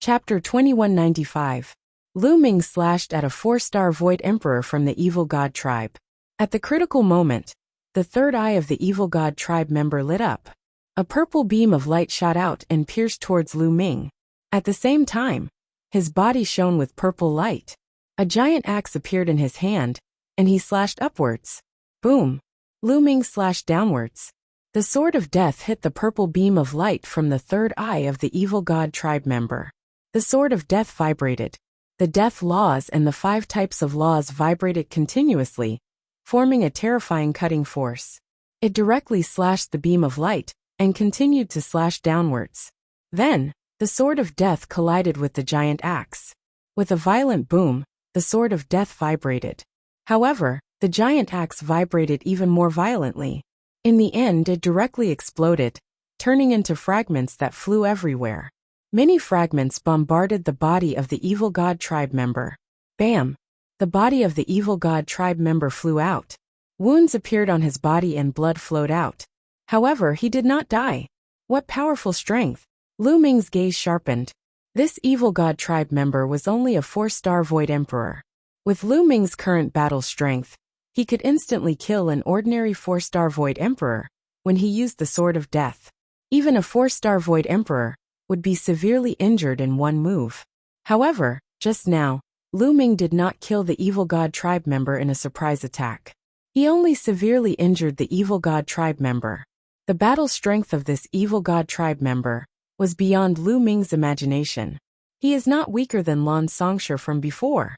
Chapter 2195. Lu Ming slashed at a 4-star Void Emperor from the Evil God Tribe. At the critical moment, the third eye of the Evil God Tribe member lit up. A purple beam of light shot out and pierced towards Lu Ming. At the same time, his body shone with purple light. A giant axe appeared in his hand, and he slashed upwards. Boom! Lu Ming slashed downwards. The sword of death hit the purple beam of light from the third eye of the Evil God Tribe member. The sword of death vibrated. The death laws and the 5 types of laws vibrated continuously, forming a terrifying cutting force. It directly slashed the beam of light, and continued to slash downwards. Then, the sword of death collided with the giant axe. With a violent boom, the sword of death vibrated. However, the giant axe vibrated even more violently. In the end, it directly exploded, turning into fragments that flew everywhere. Many fragments bombarded the body of the Evil God Tribe member. Bam! The body of the Evil God Tribe member flew out. Wounds appeared on his body and blood flowed out. However, he did not die. What powerful strength! Lu Ming's gaze sharpened. This Evil God Tribe member was only a 4-star Void Emperor. With Lu Ming's current battle strength, he could instantly kill an ordinary 4-star Void Emperor when he used the Sword of Death. Even a 4-star Void Emperor would be severely injured in one move. However, just now, Lu Ming did not kill the Evil God Tribe member in a surprise attack. He only severely injured the Evil God Tribe member. The battle strength of this Evil God Tribe member was beyond Lu Ming's imagination. He is not weaker than Lan Songshi from before.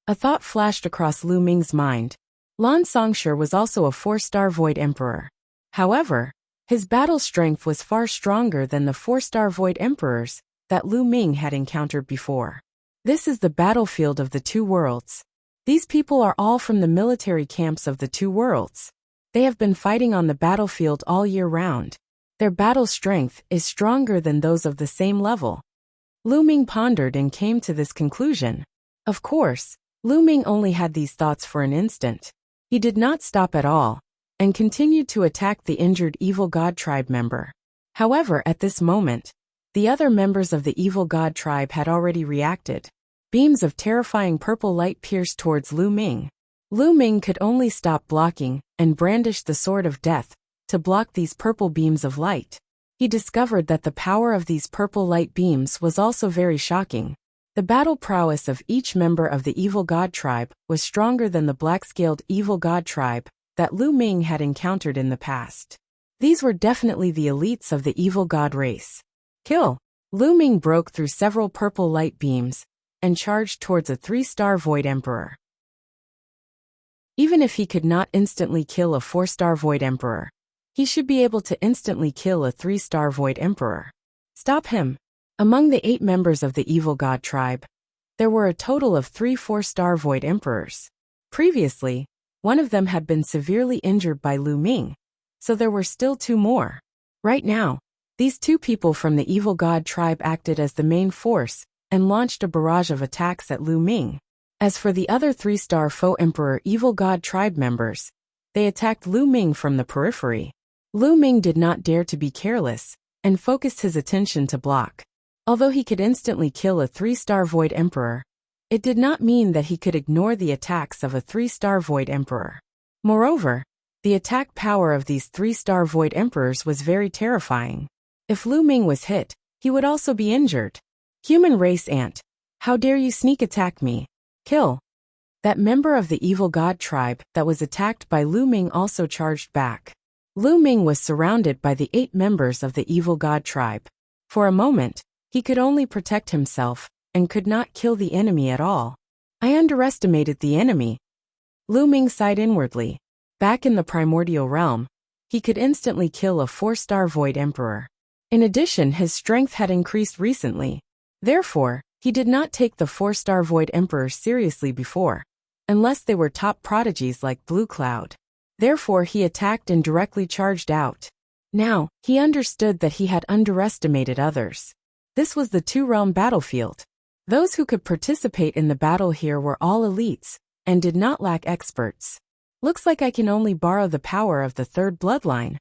A thought flashed across Lu Ming's mind. Lan Songshi was also a 4-star Void Emperor. However, his battle strength was far stronger than the 4-star Void Emperors that Lu Ming had encountered before. This is the battlefield of the 2 worlds. These people are all from the military camps of the 2 worlds. They have been fighting on the battlefield all year round. Their battle strength is stronger than those of the same level. Lu Ming pondered and came to this conclusion. Of course, Lu Ming only had these thoughts for an instant. He did not stop at all, and continued to attack the injured Evil God Tribe member. However, at this moment, the other members of the Evil God Tribe had already reacted. Beams of terrifying purple light pierced towards Lu Ming. Lu Ming could only stop blocking and brandish the Sword of Death to block these purple beams of light. He discovered that the power of these purple light beams was also very shocking. The battle prowess of each member of the Evil God Tribe was stronger than the black-scaled Evil God Tribe that Lu Ming had encountered in the past. These were definitely the elites of the Evil God race. Kill! Lu Ming broke through several purple light beams and charged towards a 3-star Void Emperor. Even if he could not instantly kill a 4-star Void Emperor, he should be able to instantly kill a 3-star Void Emperor. Stop him! Among the 8 members of the Evil God Tribe, there were a total of 3 4-star Void Emperors. Previously, one of them had been severely injured by Lu Ming, so there were still 2 more. Right now, these 2 people from the Evil God Tribe acted as the main force and launched a barrage of attacks at Lu Ming. As for the other 3-star Foe Emperor Evil God Tribe members, they attacked Lu Ming from the periphery. Lu Ming did not dare to be careless and focused his attention to block. Although he could instantly kill a 3-star Void Emperor, it did not mean that he could ignore the attacks of a 3-star Void Emperor. Moreover, the attack power of these 3-star Void Emperors was very terrifying. If Lu Ming was hit, he would also be injured. Human race ant, how dare you sneak attack me? Kill! That member of the Evil God Tribe that was attacked by Lu Ming also charged back. Lu Ming was surrounded by the 8 members of the Evil God Tribe. For a moment, he could only protect himself and could not kill the enemy at all. I underestimated the enemy. Lu Ming sighed inwardly. Back in the primordial realm, he could instantly kill a 4-star Void Emperor. In addition, his strength had increased recently. Therefore, he did not take the 4-star Void Emperors seriously before, unless they were top prodigies like Blue Cloud. Therefore, he attacked and directly charged out. Now, he understood that he had underestimated others. This was the 2-realm battlefield. Those who could participate in the battle here were all elites, and did not lack experts. Looks like I can only borrow the power of the 3rd bloodline.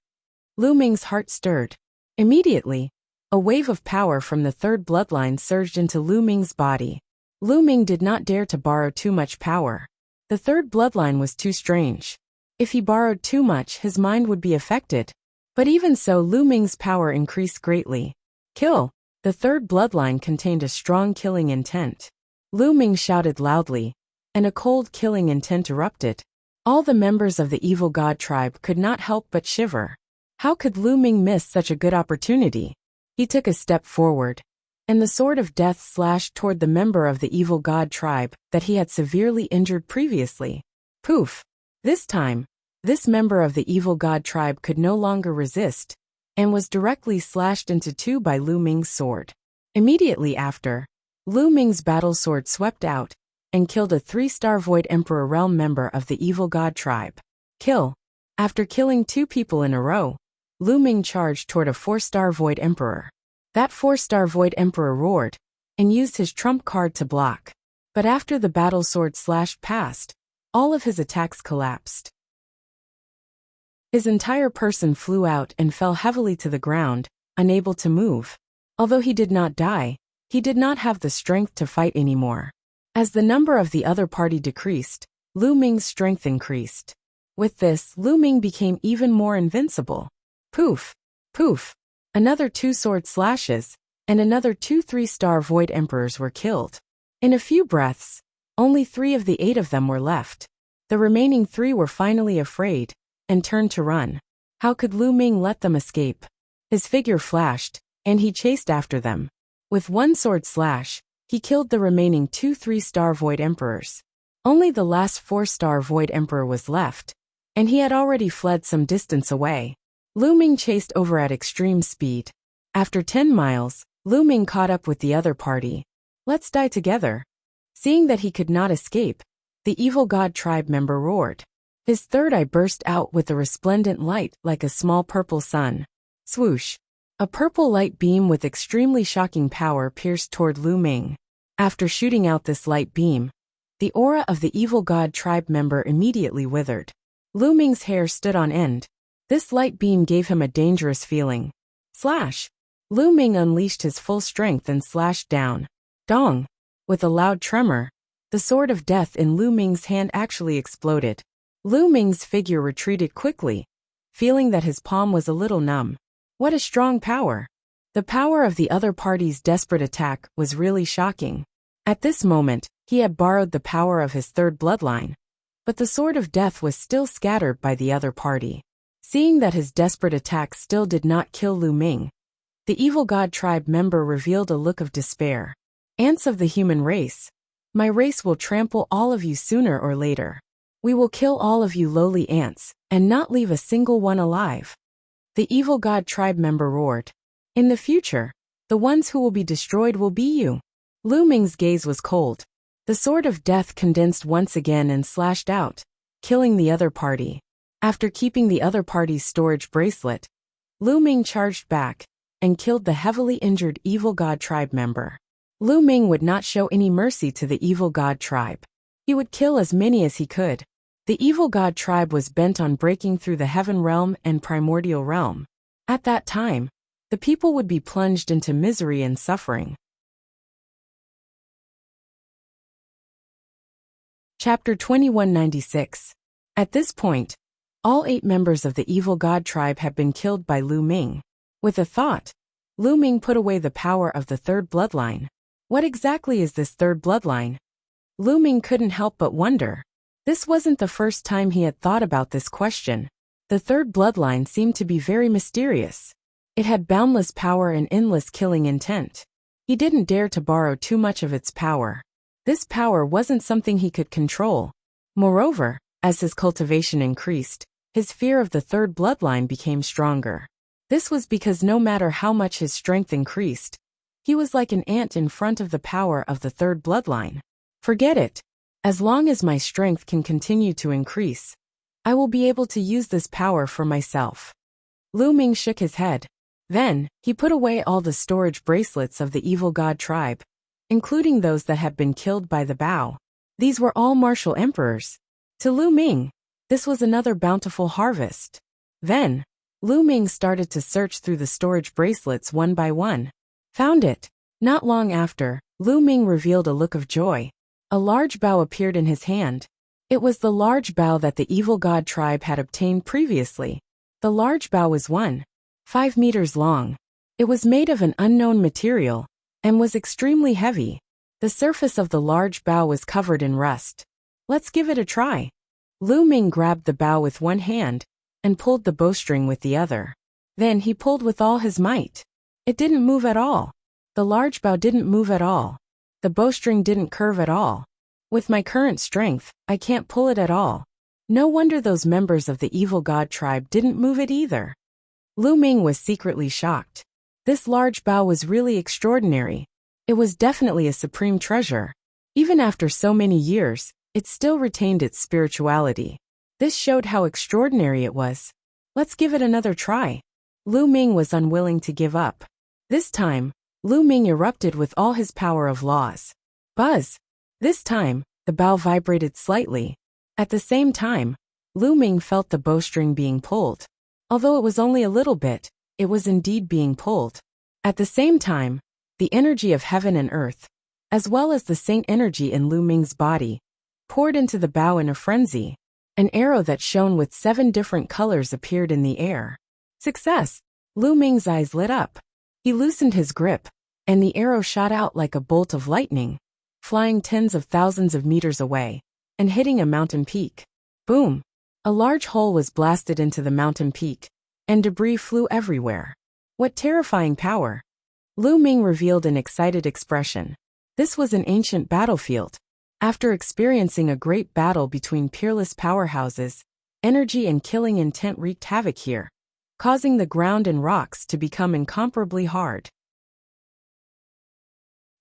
Lu Ming's heart stirred. Immediately, A wave of power from the third bloodline surged into Lu Ming's body. Lu Ming did not dare to borrow too much power. The third bloodline was too strange. If he borrowed too much, his mind would be affected. But even so, Lu Ming's power increased greatly. Kill! The third bloodline contained a strong killing intent. Lu Ming shouted loudly, and a cold killing intent erupted. All the members of the evil god tribe could not help but shiver. How could Lu Ming miss such a good opportunity? He took a step forward, and the sword of death slashed toward the member of the evil god tribe that he had severely injured previously. Poof! This time, this member of the evil god tribe could no longer resist, and was directly slashed into two by Lu Ming's sword. Immediately after, Lu Ming's battle sword swept out, and killed a 3-star Void Emperor realm member of the evil god tribe. Kill! After killing 2 people in a row, Lu Ming charged toward a 4-star Void Emperor. That 4-star Void Emperor roared, and used his trump card to block. But after the battle sword slashed past, all of his attacks collapsed. His entire person flew out and fell heavily to the ground, unable to move. Although he did not die, he did not have the strength to fight anymore. As the number of the other party decreased, Lu Ming's strength increased. With this, Lu Ming became even more invincible. Poof! Poof! Another 2 sword slashes, and another 2 3-star Void Emperors were killed. In a few breaths, only 3 of the 8 of them were left. The remaining 3 were finally afraid, and turned to run. How could Lu Ming let them escape? His figure flashed, and he chased after them. With 1 sword slash, he killed the remaining 2 3-star Void Emperors. Only the last 4-star Void Emperor was left, and he had already fled some distance away. Lu Ming chased over at extreme speed. After 10 miles, Lu Ming caught up with the other party. Let's die together. Seeing that he could not escape, the evil god tribe member roared. His third eye burst out with a resplendent light like a small purple sun. Swoosh! A purple light beam with extremely shocking power pierced toward Lu Ming. After shooting out this light beam, the aura of the evil god tribe member immediately withered. Lu Ming's hair stood on end. This light beam gave him a dangerous feeling. Slash! Lu Ming unleashed his full strength and slashed down. Dong! With a loud tremor, the sword of death in Lu Ming's hand actually exploded. Lu Ming's figure retreated quickly, feeling that his palm was a little numb. What a strong power! The power of the other party's desperate attack was really shocking. At this moment, he had borrowed the power of his third bloodline, but the sword of death was still scattered by the other party. Seeing that his desperate attack still did not kill Lu Ming, the evil god tribe member revealed a look of despair. Ants of the human race, my race will trample all of you sooner or later. We will kill all of you lowly ants, and not leave a single one alive. The evil god tribe member roared. In the future, the ones who will be destroyed will be you. Lu Ming's gaze was cold. The sword of death condensed once again and slashed out, killing the other party. After keeping the other party's storage bracelet, Lu Ming charged back, and killed the heavily injured evil god tribe member. Lu Ming would not show any mercy to the evil god tribe. He would kill as many as he could. The evil god tribe was bent on breaking through the heaven realm and primordial realm. At that time, the people would be plunged into misery and suffering. Chapter 2196. At this point, all 8 members of the evil god tribe had been killed by Lu Ming. With a thought, Lu Ming put away the power of the third bloodline. What exactly is this third bloodline? Lu Ming couldn't help but wonder. This wasn't the first time he had thought about this question. The third bloodline seemed to be very mysterious. It had boundless power and endless killing intent. He didn't dare to borrow too much of its power. This power wasn't something he could control. Moreover, as his cultivation increased, his fear of the third bloodline became stronger. This was because no matter how much his strength increased, he was like an ant in front of the power of the third bloodline. Forget it. As long as my strength can continue to increase, I will be able to use this power for myself. Lu Ming shook his head. Then, he put away all the storage bracelets of the evil god tribe, including those that had been killed by the bow. These were all martial emperors. To Lu Ming, this was another bountiful harvest. Then, Lu Ming started to search through the storage bracelets one by one. Found it. Not long after, Lu Ming revealed a look of joy. A large bow appeared in his hand. It was the large bow that the evil god tribe had obtained previously. The large bow was 1.5 meters long. It was made of an unknown material and was extremely heavy. The surface of the large bow was covered in rust. Let's give it a try. Lu Ming grabbed the bow with one hand and pulled the bowstring with the other. Then he pulled with all his might. It didn't move at all. The large bow didn't move at all. The bowstring didn't curve at all. With my current strength, I can't pull it at all. No wonder those members of the evil god tribe didn't move it either. Lu Ming was secretly shocked. This large bow was really extraordinary. It was definitely a supreme treasure. Even after so many years, it still retained its spirituality. This showed how extraordinary it was. Let's give it another try. Lu Ming was unwilling to give up. This time, Lu Ming erupted with all his power of laws. Buzz! This time, the bow vibrated slightly. At the same time, Lu Ming felt the bowstring being pulled. Although it was only a little bit, it was indeed being pulled. At the same time, the energy of heaven and earth, as well as the saint energy in Lu Ming's body, poured into the bow in a frenzy. An arrow that shone with 7 different colors appeared in the air. Success! Lu Ming's eyes lit up. He loosened his grip, and the arrow shot out like a bolt of lightning, flying tens of thousands of meters away, and hitting a mountain peak. Boom! A large hole was blasted into the mountain peak, and debris flew everywhere. What terrifying power! Lu Ming revealed an excited expression. This was an ancient battlefield. After experiencing a great battle between peerless powerhouses, energy and killing intent wreaked havoc here, causing the ground and rocks to become incomparably hard.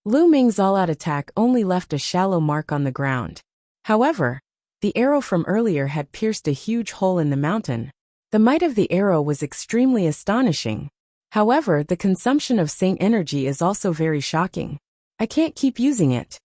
Lu Ming's all-out attack only left a shallow mark on the ground. However, the arrow from earlier had pierced a huge hole in the mountain. The might of the arrow was extremely astonishing. However, the consumption of saint energy is also very shocking. I can't keep using it.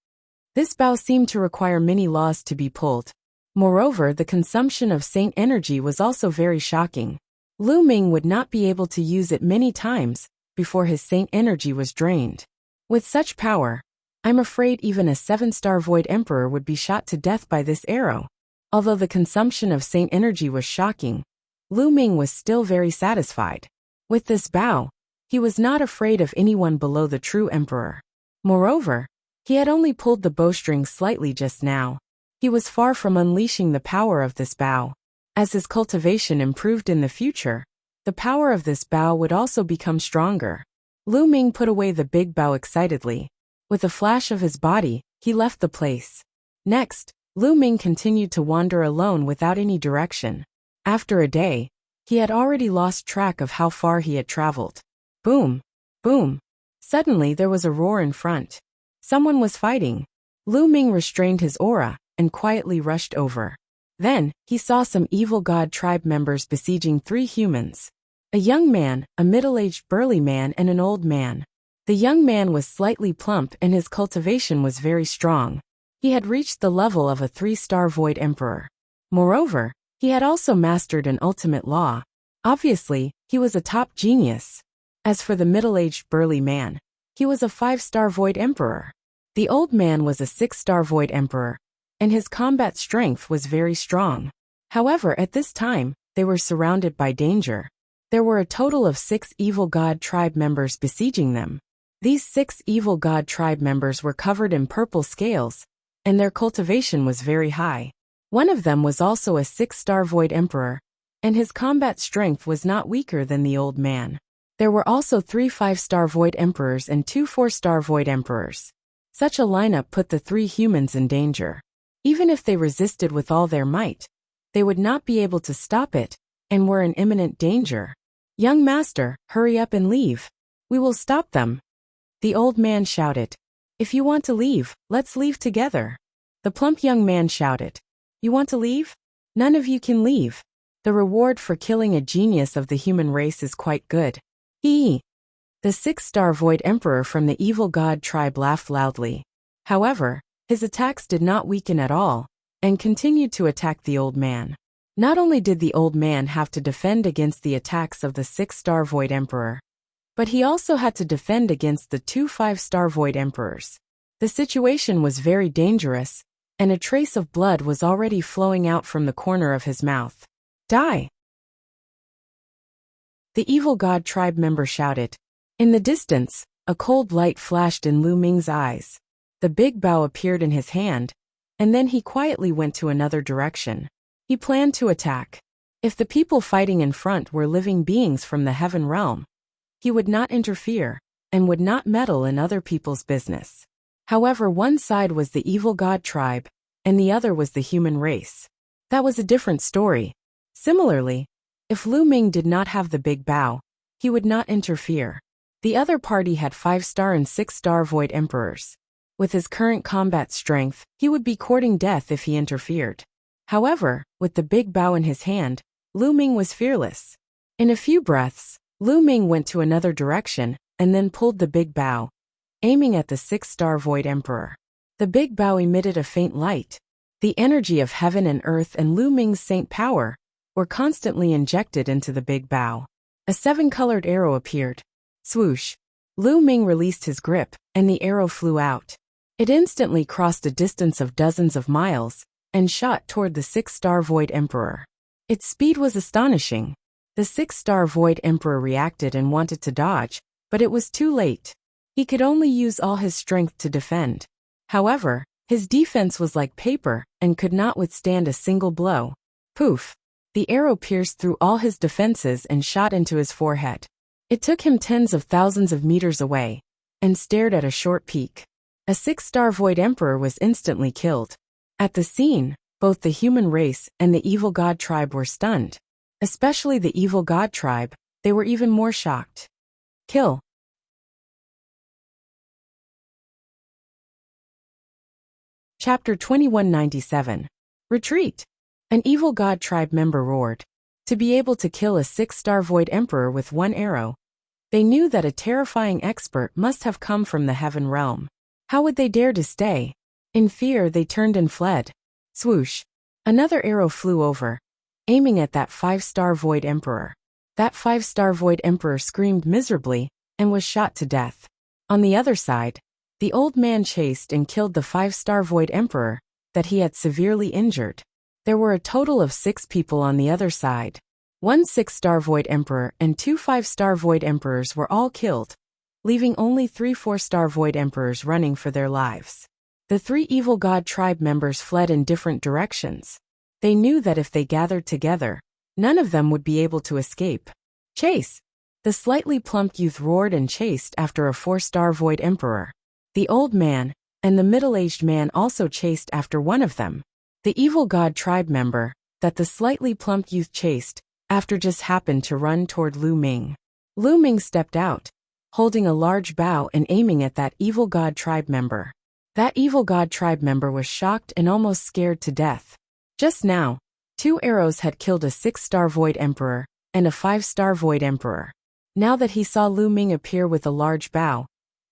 This bow seemed to require many laws to be pulled. Moreover, the consumption of saint energy was also very shocking. Lu Ming would not be able to use it many times before his saint energy was drained. With such power, I'm afraid even a 7-star Void Emperor would be shot to death by this arrow. Although the consumption of saint energy was shocking, Lu Ming was still very satisfied. With this bow, he was not afraid of anyone below the true emperor. Moreover, he had only pulled the bowstring slightly just now. He was far from unleashing the power of this bow. As his cultivation improved in the future, the power of this bow would also become stronger. Lu Ming put away the big bow excitedly. With a flash of his body, he left the place. Next, Lu Ming continued to wander alone without any direction. After a day, he had already lost track of how far he had traveled. Boom! Boom! Suddenly there was a roar in front. Someone was fighting. Lu Ming restrained his aura and quietly rushed over. Then, he saw some evil god tribe members besieging 3 humans. A young man, a middle-aged burly man and an old man. The young man was slightly plump and his cultivation was very strong. He had reached the level of a 3-star Void Emperor. Moreover, he had also mastered an ultimate law. Obviously, he was a top genius. As for the middle-aged burly man, he was a 5-star Void Emperor. The old man was a 6-star Void Emperor, and his combat strength was very strong. However, at this time, they were surrounded by danger. There were a total of 6 evil god tribe members besieging them. These 6 evil god tribe members were covered in purple scales, and their cultivation was very high. One of them was also a 6-star Void Emperor, and his combat strength was not weaker than the old man. There were also 3 5-star Void Emperors and 2 4-star Void Emperors. Such a lineup put the 3 humans in danger. Even if they resisted with all their might, they would not be able to stop it, and were in imminent danger. Young master, hurry up and leave. We will stop them. The old man shouted. If you want to leave, let's leave together. The plump young man shouted. You want to leave? None of you can leave. The reward for killing a genius of the human race is quite good. Hee. The 6-star Void Emperor from the evil god tribe laughed loudly. However, his attacks did not weaken at all, and continued to attack the old man. Not only did the old man have to defend against the attacks of the 6-star Void Emperor, but he also had to defend against the 2 5-star Void Emperors. The situation was very dangerous, and a trace of blood was already flowing out from the corner of his mouth. Die! The evil god tribe member shouted. In the distance, a cold light flashed in Lu Ming's eyes. The big bow appeared in his hand, and then he quietly went to another direction. He planned to attack. If the people fighting in front were living beings from the heaven realm, he would not interfere, and would not meddle in other people's business. However, one side was the evil god tribe, and the other was the human race. That was a different story. Similarly, if Lu Ming did not have the big bow, he would not interfere. The other party had 5-star and 6-star Void Emperors. With his current combat strength, he would be courting death if he interfered. However, with the big bow in his hand, Lu Ming was fearless. In a few breaths, Lu Ming went to another direction, and then pulled the big bow, aiming at the 6-star Void Emperor. The big bow emitted a faint light. The energy of heaven and earth and Lu Ming's saint power were constantly injected into the big bow. A 7-colored arrow appeared. Swoosh! Lu Ming released his grip, and the arrow flew out. It instantly crossed a distance of dozens of miles, and shot toward the 6-star Void Emperor. Its speed was astonishing. The 6-star Void Emperor reacted and wanted to dodge, but it was too late. He could only use all his strength to defend. However, his defense was like paper and could not withstand a single blow. Poof! The arrow pierced through all his defenses and shot into his forehead. It took him tens of thousands of meters away, and stared at a short peak. A 6-star Void Emperor was instantly killed. At the scene, both the human race and the evil god tribe were stunned. Especially the evil god tribe, they were even more shocked. Kill. Chapter 2197. Retreat. An evil god tribe member roared. To be able to kill a 6-star Void Emperor with one arrow, they knew that a terrifying expert must have come from the heaven realm. How would they dare to stay? In fear, they turned and fled. Swoosh! Another arrow flew over, aiming at that 5-star Void Emperor. That 5-star Void Emperor screamed miserably and was shot to death. On the other side, the old man chased and killed the 5-star Void Emperor that he had severely injured. There were a total of 6 people on the other side. 1 6-star Void Emperor and 2 5-star Void Emperors were all killed, leaving only 3 4-star Void Emperors running for their lives. The 3 evil god tribe members fled in different directions. They knew that if they gathered together, none of them would be able to escape. Chase! The slightly plump youth roared and chased after a 4-star Void Emperor. The old man and the middle-aged man also chased after one of them. The evil god tribe member that the slightly plump youth chased after just happened to run toward Lu Ming. Lu Ming stepped out, holding a large bow and aiming at that evil god tribe member. That evil god tribe member was shocked and almost scared to death. Just now, 2 arrows had killed a 6-star Void Emperor and a 5-star Void Emperor. Now that he saw Lu Ming appear with a large bow,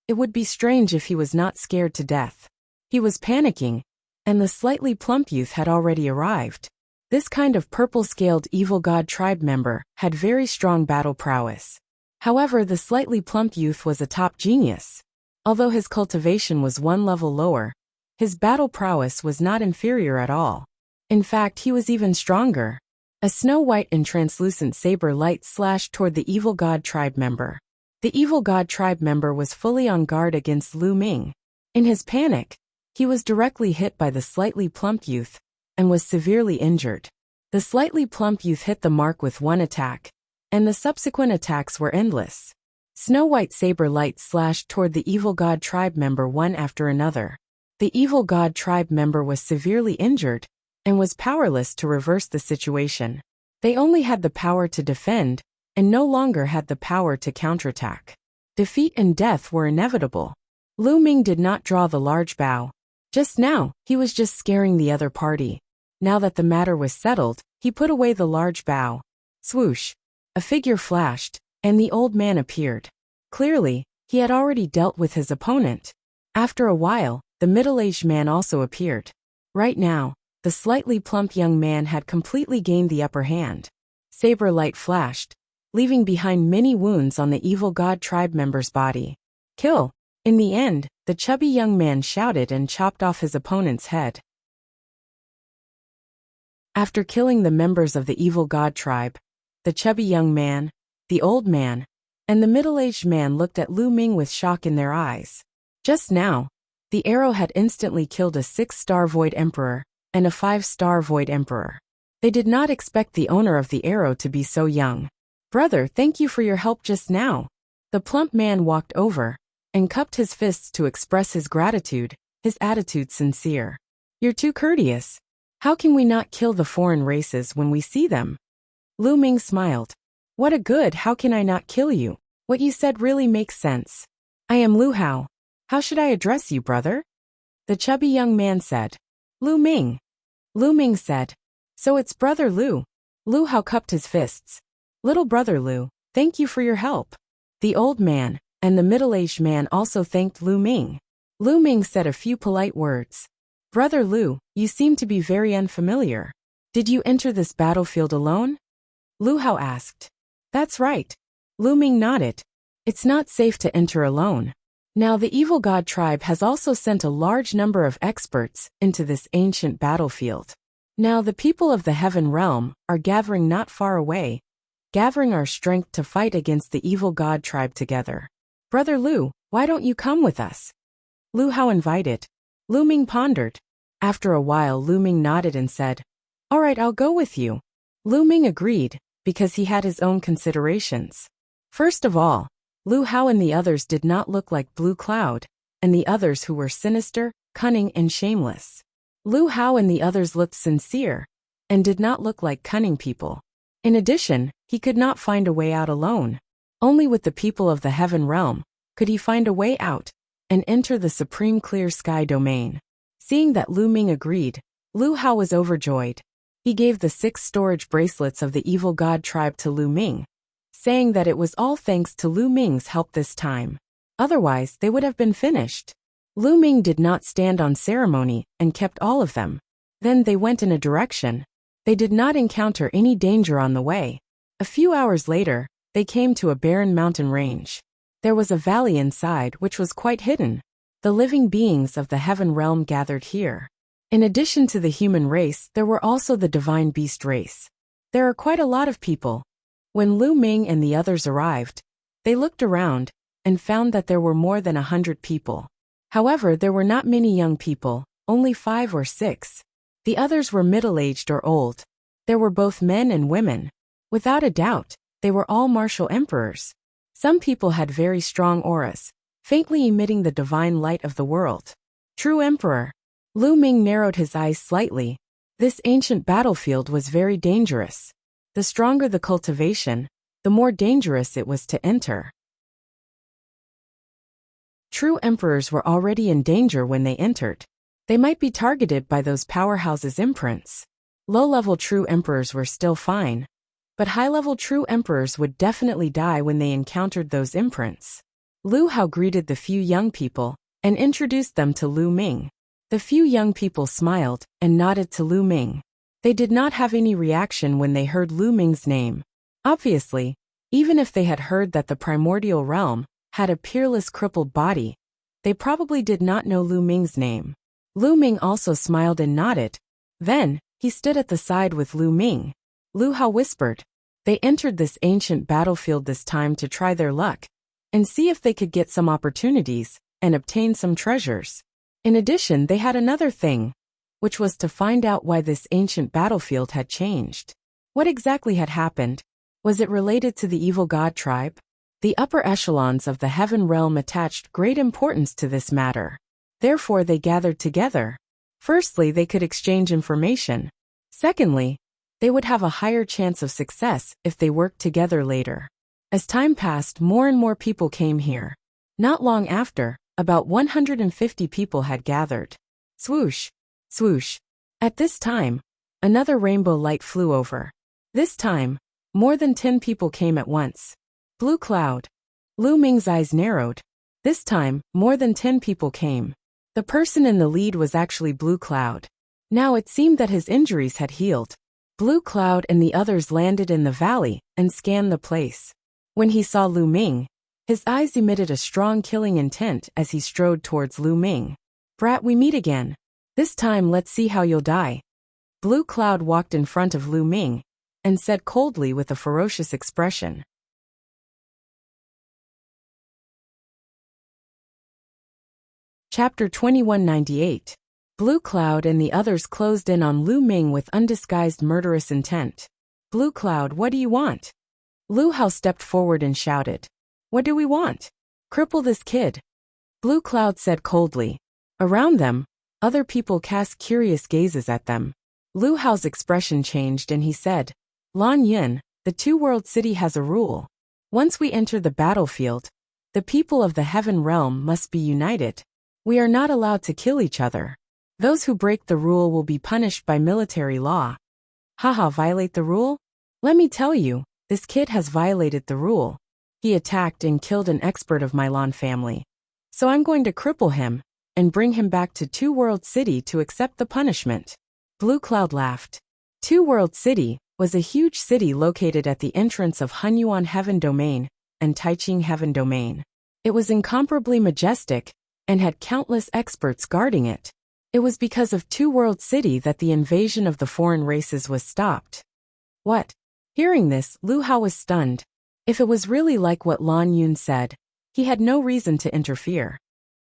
it would be strange if he was not scared to death. He was panicking, and the slightly plump youth had already arrived. This kind of purple-scaled evil god tribe member had very strong battle prowess. However, the slightly plump youth was a top genius. Although his cultivation was 1 level lower, his battle prowess was not inferior at all. In fact, he was even stronger. A snow-white and translucent saber light slashed toward the evil god tribe member. The evil god tribe member was fully on guard against Lu Ming. In his panic, he was directly hit by the slightly plump youth and was severely injured. The slightly plump youth hit the mark with 1 attack, and the subsequent attacks were endless. Snow-white saber light slashed toward the evil god tribe member one after another. The evil god tribe member was severely injured and was powerless to reverse the situation. They only had the power to defend and no longer had the power to counterattack. Defeat and death were inevitable. Lu Ming did not draw the large bow. Just now, he was just scaring the other party. Now that the matter was settled, he put away the large bow. Swoosh! A figure flashed, and the old man appeared. Clearly, he had already dealt with his opponent. After a while, the middle-aged man also appeared. Right now, the slightly plump young man had completely gained the upper hand. Saber light flashed, leaving behind many wounds on the evil god tribe member's body. Kill! In the end, the chubby young man shouted and chopped off his opponent's head. After killing the members of the evil god tribe, the chubby young man, the old man, and the middle-aged man looked at Lu Ming with shock in their eyes. Just now, the arrow had instantly killed a 6-star Void Emperor and a 5-star Void Emperor. They did not expect the owner of the arrow to be so young. "Brother, thank you for your help just now." The plump man walked over and cupped his fists to express his gratitude, his attitude sincere. "You're too courteous. How can we not kill the foreign races when we see them?" Lu Ming smiled. "What a good, how can I not kill you? What you said really makes sense. I am Lu Hao. How should I address you, brother?" The chubby young man said. "Lu Ming." Lu Ming said. "So it's Brother Lu." Lu Hao cupped his fists. "Little brother Lu, thank you for your help." The old man and the middle-aged man also thanked Lu Ming. Lu Ming said a few polite words. "Brother Lu, you seem to be very unfamiliar. Did you enter this battlefield alone?" Lu Hao asked. "That's right." Lu Ming nodded. "It's not safe to enter alone. Now the evil god tribe has also sent a large number of experts into this ancient battlefield. Now the people of the heaven realm are gathering not far away, gathering our strength to fight against the evil god tribe together. Brother Lu, why don't you come with us?" Lu Hao invited. Lu Ming pondered. After a while Lu Ming nodded and said, "All right, I'll go with you." Lu Ming agreed, because he had his own considerations. First of all, Lu Hao and the others did not look like Blue Cloud, and the others who were sinister, cunning, and shameless. Lu Hao and the others looked sincere, and did not look like cunning people. In addition, he could not find a way out alone. Only with the people of the heaven realm could he find a way out and enter the supreme clear sky domain. Seeing that Lu Ming agreed, Lu Hao was overjoyed. He gave the 6 storage bracelets of the evil god tribe to Lu Ming, saying that it was all thanks to Lu Ming's help this time. Otherwise, they would have been finished. Lu Ming did not stand on ceremony and kept all of them. Then they went in a direction. They did not encounter any danger on the way. A few hours later, they came to a barren mountain range. There was a valley inside which was quite hidden. The living beings of the heaven realm gathered here. In addition to the human race, there were also the divine beast race. There are quite a lot of people. When Lu Ming and the others arrived, they looked around and found that there were more than 100 people. However, there were not many young people, only 5 or 6. The others were middle-aged or old. There were both men and women. Without a doubt, they were all martial emperors. Some people had very strong auras, faintly emitting the divine light of the world. True emperor. Lu Ming narrowed his eyes slightly. This ancient battlefield was very dangerous. The stronger the cultivation, the more dangerous it was to enter. True emperors were already in danger when they entered. They might be targeted by those powerhouses' imprints. Low-level true emperors were still fine, but high-level true emperors would definitely die when they encountered those imprints. Lu Hao greeted the few young people and introduced them to Lu Ming. The few young people smiled and nodded to Lu Ming. They did not have any reaction when they heard Lu Ming's name. Obviously, even if they had heard that the primordial realm had a peerless crippled body, they probably did not know Lu Ming's name. Lu Ming also smiled and nodded. Then, he stood at the side with Lu Ming. Lu Hao whispered. They entered this ancient battlefield this time to try their luck and see if they could get some opportunities and obtain some treasures. In addition, they had another thing, which was to find out why this ancient battlefield had changed. What exactly had happened? Was it related to the evil god tribe? The upper echelons of the heaven realm attached great importance to this matter. Therefore, they gathered together. Firstly, they could exchange information. Secondly, they would have a higher chance of success if they worked together later. As time passed, more and more people came here. Not long after, about 150 people had gathered. Swoosh, swoosh. At this time, another rainbow light flew over. This time, more than 10 people came at once. Blue Cloud. Lu Ming's eyes narrowed. This time, more than 10 people came. The person in the lead was actually Blue Cloud. Now it seemed that his injuries had healed. Blue Cloud and the others landed in the valley and scanned the place. When he saw Lu Ming, his eyes emitted a strong killing intent as he strode towards Lu Ming. "Brat, we meet again. This time let's see how you'll die." Blue Cloud walked in front of Lu Ming and said coldly with a ferocious expression. Chapter 2198. Blue Cloud and the others closed in on Lu Ming with undisguised murderous intent. "Blue Cloud, what do you want?" Lu Hao stepped forward and shouted. "What do we want? Cripple this kid." Blue Cloud said coldly. Around them, other people cast curious gazes at them. Lu Hao's expression changed and he said, "Lan Yin, the two-world city has a rule. Once we enter the battlefield, the people of the heaven realm must be united. We are not allowed to kill each other. Those who break the rule will be punished by military law." "Haha, violate the rule? Let me tell you, this kid has violated the rule. He attacked and killed an expert of my Lan family. So I'm going to cripple him and bring him back to Two World City to accept the punishment." Blue Cloud laughed. Two World City was a huge city located at the entrance of Hunyuan Heaven Domain and Taiching Heaven Domain. It was incomparably majestic and had countless experts guarding it. It was because of Two World City that the invasion of the foreign races was stopped. What? Hearing this, Lu Hao was stunned. If it was really like what Lan Yun said, he had no reason to interfere.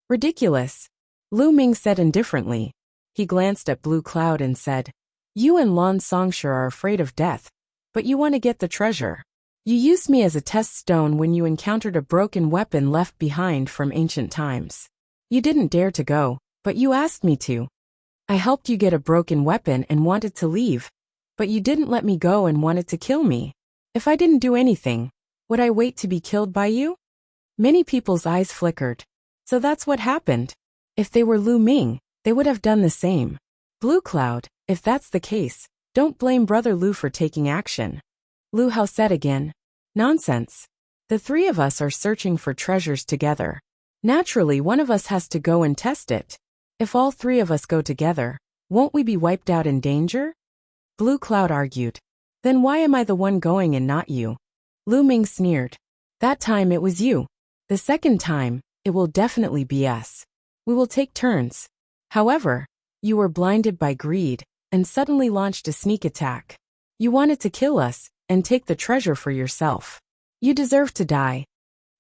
"Ridiculous," Lu Ming said indifferently. He glanced at Blue Cloud and said, "You and Lan Songshi are afraid of death, but you want to get the treasure. You used me as a test stone when you encountered a broken weapon left behind from ancient times. You didn't dare to go, but you asked me to. I helped you get a broken weapon and wanted to leave, but you didn't let me go and wanted to kill me. If I didn't do anything, would I wait to be killed by you?" Many people's eyes flickered. So that's what happened. If they were Lu Ming, they would have done the same. "Blue Cloud, if that's the case, don't blame Brother Lu for taking action." Lu Hao said again. "Nonsense. The three of us are searching for treasures together. Naturally, one of us has to go and test it. If all three of us go together, won't we be wiped out in danger?" Blue Cloud argued. "Then why am I the one going and not you?" Lu Ming sneered. "That time it was you. The second time, it will definitely be us. We will take turns. However, you were blinded by greed and suddenly launched a sneak attack. You wanted to kill us and take the treasure for yourself. You deserve to die."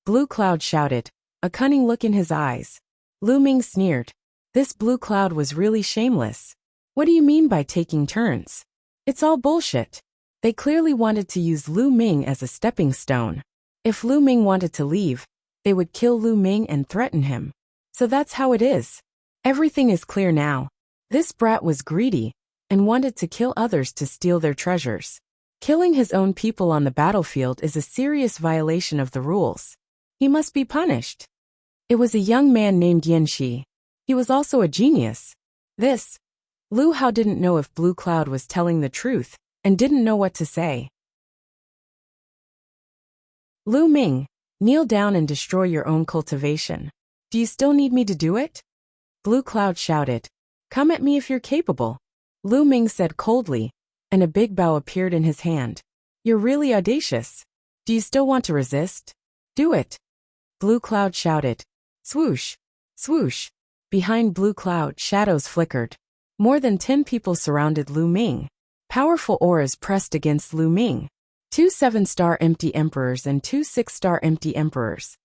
Blue Cloud shouted, a cunning look in his eyes. Lu Ming sneered. This Blue Cloud was really shameless. "What do you mean by taking turns? It's all bullshit." They clearly wanted to use Lu Ming as a stepping stone. If Lu Ming wanted to leave, they would kill Lu Ming and threaten him. So that's how it is. Everything is clear now. This brat was greedy and wanted to kill others to steal their treasures. Killing his own people on the battlefield is a serious violation of the rules. He must be punished. It was a young man named Yan Shi. He was also a genius. Lu Hao didn't know if Blue Cloud was telling the truth and didn't know what to say. "Lu Ming, kneel down and destroy your own cultivation. Do you still need me to do it?" Blue Cloud shouted. "Come at me if you're capable." Lu Ming said coldly, and a big bow appeared in his hand. "You're really audacious. Do you still want to resist? Do it." Blue Cloud shouted. Swoosh! Swoosh! Behind Blue Cloud, shadows flickered. More than 10 people surrounded Lu Ming. Powerful auras pressed against Lu Ming. 2 7-star empty emperors and 2 6-star empty emperors.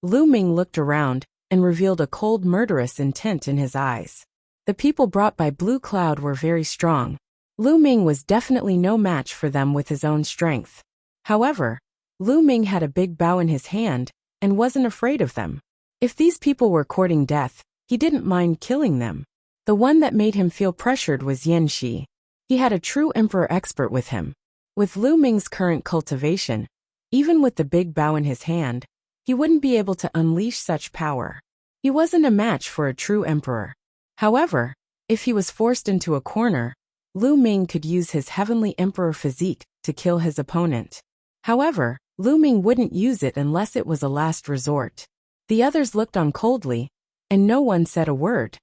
Lu Ming looked around and revealed a cold, murderous intent in his eyes. The people brought by Blue Cloud were very strong. Lu Ming was definitely no match for them with his own strength. However, Lu Ming had a big bow in his hand and wasn't afraid of them. If these people were courting death, he didn't mind killing them. The one that made him feel pressured was Yan Shi. He had a true emperor expert with him. With Lu Ming's current cultivation, even with the big bow in his hand, he wouldn't be able to unleash such power. He wasn't a match for a true emperor. However, if he was forced into a corner, Lu Ming could use his heavenly emperor physique to kill his opponent. However, Lu Ming wouldn't use it unless it was a last resort. The others looked on coldly, and no one said a word.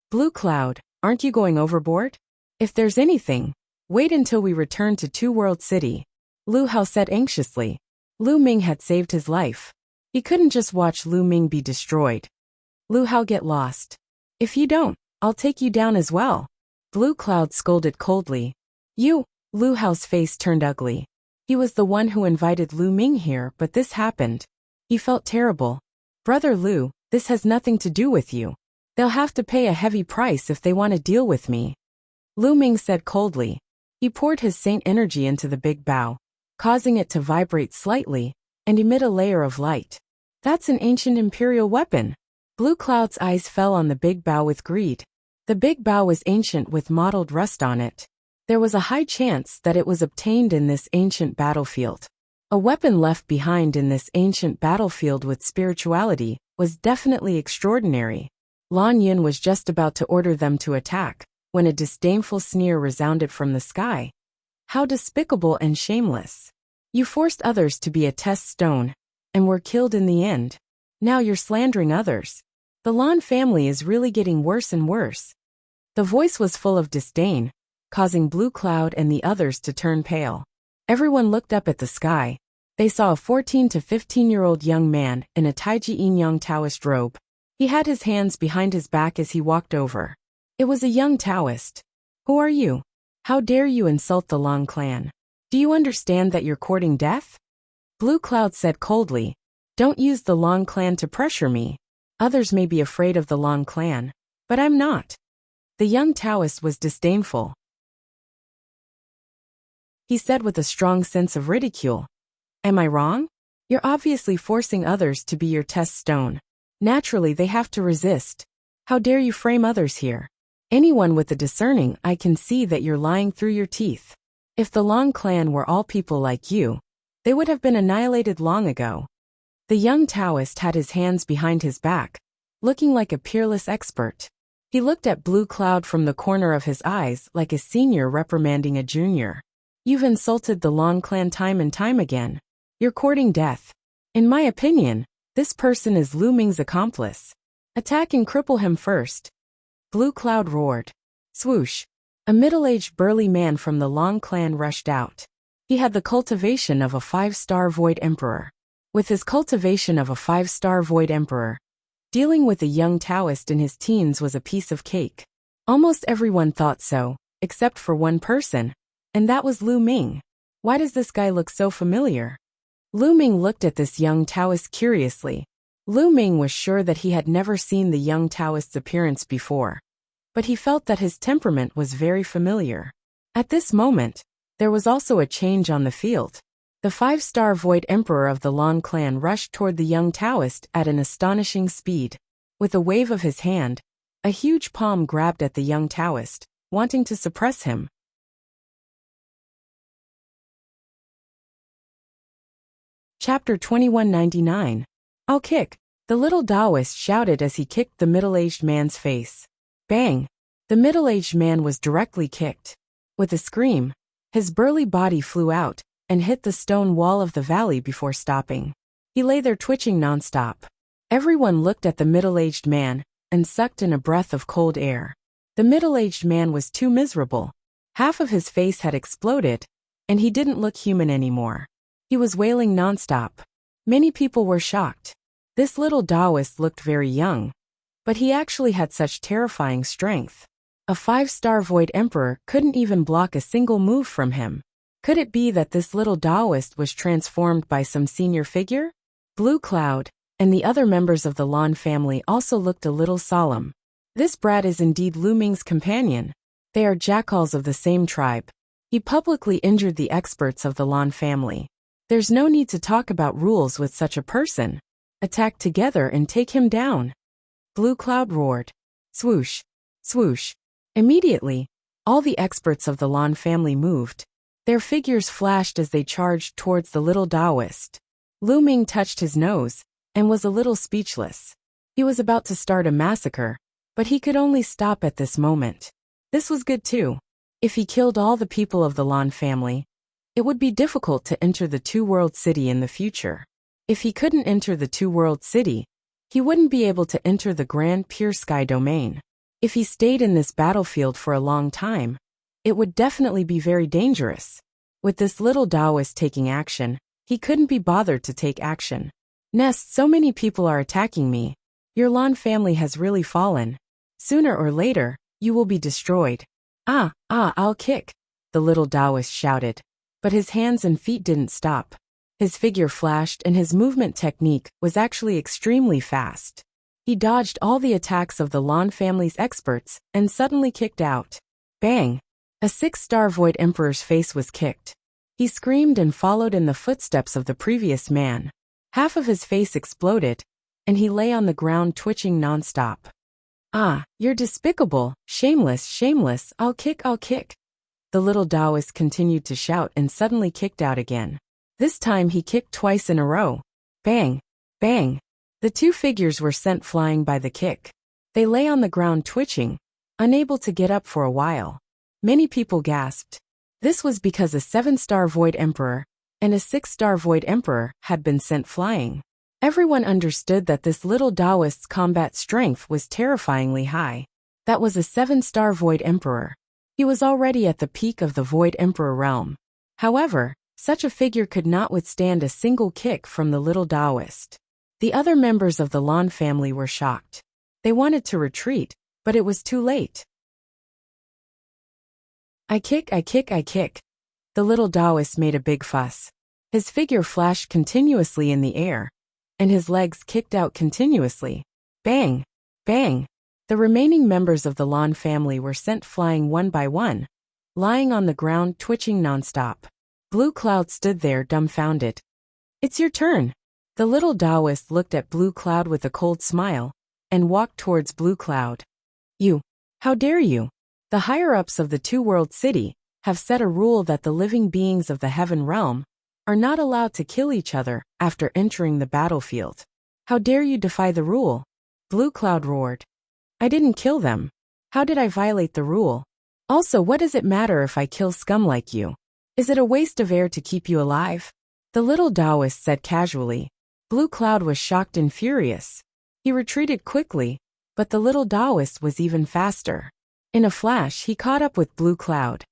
"Blue Cloud, aren't you going overboard?" If there's anything, wait until we return to Two World City, Lu Hao said anxiously. Lu Ming had saved his life. He couldn't just watch Lu Ming be destroyed. Lu Hao, get lost. If you don't, I'll take you down as well. Blue Cloud scolded coldly. You? Lu Hao's face turned ugly. He was the one who invited Lu Ming here, but this happened. He felt terrible. Brother Lu, this has nothing to do with you. They'll have to pay a heavy price if they want to deal with me. Lu Ming said coldly. He poured his saint energy into the big bow, causing it to vibrate slightly and emit a layer of light. That's an ancient imperial weapon. Blue Cloud's eyes fell on the big bow with greed. The big bow was ancient with mottled rust on it. There was a high chance that it was obtained in this ancient battlefield. A weapon left behind in this ancient battlefield with spirituality was definitely extraordinary. Lan Yun was just about to order them to attack, when a disdainful sneer resounded from the sky. How despicable and shameless. You forced others to be a test stone, and were killed in the end. Now you're slandering others. The Lan family is really getting worse and worse. The voice was full of disdain, causing Blue Cloud and the others to turn pale. Everyone looked up at the sky. They saw a 14 to 15-year-old young man in a Taiji Yinyang Taoist robe. He had his hands behind his back as he walked over. It was a young Taoist. Who are you? How dare you insult the Lan clan? Do you understand that you're courting death? Blue Cloud said coldly. Don't use the Lan clan to pressure me. Others may be afraid of the Lan clan, but I'm not. The young Taoist was disdainful. He said with a strong sense of ridicule. Am I wrong? You're obviously forcing others to be your test stone. Naturally they have to resist. How dare you frame others here? Anyone with a discerning eye can see that you're lying through your teeth. If the Lan clan were all people like you, they would have been annihilated long ago. The young Taoist had his hands behind his back, looking like a peerless expert. He looked at Blue Cloud from the corner of his eyes like a senior reprimanding a junior. You've insulted the Lan clan time and time again. You're courting death. In my opinion, this person is Lu Ming's accomplice. Attack and cripple him first. Blue Cloud roared. Swoosh. A middle-aged burly man from the Lan clan rushed out. He had the cultivation of a 5-star Void Emperor. With his cultivation of a 5-star Void Emperor, dealing with a young Taoist in his teens was a piece of cake. Almost everyone thought so, except for one person, and that was Lu Ming. Why does this guy look so familiar? Lu Ming looked at this young Taoist curiously. Lu Ming was sure that he had never seen the young Taoist's appearance before, but he felt that his temperament was very familiar. At this moment, there was also a change on the field. The 5-star Void Emperor of the Lan clan rushed toward the young Taoist at an astonishing speed. With a wave of his hand, a huge palm grabbed at the young Taoist, wanting to suppress him. Chapter 2199. I'll kick. The little Taoist shouted as he kicked the middle-aged man's face. Bang! The middle-aged man was directly kicked. With a scream, his burly body flew out and hit the stone wall of the valley before stopping. He lay there twitching nonstop. Everyone looked at the middle-aged man and sucked in a breath of cold air. The middle-aged man was too miserable. Half of his face had exploded, and he didn't look human anymore. He was wailing nonstop. Many people were shocked. This little Taoist looked very young, but he actually had such terrifying strength. A 5-star Void Emperor couldn't even block a single move from him. Could it be that this little Taoist was transformed by some senior figure? Blue Cloud and the other members of the Lan family also looked a little solemn. This brat is indeed Lu Ming's companion. They are jackals of the same tribe. He publicly injured the experts of the Lan family. There's no need to talk about rules with such a person. Attack together and take him down. Blue Cloud roared. Swoosh. Swoosh. Immediately, all the experts of the Lan family moved. Their figures flashed as they charged towards the little Taoist. Lu Ming touched his nose and was a little speechless. He was about to start a massacre, but he could only stop at this moment. This was good too. If he killed all the people of the Lan family, it would be difficult to enter the Two-World City in the future. If he couldn't enter the Two-World City, he wouldn't be able to enter the Grand Pure Sky domain. If he stayed in this battlefield for a long time, It would definitely be very dangerous. With this little Taoist taking action, he couldn't be bothered to take action. Nest, so many people are attacking me. Your Lan family has really fallen. Sooner or later, you will be destroyed. I'll kick, the little Taoist shouted. But his hands and feet didn't stop. His figure flashed and his movement technique was actually extremely fast. He dodged all the attacks of the Lan family's experts and suddenly kicked out. Bang! A 6-star Void Emperor's face was kicked. He screamed and followed in the footsteps of the previous man. Half of his face exploded, and he lay on the ground twitching non-stop. You're despicable, shameless, I'll kick. The little Taoist continued to shout and suddenly kicked out again. This time he kicked twice in a row. Bang! Bang! The two figures were sent flying by the kick. They lay on the ground twitching, unable to get up for a while. Many people gasped. This was because a 7-star Void Emperor and a 6-star Void Emperor had been sent flying. Everyone understood that this little Taoist's combat strength was terrifyingly high. That was a 7-star Void Emperor. He was already at the peak of the Void Emperor realm. However, such a figure could not withstand a single kick from the little Taoist. The other members of the Lan family were shocked. They wanted to retreat, but it was too late. I kick. The little Taoist made a big fuss. His figure flashed continuously in the air, and his legs kicked out continuously. Bang! Bang! The remaining members of the Lan family were sent flying one by one, lying on the ground twitching nonstop. Blue Cloud stood there dumbfounded. It's your turn. The little Taoist looked at Blue Cloud with a cold smile, and walked towards Blue Cloud. You! How dare you! The higher-ups of the Two-World City have set a rule that the living beings of the Heaven Realm are not allowed to kill each other after entering the battlefield. How dare you defy the rule? Blue Cloud roared. I didn't kill them. How did I violate the rule? Also, what does it matter if I kill scum like you? Is it a waste of air to keep you alive? The little Taoist said casually. Blue Cloud was shocked and furious. He retreated quickly, but the little Taoist was even faster. In a flash, he caught up with Blue Cloud.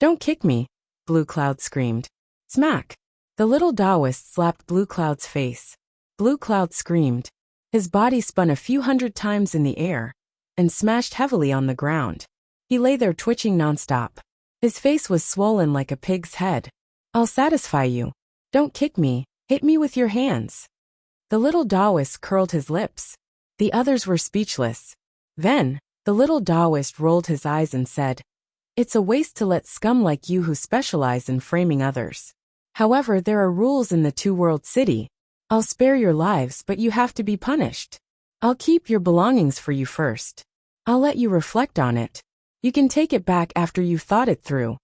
Don't kick me, Blue Cloud screamed. Smack! The little Taoist slapped Blue Cloud's face. Blue Cloud screamed. His body spun a few hundred times in the air and smashed heavily on the ground. He lay there twitching nonstop. His face was swollen like a pig's head. I'll satisfy you. Don't kick me, hit me with your hands. The little Taoist curled his lips. The others were speechless. Then, the little Taoist rolled his eyes and said, It's a waste to let scum like you who specialize in framing others. However, there are rules in the Two-World City. I'll spare your lives, but you have to be punished. I'll keep your belongings for you first. I'll let you reflect on it. You can take it back after you've thought it through.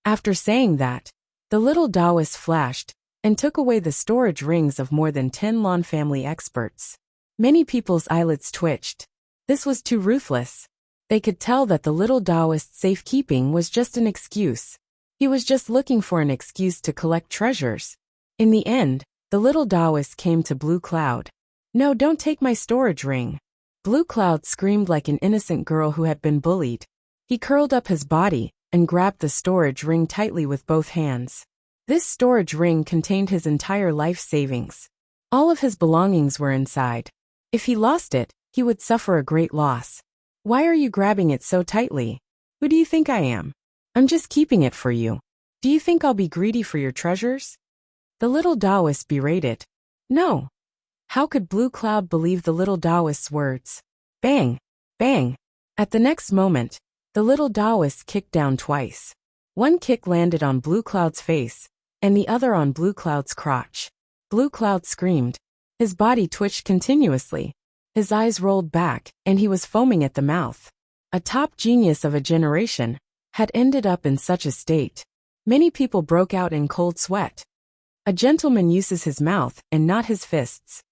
After saying that, the little Taoist flashed and took away the storage rings of more than 10 Lan family experts. Many people's eyelids twitched. This was too ruthless. They could tell that the little Taoist's safekeeping was just an excuse. He was just looking for an excuse to collect treasures. In the end, the little Taoist came to Blue Cloud. No, don't take my storage ring. Blue Cloud screamed like an innocent girl who had been bullied. He curled up his body and grabbed the storage ring tightly with both hands. This storage ring contained his entire life savings. All of his belongings were inside. If he lost it, he would suffer a great loss. Why are you grabbing it so tightly? Who do you think I am? I'm just keeping it for you. Do you think I'll be greedy for your treasures? The little Taoist berated. No. How could Blue Cloud believe the little Taoist's words? Bang! Bang! At the next moment, the little Taoist kicked down twice. One kick landed on Blue Cloud's face, and the other on Blue Cloud's crotch. Blue Cloud screamed. His body twitched continuously. His eyes rolled back, and he was foaming at the mouth. A top genius of a generation had ended up in such a state. Many people broke out in cold sweat. A gentleman uses his mouth and not his fists.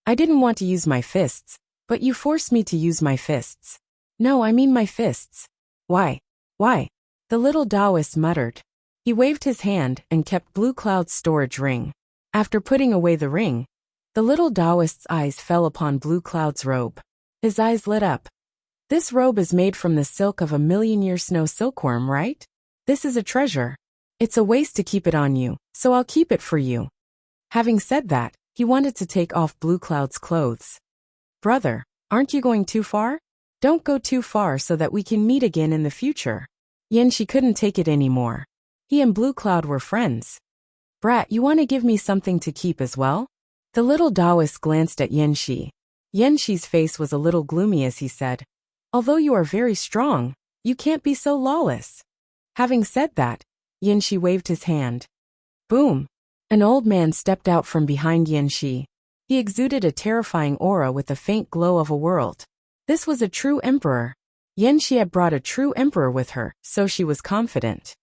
I didn't want to use my fists, but you forced me to use my fists. No, I mean my fists. Why? Why? The little Taoist muttered. He waved his hand and kept Blue Cloud's storage ring. After putting away the ring, the little Taoist's eyes fell upon Blue Cloud's robe. His eyes lit up. This robe is made from the silk of a million-year snow silkworm, right? This is a treasure. It's a waste to keep it on you, so I'll keep it for you. Having said that, he wanted to take off Blue Cloud's clothes. Brother, aren't you going too far? Don't go too far so that we can meet again in the future. Yanxi couldn't take it anymore. He and Blue Cloud were friends. Brat, you want to give me something to keep as well? The little Taoist glanced at Yanxi. Yanxi's face was a little gloomy as he said, although you are very strong, you can't be so lawless. Having said that, Yanxi waved his hand. Boom! An old man stepped out from behind Yanxi. He exuded a terrifying aura with the faint glow of a world. This was a true emperor. Yanxi had brought a true emperor with her, so she was confident.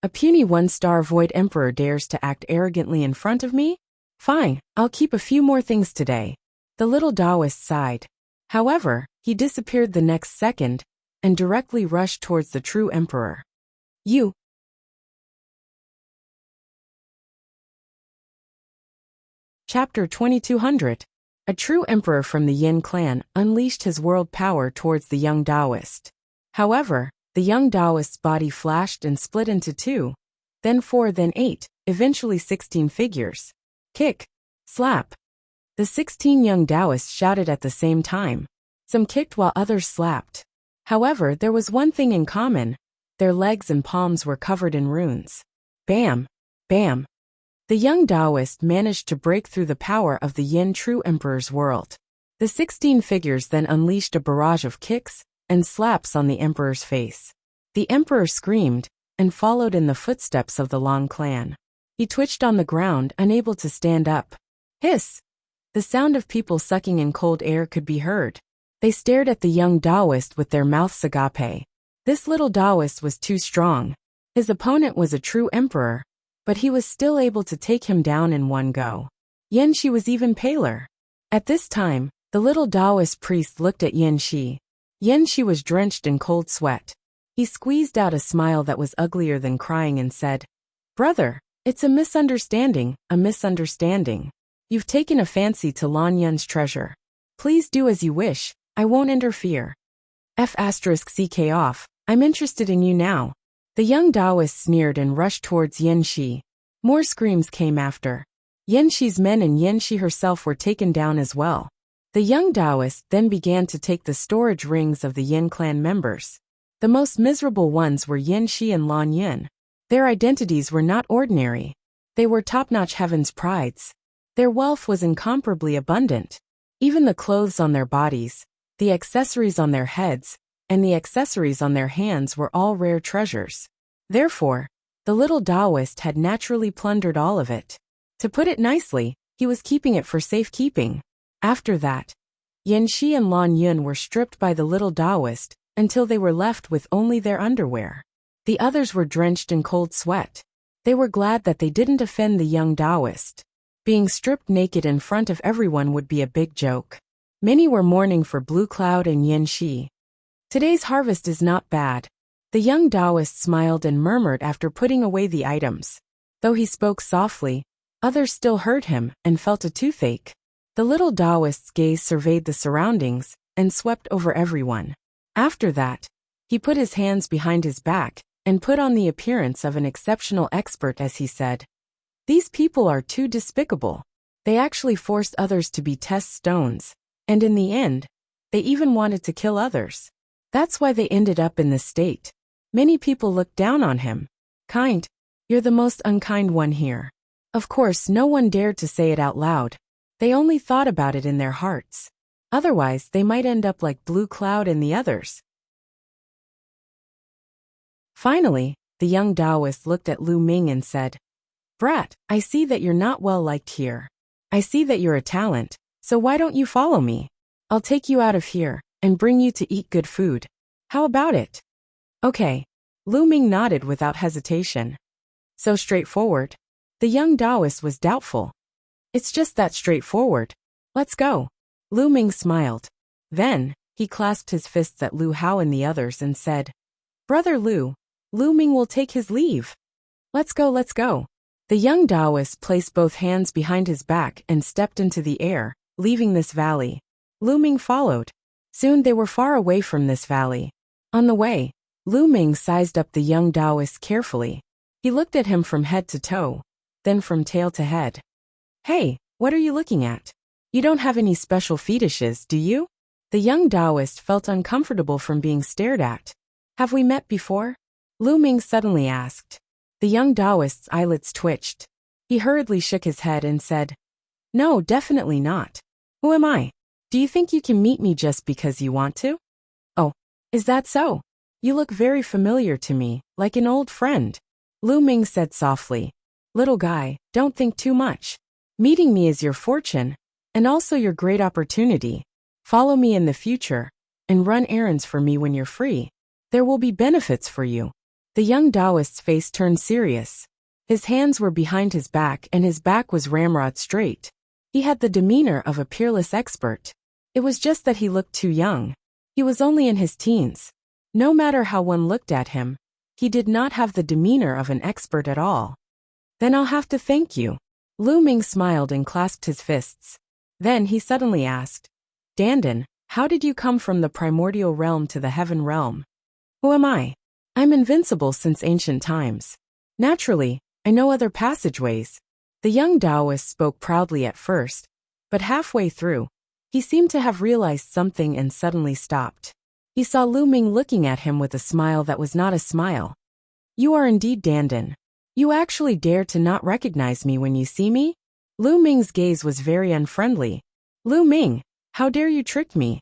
A puny one-star void emperor dares to act arrogantly in front of me? Fine, I'll keep a few more things today. The little Taoist sighed. However, he disappeared the next second and directly rushed towards the true emperor. You. Chapter 2200. A true emperor from the Yin clan unleashed his world power towards the young Taoist. However, the young Taoist's body flashed and split into 2, then 4, then 8, eventually 16 figures. Kick. Slap. The 16 young Taoists shouted at the same time. Some kicked while others slapped. However, there was one thing in common. Their legs and palms were covered in runes. Bam! Bam! The young Taoist managed to break through the power of the Yin True Emperor's world. The 16 figures then unleashed a barrage of kicks and slaps on the Emperor's face. The Emperor screamed and followed in the footsteps of the Long clan. He twitched on the ground, unable to stand up. Hiss! The sound of people sucking in cold air could be heard. They stared at the young Taoist with their mouths agape. This little Taoist was too strong. His opponent was a true emperor, but he was still able to take him down in one go. Yanxi was even paler. At this time, the little Taoist priest looked at Yanxi. Yanxi was drenched in cold sweat. He squeezed out a smile that was uglier than crying and said, Brother, it's a misunderstanding, a misunderstanding. You've taken a fancy to Lan Yun's treasure. Please do as you wish, I won't interfere. F***ck off, I'm interested in you now. The young Taoist sneered and rushed towards Yanxi. More screams came after. Yanxi's men and Yanxi herself were taken down as well. The young Taoist then began to take the storage rings of the Yin clan members. The most miserable ones were Yanxi and Lan Yun. Their identities were not ordinary. They were top-notch heaven's prides. Their wealth was incomparably abundant. Even the clothes on their bodies, the accessories on their heads, and the accessories on their hands were all rare treasures. Therefore, the little Taoist had naturally plundered all of it. To put it nicely, he was keeping it for safekeeping. After that, Yanxi and Lan Yun were stripped by the little Taoist until they were left with only their underwear. The others were drenched in cold sweat. They were glad that they didn't offend the young Taoist. Being stripped naked in front of everyone would be a big joke. Many were mourning for Blue Cloud and Yanxi. Today's harvest is not bad. The young Taoist smiled and murmured after putting away the items. Though he spoke softly, others still heard him and felt a toothache. The little Taoist's gaze surveyed the surroundings and swept over everyone. After that, he put his hands behind his back and put on the appearance of an exceptional expert as he said, These people are too despicable. They actually forced others to be test stones, and in the end, they even wanted to kill others. That's why they ended up in this state. Many people looked down on him. Kind, you're the most unkind one here. Of course, no one dared to say it out loud. They only thought about it in their hearts. Otherwise, they might end up like Blue Cloud and the others. Finally, the young Taoist looked at Lu Ming and said, Brat, I see that you're not well liked here. I see that you're a talent, so why don't you follow me? I'll take you out of here and bring you to eat good food. How about it? Okay. Lu Ming nodded without hesitation. So straightforward. The young Taoist was doubtful. It's just that straightforward. Let's go. Lu Ming smiled. Then, he clasped his fists at Lu Hao and the others and said, Brother Lu, Lu Ming will take his leave. Let's go, let's go. The young Taoist placed both hands behind his back and stepped into the air, leaving this valley. Lu Ming followed. Soon they were far away from this valley. On the way, Lu Ming sized up the young Taoist carefully. He looked at him from head to toe, then from tail to head. Hey, what are you looking at? You don't have any special fetishes, do you? The young Taoist felt uncomfortable from being stared at. Have we met before? Lu Ming suddenly asked. The young Taoist's eyelids twitched. He hurriedly shook his head and said, No, definitely not. Who am I? Do you think you can meet me just because you want to? Oh, is that so? You look very familiar to me, like an old friend. Lu Ming said softly. Little guy, don't think too much. Meeting me is your fortune, and also your great opportunity. Follow me in the future, and run errands for me when you're free. There will be benefits for you. The young Taoist's face turned serious. His hands were behind his back and his back was ramrod straight. He had the demeanor of a peerless expert. It was just that he looked too young. He was only in his teens. No matter how one looked at him, he did not have the demeanor of an expert at all. Then I'll have to thank you. Lu Ming smiled and clasped his fists. Then he suddenly asked, Dandan, how did you come from the primordial realm to the heaven realm? Who am I? I'm invincible since ancient times. Naturally, I know other passageways. The young Taoist spoke proudly at first, but halfway through, he seemed to have realized something and suddenly stopped. He saw Lu Ming looking at him with a smile that was not a smile. You are indeed Dandan. You actually dare to not recognize me when you see me? Lu Ming's gaze was very unfriendly. Lu Ming, how dare you trick me?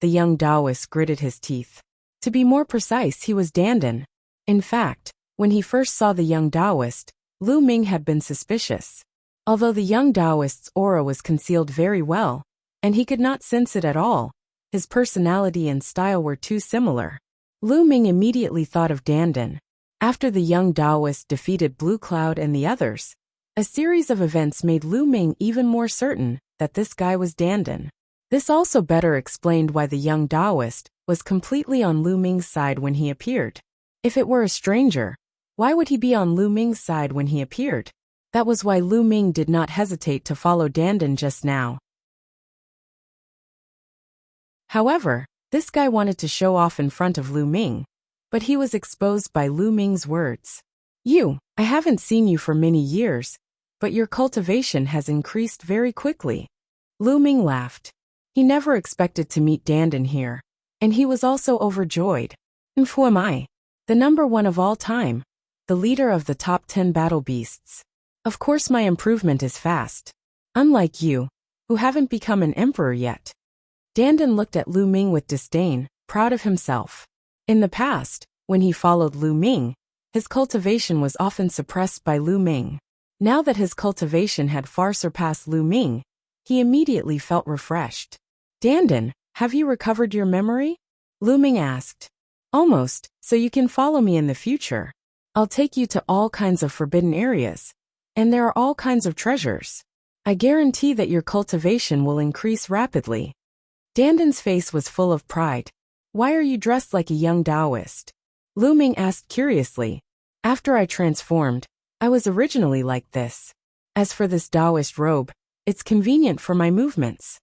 The young Taoist gritted his teeth. To be more precise, he was Dandan. In fact, when he first saw the young Taoist, Lu Ming had been suspicious. Although the young Taoist's aura was concealed very well, and he could not sense it at all, his personality and style were too similar. Lu Ming immediately thought of Dandan. After the young Taoist defeated Blue Cloud and the others, a series of events made Lu Ming even more certain that this guy was Dandan. This also better explained why the young Taoist was completely on Lu Ming's side when he appeared. If it were a stranger, why would he be on Lu Ming's side when he appeared? That was why Lu Ming did not hesitate to follow Dandan just now. However, this guy wanted to show off in front of Lu Ming, but he was exposed by Lu Ming's words. I haven't seen you for many years, but your cultivation has increased very quickly. Lu Ming laughed. He never expected to meet Dandan here, and he was also overjoyed. And who am I? The number one of all time, the leader of the top 10 battle beasts. Of course my improvement is fast. Unlike you, who haven't become an emperor yet. Dandan looked at Lu Ming with disdain, proud of himself. In the past, when he followed Lu Ming, his cultivation was often suppressed by Lu Ming. Now that his cultivation had far surpassed Lu Ming, he immediately felt refreshed. Dandan, have you recovered your memory? Lu Ming asked. Almost, so you can follow me in the future. I'll take you to all kinds of forbidden areas, and there are all kinds of treasures. I guarantee that your cultivation will increase rapidly. Dandan's face was full of pride. Why are you dressed like a young Taoist? Lu Ming asked curiously. After I transformed, I was originally like this. As for this Taoist robe, it's convenient for my movements.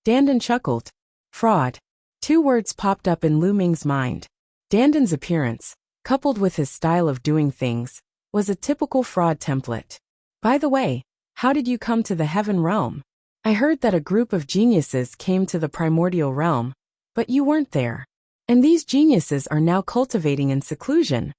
Dandan chuckled. Fraud. Two words popped up in Lu Ming's mind. Dandan's appearance, coupled with his style of doing things, was a typical fraud template. By the way, how did you come to the heaven realm? I heard that a group of geniuses came to the primordial realm, but you weren't there. And these geniuses are now cultivating in seclusion.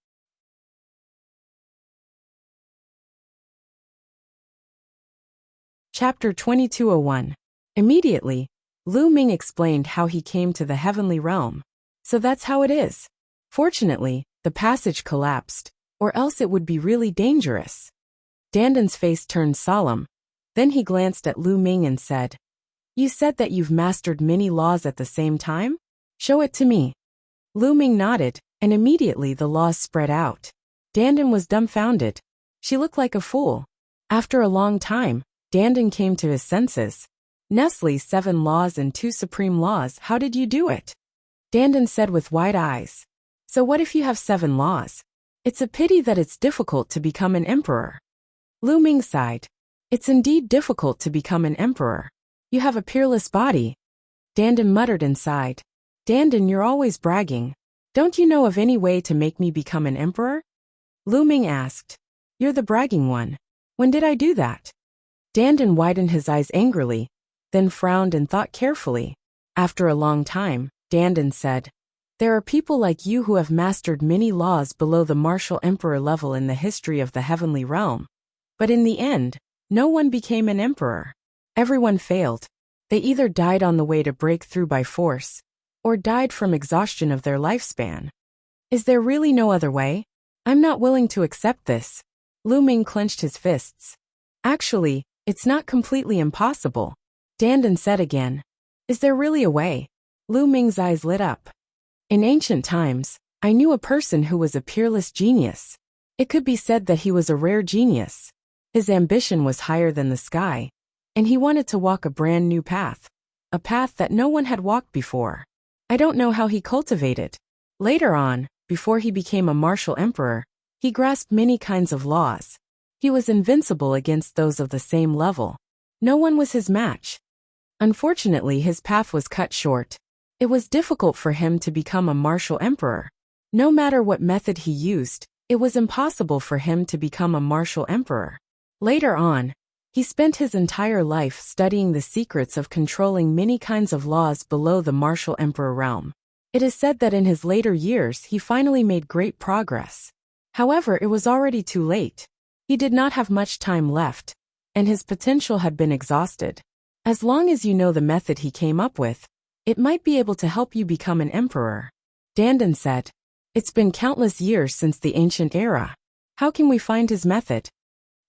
Chapter 2201. Immediately, Lu Ming explained how he came to the heavenly realm. So that's how it is. Fortunately, the passage collapsed, or else it would be really dangerous. Dandan's face turned solemn. Then he glanced at Lu Ming and said, You said that you've mastered many laws at the same time? Show it to me. Lu Ming nodded, and immediately the laws spread out. Dandan was dumbfounded. She looked like a fool. After a long time, Dandan came to his senses. Nestle's 7 laws and 2 supreme laws, how did you do it? Dandan said with wide eyes. So what if you have 7 laws? It's a pity that it's difficult to become an emperor. Lu Ming sighed. It's indeed difficult to become an emperor. You have a peerless body. Dandan muttered and sighed. Dandan, you're always bragging. Don't you know of any way to make me become an emperor? Lu Ming asked. You're the bragging one. When did I do that? Dandan widened his eyes angrily, then frowned and thought carefully. After a long time, Dandan said, there are people like you who have mastered many laws below the martial emperor level in the history of the heavenly realm. But in the end, no one became an emperor. Everyone failed. They either died on the way to break through by force, or died from exhaustion of their lifespan. Is there really no other way? I'm not willing to accept this. Lu Ming clenched his fists. Actually, it's not completely impossible. Dandan said again. Is there really a way? Lu Ming's eyes lit up. In ancient times, I knew a person who was a peerless genius. It could be said that he was a rare genius. His ambition was higher than the sky, and he wanted to walk a brand new path, a path that no one had walked before. I don't know how he cultivated. Later on, before he became a martial emperor, he grasped many kinds of laws. He was invincible against those of the same level. No one was his match. Unfortunately, his path was cut short. It was difficult for him to become a martial emperor. No matter what method he used, it was impossible for him to become a martial emperor. Later on, he spent his entire life studying the secrets of controlling many kinds of laws below the martial emperor realm. It is said that in his later years he finally made great progress. However, it was already too late. He did not have much time left, and his potential had been exhausted. As long as you know the method he came up with, it might be able to help you become an emperor. Dandan said. It's been countless years since the ancient era. How can we find his method?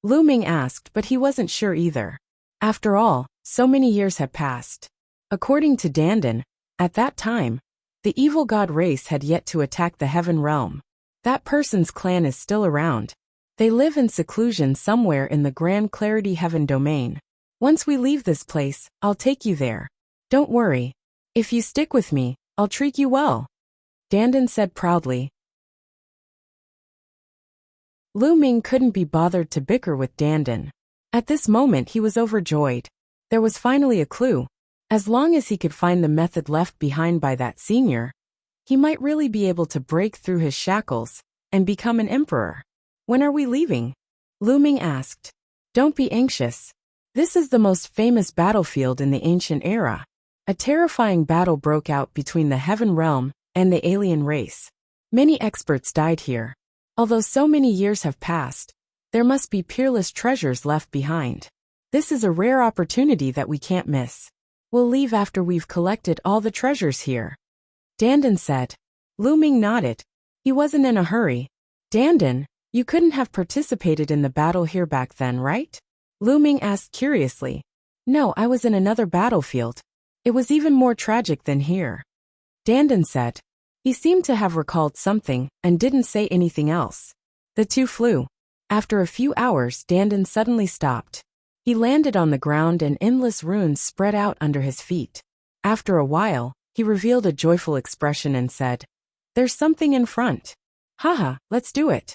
Lu Ming asked, but he wasn't sure either. After all, so many years had passed. According to Dandan, at that time, the evil god race had yet to attack the heaven realm. That person's clan is still around. They live in seclusion somewhere in the Grand Clarity Heaven domain. Once we leave this place, I'll take you there. Don't worry. If you stick with me, I'll treat you well. Dandan said proudly. Lu Ming couldn't be bothered to bicker with Dandan. At this moment he was overjoyed. There was finally a clue. As long as he could find the method left behind by that senior, he might really be able to break through his shackles and become an emperor. When are we leaving? Lu Ming asked. Don't be anxious. This is the most famous battlefield in the ancient era. A terrifying battle broke out between the heaven realm and the alien race. Many experts died here. Although so many years have passed, there must be peerless treasures left behind. This is a rare opportunity that we can't miss. We'll leave after we've collected all the treasures here. Dandan said. Lu Ming nodded. He wasn't in a hurry. Dandan, you couldn't have participated in the battle here back then, right? Lu Ming asked curiously. No, I was in another battlefield. It was even more tragic than here. Dandan said. He seemed to have recalled something and didn't say anything else. The two flew. After a few hours, Dandan suddenly stopped. He landed on the ground and endless runes spread out under his feet. After a while, he revealed a joyful expression and said, There's something in front. Haha, let's do it.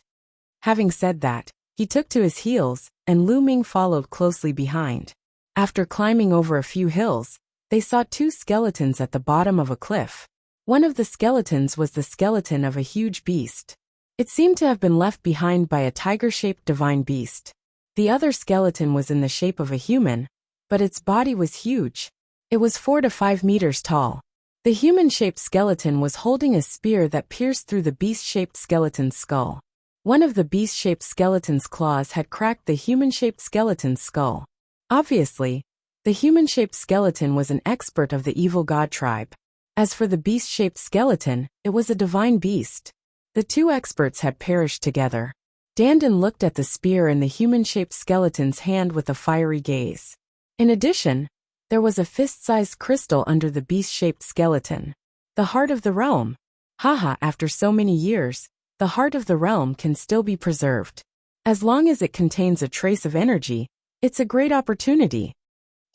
Having said that, he took to his heels, and Lu Ming followed closely behind. After climbing over a few hills, they saw two skeletons at the bottom of a cliff. One of the skeletons was the skeleton of a huge beast. It seemed to have been left behind by a tiger-shaped divine beast. The other skeleton was in the shape of a human, but its body was huge. It was 4 to 5 meters tall. The human-shaped skeleton was holding a spear that pierced through the beast-shaped skeleton's skull. One of the beast-shaped skeleton's claws had cracked the human-shaped skeleton's skull. Obviously, the human-shaped skeleton was an expert of the evil god tribe. As for the beast-shaped skeleton, it was a divine beast. The two experts had perished together. Dandan looked at the spear in the human-shaped skeleton's hand with a fiery gaze. In addition, there was a fist-sized crystal under the beast-shaped skeleton. The heart of the realm. Haha, after so many years, the heart of the realm can still be preserved. As long as it contains a trace of energy, it's a great opportunity.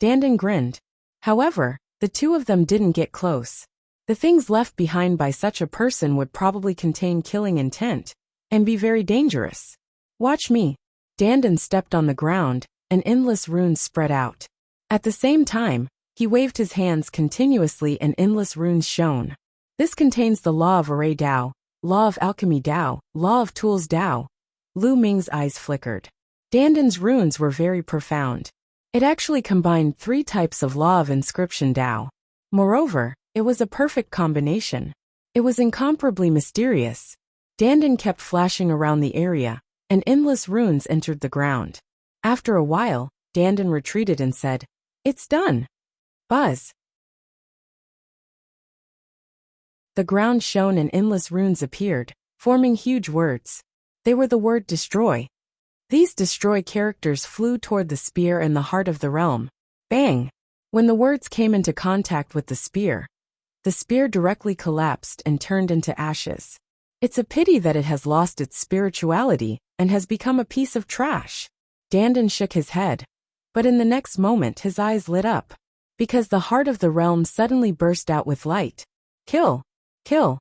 Dandan grinned. However, the two of them didn't get close. The things left behind by such a person would probably contain killing intent, and be very dangerous. Watch me. Dandan stepped on the ground, and endless runes spread out. At the same time, he waved his hands continuously and endless runes shone. This contains the law of array Tao, law of alchemy Tao, law of tools Tao. Lu Ming's eyes flickered. Danden's runes were very profound. It actually combined 3 types of law of inscription Tao. Moreover, it was a perfect combination. It was incomparably mysterious. Danden kept flashing around the area, and endless runes entered the ground. After a while, Danden retreated and said, "It's done." Buzz. The ground shone and endless runes appeared, forming huge words. They were the word destroy. These destroy characters flew toward the spear in the heart of the realm. Bang! When the words came into contact with the spear directly collapsed and turned into ashes. It's a pity that it has lost its spirituality and has become a piece of trash. Danden shook his head. But in the next moment his eyes lit up. Because the heart of the realm suddenly burst out with light. Kill! Kill!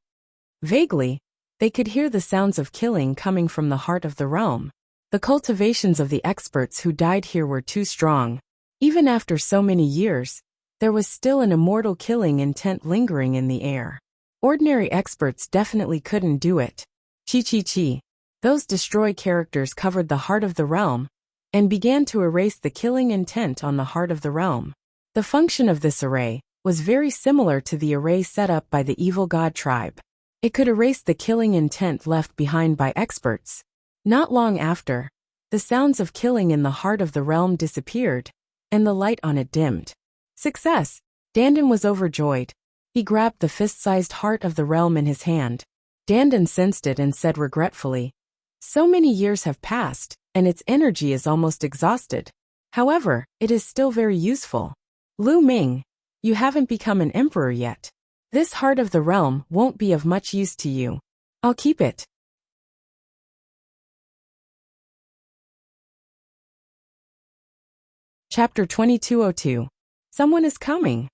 Vaguely, they could hear the sounds of killing coming from the heart of the realm. The cultivations of the experts who died here were too strong. Even after so many years, there was still an immortal killing intent lingering in the air. Ordinary experts definitely couldn't do it. Chi. Those destroy characters covered the heart of the realm and began to erase the killing intent on the heart of the realm. The function of this array was very similar to the array set up by the evil god tribe. It could erase the killing intent left behind by experts. Not long after, the sounds of killing in the heart of the realm disappeared, and the light on it dimmed. Success! Danden was overjoyed. He grabbed the fist-sized heart of the realm in his hand. Danden sensed it and said regretfully, "So many years have passed, and its energy is almost exhausted. However, it is still very useful. Lu Ming, you haven't become an emperor yet. This heart of the realm won't be of much use to you. I'll keep it." Chapter 2202. Someone is coming.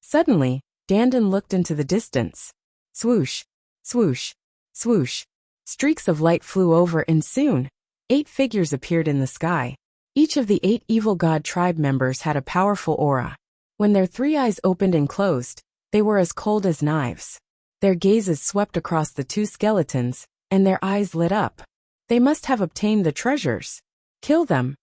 Suddenly, Danden looked into the distance. Swoosh, swoosh, swoosh. Streaks of light flew over and soon, 8 figures appeared in the sky. Each of the 8 evil god tribe members had a powerful aura. When their 3 eyes opened and closed, they were as cold as knives. Their gazes swept across the 2 skeletons, and their eyes lit up. They must have obtained the treasures. Kill them.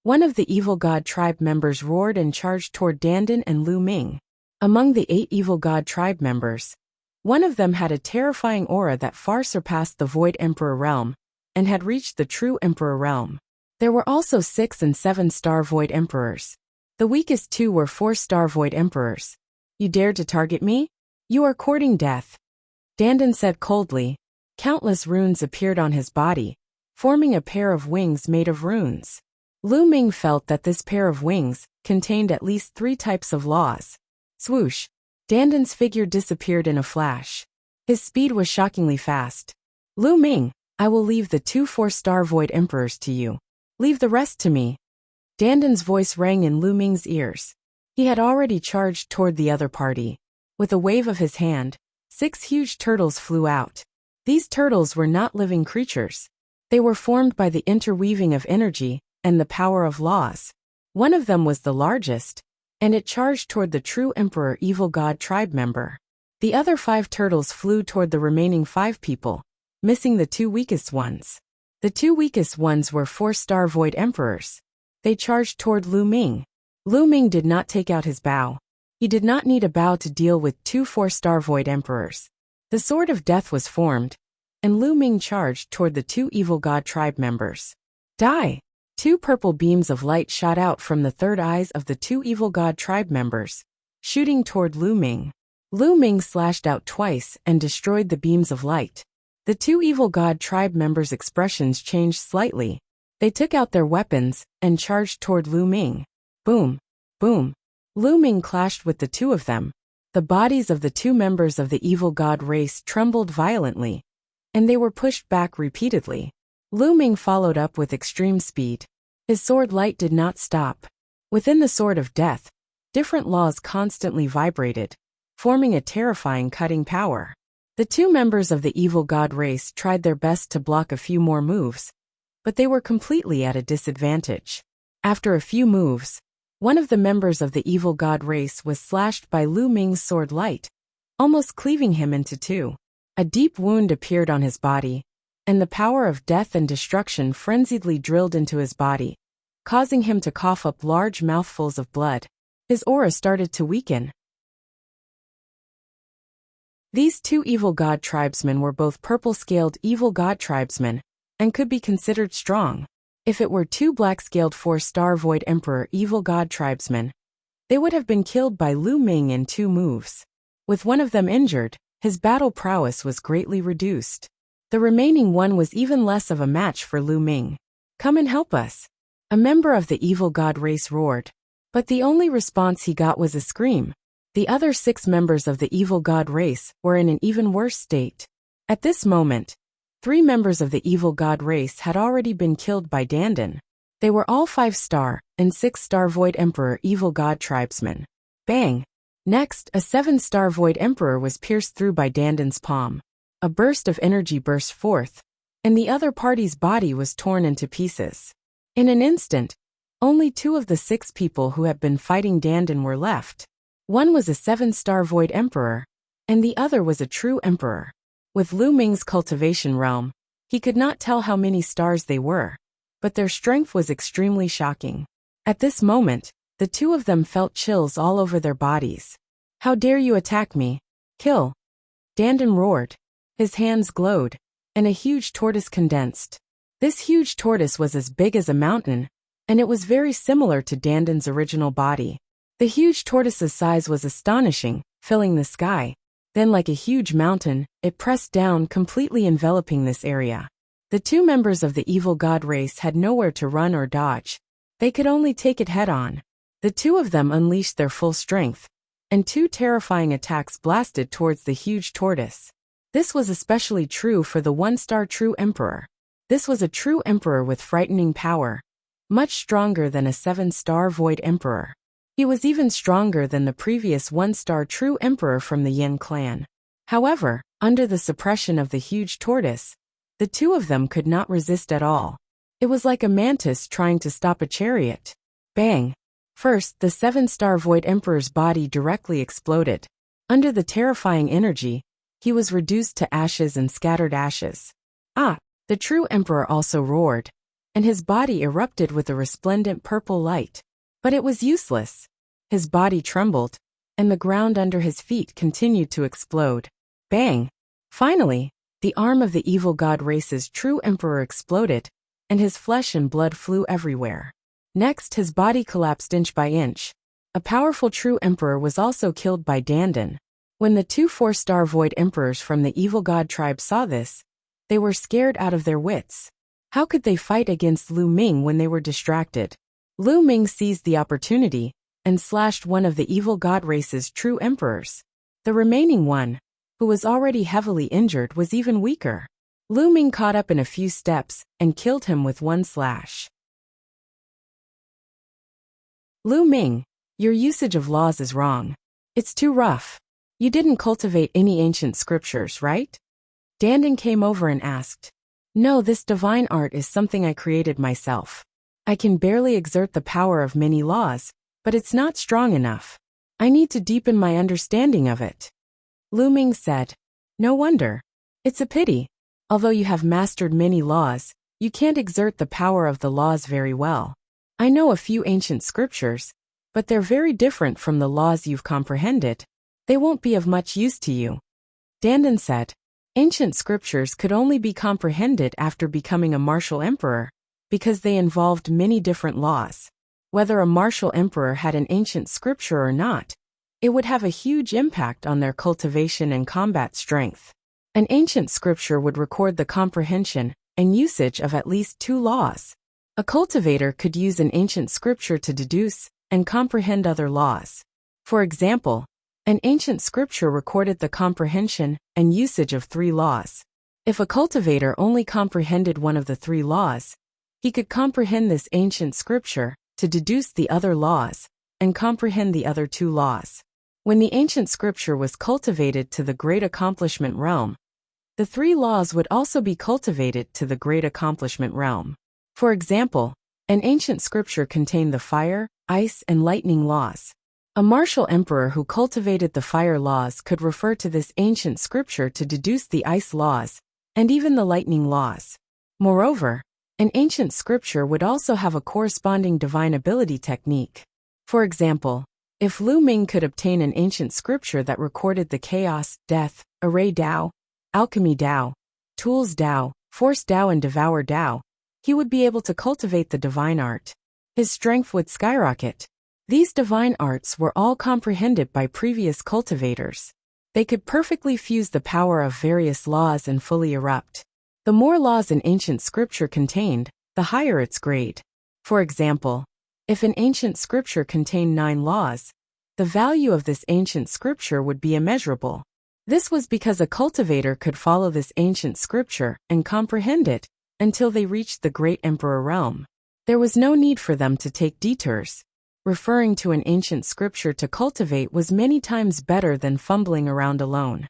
One of the evil god tribe members roared and charged toward Danden and Lu Ming. Among the 8 evil god tribe members, one of them had a terrifying aura that far surpassed the Void Emperor realm, and had reached the true Emperor realm. There were also 6 and 7-star Void Emperors. The weakest 2 were 4-star Void Emperors. "You dared to target me? You are courting death," Danden said coldly. Countless runes appeared on his body, forming a pair of wings made of runes. Lu Ming felt that this pair of wings contained at least 3 types of laws. Swoosh! Danden's figure disappeared in a flash. His speed was shockingly fast. "Lu Ming, I will leave the 2 4-star Void Emperors to you. Leave the rest to me." Danden's voice rang in Lu Ming's ears. He had already charged toward the other party. With a wave of his hand, 6 huge turtles flew out. These turtles were not living creatures. They were formed by the interweaving of energy and the power of laws. One of them was the largest, and it charged toward the true Emperor Evil God tribe member. The other 5 turtles flew toward the remaining 5 people, missing the 2 weakest ones. The 2 weakest ones were 4-star Void Emperors. They charged toward Lu Ming. Lu Ming did not take out his bow. He did not need a bow to deal with 2 4-star Void Emperors. The Sword of Death was formed, and Lu Ming charged toward the 2 Evil God tribe members. Die! 2 purple beams of light shot out from the 3rd eyes of the 2 evil god tribe members, shooting toward Lu Ming. Lu Ming slashed out twice and destroyed the beams of light. The 2 evil god tribe members' expressions changed slightly. They took out their weapons and charged toward Lu Ming. Boom! Boom! Lu Ming clashed with the 2 of them. The bodies of the 2 members of the evil god race trembled violently, and they were pushed back repeatedly. Lu Ming followed up with extreme speed. His sword light did not stop. Within the Sword of Death, different laws constantly vibrated, forming a terrifying cutting power. The 2 members of the evil god race tried their best to block a few more moves, but they were completely at a disadvantage. After a few moves, one of the members of the evil god race was slashed by Lu Ming's sword light, almost cleaving him into two. A deep wound appeared on his body, and the power of death and destruction frenziedly drilled into his body, causing him to cough up large mouthfuls of blood. His aura started to weaken. These two evil god tribesmen were both purple-scaled evil god tribesmen, and could be considered strong. If it were two black-scaled 4-star Void Emperor evil god tribesmen, they would have been killed by Lu Ming in 2 moves. With one of them injured, his battle prowess was greatly reduced. The remaining one was even less of a match for Lu Ming. "Come and help us," a member of the evil god race roared. But the only response he got was a scream. The other 6 members of the evil god race were in an even worse state. At this moment, 3 members of the evil god race had already been killed by Dandan. They were all 5-star and 6-star Void Emperor evil god tribesmen. Bang! Next, a 7-star Void Emperor was pierced through by Dandan's palm. A burst of energy burst forth, and the other party's body was torn into pieces. In an instant, only 2 of the 6 people who had been fighting Dandan were left. One was a 7-star Void Emperor, and the other was a true Emperor. With Lu Ming's cultivation realm, he could not tell how many stars they were, but their strength was extremely shocking. At this moment, the 2 of them felt chills all over their bodies. "How dare you attack me? Kill!" Dandan roared. His hands glowed, and a huge tortoise condensed. This huge tortoise was as big as a mountain, and it was very similar to Dandan's original body. The huge tortoise's size was astonishing, filling the sky. Then, like a huge mountain, it pressed down, completely enveloping this area. The 2 members of the evil god race had nowhere to run or dodge. They could only take it head-on. The 2 of them unleashed their full strength, and 2 terrifying attacks blasted towards the huge tortoise. This was especially true for the 1-star true emperor. This was a true emperor with frightening power, much stronger than a 7-star Void Emperor. He was even stronger than the previous 1-star true emperor from the Yin clan. However, under the suppression of the huge tortoise, the 2 of them could not resist at all. It was like a mantis trying to stop a chariot. Bang! First, the 7-star Void Emperor's body directly exploded. Under the terrifying energy, he was reduced to ashes and scattered ashes. Ah! The true emperor also roared, and his body erupted with a resplendent purple light. But it was useless. His body trembled, and the ground under his feet continued to explode. Bang! Finally, the arm of the evil god race's true emperor exploded, and his flesh and blood flew everywhere. Next, his body collapsed inch by inch. A powerful true emperor was also killed by Dandan. When the 2 4-star Void Emperors from the evil god tribe saw this, they were scared out of their wits. How could they fight against Lu Ming when they were distracted? Lu Ming seized the opportunity and slashed one of the evil god race's true emperors. The remaining one, who was already heavily injured, was even weaker. Lu Ming caught up in a few steps and killed him with 1 slash. "Lu Ming, your usage of laws is wrong. It's too rough. You didn't cultivate any ancient scriptures, right?" Dandan came over and asked. "No, this divine art is something I created myself. I can barely exert the power of many laws, but it's not strong enough. I need to deepen my understanding of it." Lu Ming said. "No wonder. It's a pity. Although you have mastered many laws, you can't exert the power of the laws very well. I know a few ancient scriptures, but they're very different from the laws you've comprehended. They won't be of much use to you." Dandan said. Ancient scriptures could only be comprehended after becoming a martial emperor, because they involved many different laws. Whether a martial emperor had an ancient scripture or not, it would have a huge impact on their cultivation and combat strength. An ancient scripture would record the comprehension and usage of at least 2 laws. A cultivator could use an ancient scripture to deduce and comprehend other laws. For example, an ancient scripture recorded the comprehension and usage of 3 laws. If a cultivator only comprehended one of the 3 laws, he could comprehend this ancient scripture to deduce the other laws and comprehend the other 2 laws. When the ancient scripture was cultivated to the great accomplishment realm, the 3 laws would also be cultivated to the great accomplishment realm. For example, an ancient scripture contained the fire, ice, and lightning laws. A martial emperor who cultivated the fire laws could refer to this ancient scripture to deduce the ice laws, and even the lightning laws. Moreover, an ancient scripture would also have a corresponding divine ability technique. For example, if Lu Ming could obtain an ancient scripture that recorded the chaos, death, array Tao, alchemy Tao, tools Tao, force Tao and devour Tao, he would be able to cultivate the divine art. His strength would skyrocket. These divine arts were all comprehended by previous cultivators. They could perfectly fuse the power of various laws and fully erupt. The more laws an ancient scripture contained, the higher its grade. For example, if an ancient scripture contained 9 laws, the value of this ancient scripture would be immeasurable. This was because a cultivator could follow this ancient scripture and comprehend it until they reached the great emperor realm. There was no need for them to take detours. Referring to an ancient scripture to cultivate was many times better than fumbling around alone.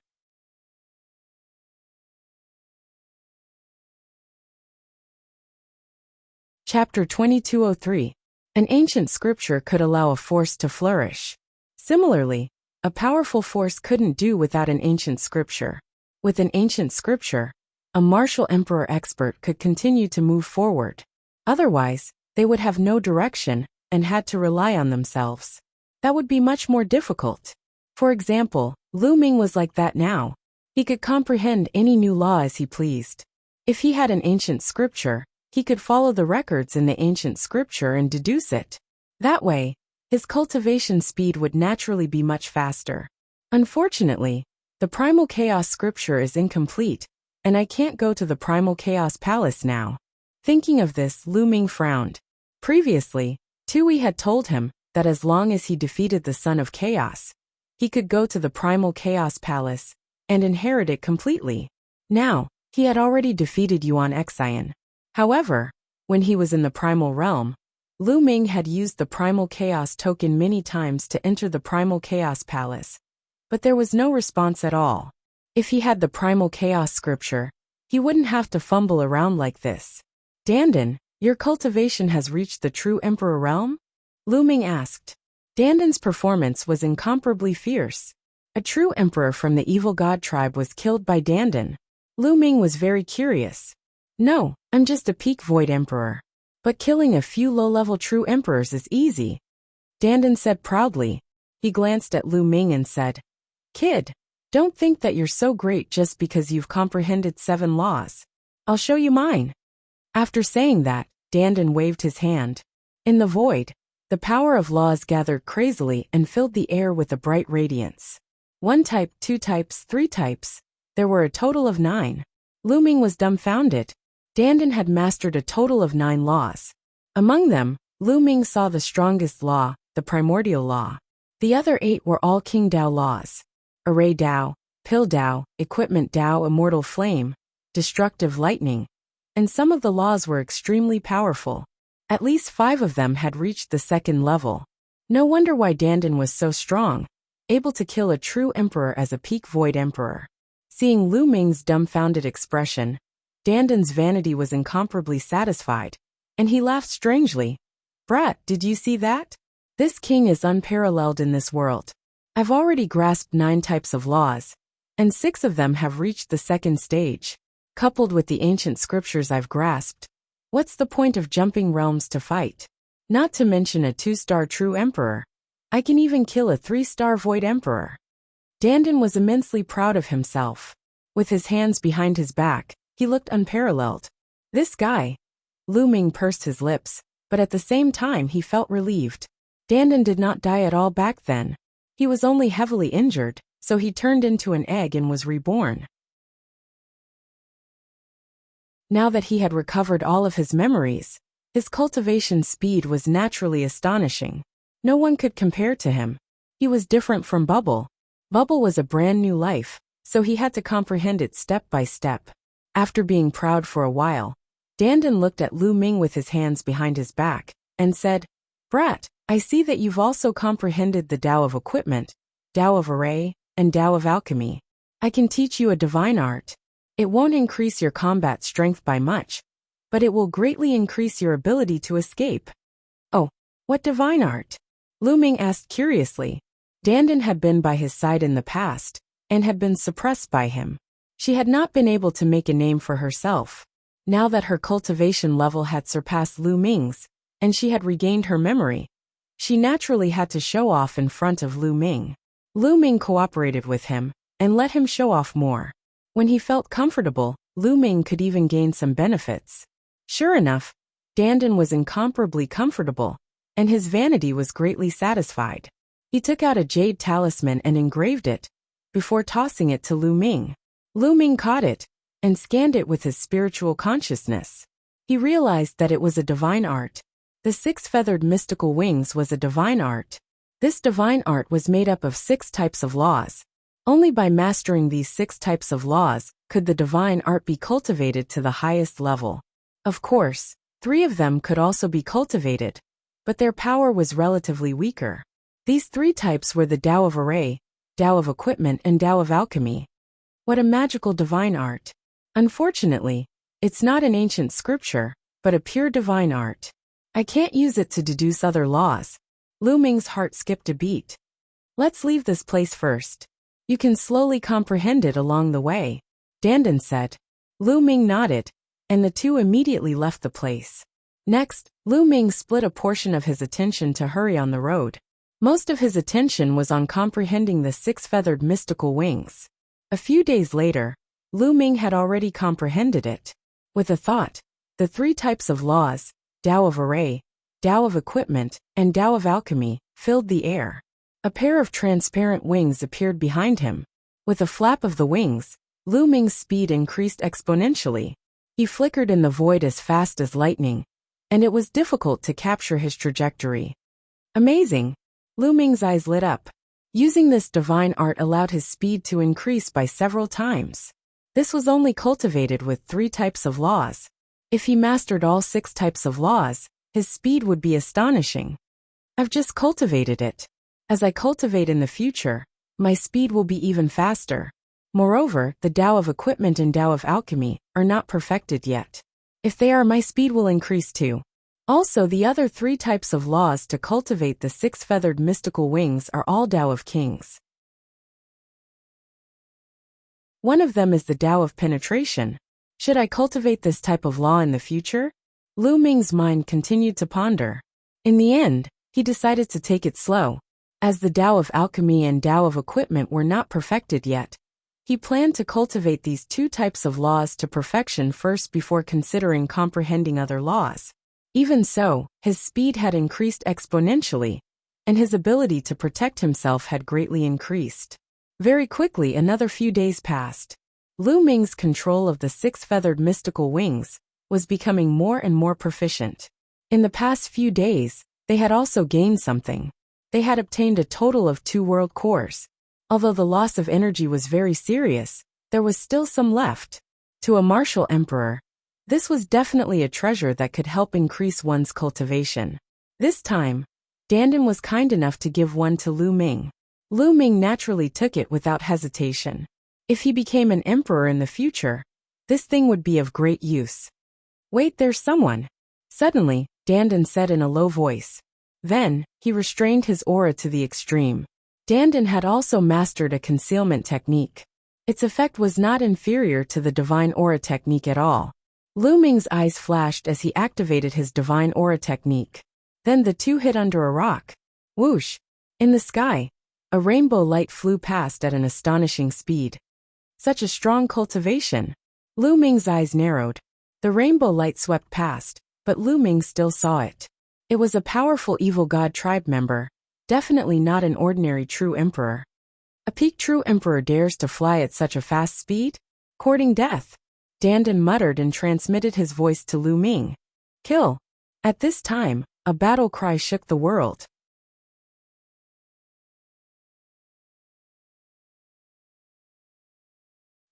Chapter 2203. An ancient scripture could allow a force to flourish. Similarly, a powerful force couldn't do without an ancient scripture. With an ancient scripture, a martial emperor expert could continue to move forward. Otherwise, they would have no direction and had to rely on themselves. That would be much more difficult. For example, Lu Ming was like that now. He could comprehend any new law as he pleased. If he had an ancient scripture, he could follow the records in the ancient scripture and deduce it. That way, his cultivation speed would naturally be much faster. Unfortunately, the Primal Chaos scripture is incomplete, and I can't go to the Primal Chaos Palace now. Thinking of this, Lu Ming frowned. Previously, Tui had told him that as long as he defeated the Son of Chaos, he could go to the Primal Chaos Palace and inherit it completely. Now, he had already defeated Yuan Xian. However, when he was in the Primal Realm, Lu Ming had used the Primal Chaos token many times to enter the Primal Chaos Palace, but there was no response at all. If he had the Primal Chaos scripture, he wouldn't have to fumble around like this. Dandan, your cultivation has reached the true Emperor realm? Lu Ming asked. Dandan's performance was incomparably fierce. A true emperor from the evil god tribe was killed by Dandan. Lu Ming was very curious. No, I'm just a peak void emperor. But killing a few low-level true emperors is easy. Dandan said proudly. He glanced at Lu Ming and said, Kid, don't think that you're so great just because you've comprehended 7 laws. I'll show you mine. After saying that, Dandan waved his hand. In the void, the power of laws gathered crazily and filled the air with a bright radiance. 1 type, 2 types, 3 types. There were a total of 9. Lu Ming was dumbfounded. Dandan had mastered a total of 9 laws. Among them, Lu Ming saw the strongest law, the primordial law. The other 8 were all King Dao laws. Array Dao, Pill Dao, Equipment Dao, Immortal Flame, Destructive Lightning, and some of the laws were extremely powerful. At least 5 of them had reached the 2nd level. No wonder why Dandan was so strong, able to kill a true emperor as a peak void emperor. Seeing Lu Ming's dumbfounded expression, Dandan's vanity was incomparably satisfied, and he laughed strangely. Brat, did you see that? This king is unparalleled in this world. I've already grasped 9 types of laws, and 6 of them have reached the 2nd stage. Coupled with the ancient scriptures I've grasped, what's the point of jumping realms to fight? Not to mention a 2-star true emperor. I can even kill a 3-star void emperor. Dandan was immensely proud of himself. With his hands behind his back, he looked unparalleled. This guy. Lu Ming pursed his lips, but at the same time he felt relieved. Dandan did not die at all back then. He was only heavily injured, so he turned into an egg and was reborn. Now that he had recovered all of his memories, his cultivation speed was naturally astonishing. No one could compare to him. He was different from Bubble. Bubble was a brand new life, so he had to comprehend it step by step. After being proud for a while, Dandan looked at Lu Ming with his hands behind his back, and said, Brat, I see that you've also comprehended the Tao of Equipment, Tao of Array, and Tao of Alchemy. I can teach you a divine art. It won't increase your combat strength by much, but it will greatly increase your ability to escape. Oh, what divine art? Lu Ming asked curiously. Dandan had been by his side in the past, and had been suppressed by him. She had not been able to make a name for herself. Now that her cultivation level had surpassed Lu Ming's, and she had regained her memory, she naturally had to show off in front of Lu Ming. Lu Ming cooperated with him, and let him show off more. When he felt comfortable, Lu Ming could even gain some benefits. Sure enough, Dandan was incomparably comfortable, and his vanity was greatly satisfied. He took out a jade talisman and engraved it, before tossing it to Lu Ming. Lu Ming caught it, and scanned it with his spiritual consciousness. He realized that it was a divine art. The 6-feathered mystical wings was a divine art. This divine art was made up of 6 types of laws. Only by mastering these 6 types of laws could the divine art be cultivated to the highest level. Of course, 3 of them could also be cultivated, but their power was relatively weaker. These 3 types were the Tao of Array, Tao of Equipment, and Tao of Alchemy. What a magical divine art. Unfortunately, it's not an ancient scripture, but a pure divine art. I can't use it to deduce other laws. Lu Ming's heart skipped a beat. Let's leave this place first. You can slowly comprehend it along the way, Dandan said. Lu Ming nodded, and the two immediately left the place. Next, Lu Ming split a portion of his attention to hurry on the road. Most of his attention was on comprehending the 6-feathered mystical wings. A few days later, Lu Ming had already comprehended it. With a thought, the 3 types of laws, Tao of Array, Tao of Equipment, and Tao of Alchemy, filled the air. A pair of transparent wings appeared behind him. With a flap of the wings, Lu Ming's speed increased exponentially. He flickered in the void as fast as lightning, and it was difficult to capture his trajectory. Amazing! Lu Ming's eyes lit up. Using this divine art allowed his speed to increase by several times. This was only cultivated with 3 types of laws. If he mastered all 6 types of laws, his speed would be astonishing. I've just cultivated it. As I cultivate in the future, my speed will be even faster. Moreover, the Tao of Equipment and Tao of Alchemy are not perfected yet. If they are, my speed will increase too. Also, the other 3 types of laws to cultivate the 6-feathered mystical wings are all Tao of Kings. One of them is the Tao of Penetration. Should I cultivate this type of law in the future? Lu Ming's mind continued to ponder. In the end, he decided to take it slow. As the Tao of Alchemy and Tao of Equipment were not perfected yet, he planned to cultivate these 2 types of laws to perfection first before considering comprehending other laws. Even so, his speed had increased exponentially, and his ability to protect himself had greatly increased. Very quickly, another few days passed. Lu Ming's control of the 6-feathered mystical wings was becoming more and more proficient. In the past few days, they had also gained something. They had obtained a total of 2 world cores. Although the loss of energy was very serious, there was still some left. To a martial emperor, this was definitely a treasure that could help increase one's cultivation. This time, Dandan was kind enough to give one to Lu Ming. Lu Ming naturally took it without hesitation. If he became an emperor in the future, this thing would be of great use. Wait, there's someone. Suddenly, Dandan said in a low voice. Then, he restrained his aura to the extreme. Dandan had also mastered a concealment technique. Its effect was not inferior to the divine aura technique at all. Lu Ming's eyes flashed as he activated his divine aura technique. Then the two hid under a rock. Whoosh! In the sky, a rainbow light flew past at an astonishing speed. Such a strong cultivation. Lu Ming's eyes narrowed. The rainbow light swept past, but Lu Ming still saw it. It was a powerful evil god tribe member, definitely not an ordinary true emperor. A peak true emperor dares to fly at such a fast speed? Courting death. Dandan muttered and transmitted his voice to Lu Ming. Kill. At this time, a battle cry shook the world.